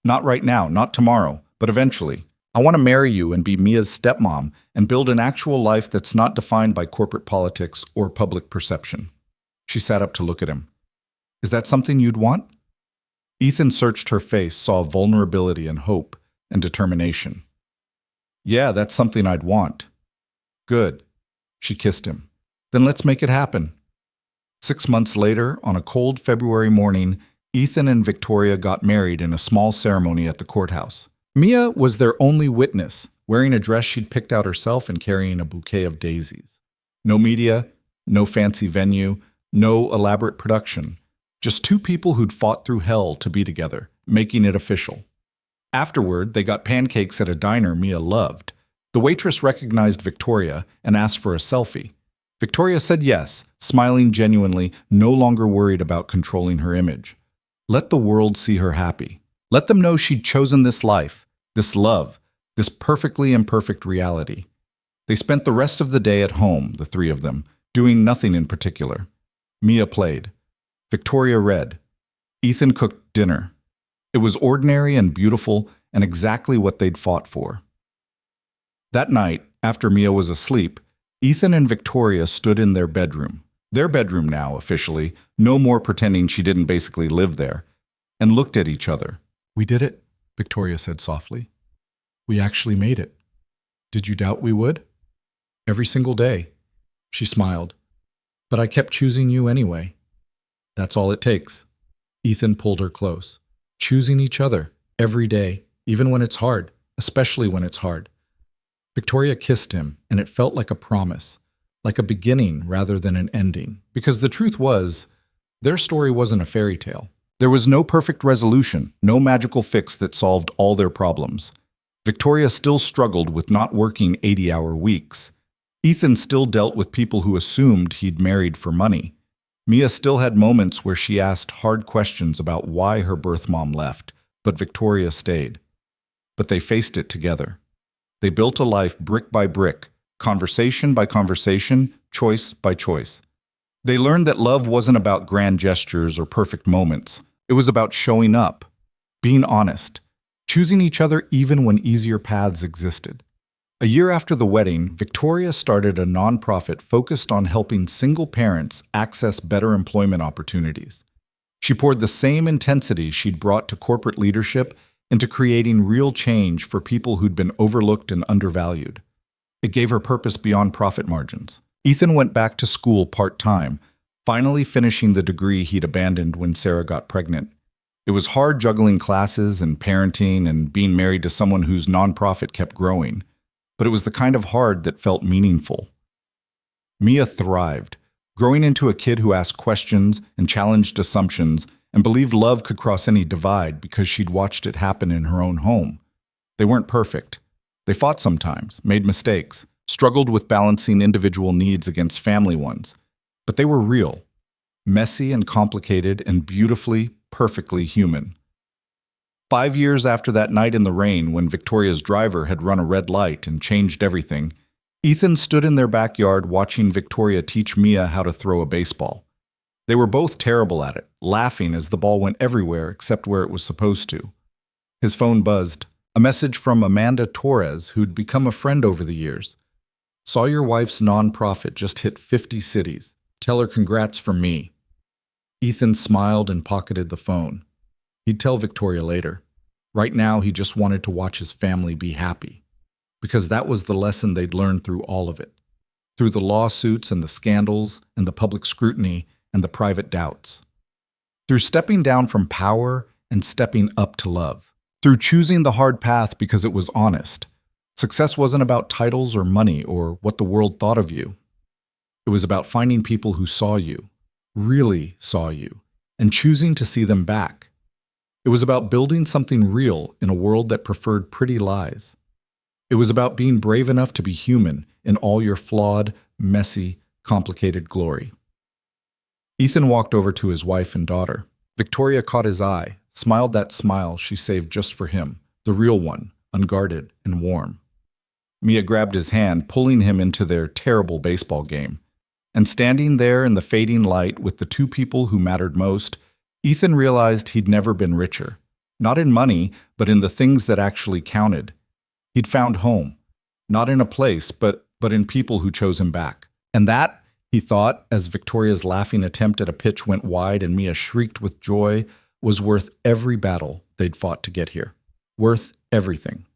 Not right now, not tomorrow, but eventually. I want to marry you and be Mia's stepmom and build an actual life that's not defined by corporate politics or public perception. She sat up to look at him. Is that something you'd want? Ethan searched her face, saw vulnerability and hope and determination. Yeah, that's something I'd want. Good. She kissed him. Then let's make it happen. 6 months later, on a cold February morning, Ethan and Victoria got married in a small ceremony at the courthouse. Mia was their only witness, wearing a dress she'd picked out herself and carrying a bouquet of daisies. No media, no fancy venue, no elaborate production. Just two people who'd fought through hell to be together, making it official. Afterward, they got pancakes at a diner Mia loved. The waitress recognized Victoria and asked for a selfie. Victoria said yes, smiling genuinely, no longer worried about controlling her image. Let the world see her happy. Let them know she'd chosen this life, this love, this perfectly imperfect reality. They spent the rest of the day at home, the three of them, doing nothing in particular. Mia played. Victoria read. Ethan cooked dinner. It was ordinary and beautiful and exactly what they'd fought for. That night, after Mia was asleep, Ethan and Victoria stood in their bedroom. Their bedroom now, officially, no more pretending she didn't basically live there, and looked at each other. We did it, Victoria said softly. We actually made it. Did you doubt we would? Every single day. She smiled. But I kept choosing you anyway. That's all it takes. Ethan pulled her close. Choosing each other, every day, even when it's hard, especially when it's hard. Victoria kissed him, and it felt like a promise, like a beginning rather than an ending. Because the truth was, their story wasn't a fairy tale. There was no perfect resolution, no magical fix that solved all their problems. Victoria still struggled with not working 80-hour weeks. Ethan still dealt with people who assumed he'd married for money. Mia still had moments where she asked hard questions about why her birth mom left, but Victoria stayed. But they faced it together. They built a life brick by brick, conversation by conversation, choice by choice. They learned that love wasn't about grand gestures or perfect moments. It was about showing up, being honest, choosing each other even when easier paths existed. A year after the wedding, Victoria started a nonprofit focused on helping single parents access better employment opportunities. She poured the same intensity she'd brought to corporate leadership into creating real change for people who'd been overlooked and undervalued. It gave her purpose beyond profit margins. Ethan went back to school part-time, finally finishing the degree he'd abandoned when Sarah got pregnant. It was hard juggling classes and parenting and being married to someone whose nonprofit kept growing, but it was the kind of hard that felt meaningful. Mia thrived, growing into a kid who asked questions and challenged assumptions and believed love could cross any divide because she'd watched it happen in her own home. They weren't perfect. They fought sometimes, made mistakes, struggled with balancing individual needs against family ones. But they were real, messy and complicated and beautifully, perfectly human. 5 years after that night in the rain when Victoria's driver had run a red light and changed everything, Ethan stood in their backyard watching Victoria teach Mia how to throw a baseball. They were both terrible at it, laughing as the ball went everywhere except where it was supposed to. His phone buzzed. A message from Amanda Torres, who'd become a friend over the years. Saw your wife's nonprofit just hit 50 cities. Tell her congrats from me. Ethan smiled and pocketed the phone. He'd tell Victoria later. Right now, he just wanted to watch his family be happy. Because that was the lesson they'd learned through all of it. Through the lawsuits and the scandals and the public scrutiny and the private doubts. Through stepping down from power and stepping up to love. Through choosing the hard path because it was honest. Success wasn't about titles or money or what the world thought of you. It was about finding people who saw you, really saw you, and choosing to see them back. It was about building something real in a world that preferred pretty lies. It was about being brave enough to be human in all your flawed, messy, complicated glory. Ethan walked over to his wife and daughter. Victoria caught his eye, smiled that smile she saved just for him, the real one, unguarded and warm. Mia grabbed his hand, pulling him into their terrible baseball game. And standing there in the fading light with the two people who mattered most, Ethan realized he'd never been richer, Not in money, but in the things that actually counted. He'd found home, not in a place, but in people who chose him back. And that, he thought, as Victoria's laughing attempt at a pitch went wide and Mia shrieked with joy, was worth every battle they'd fought to get here. Worth everything.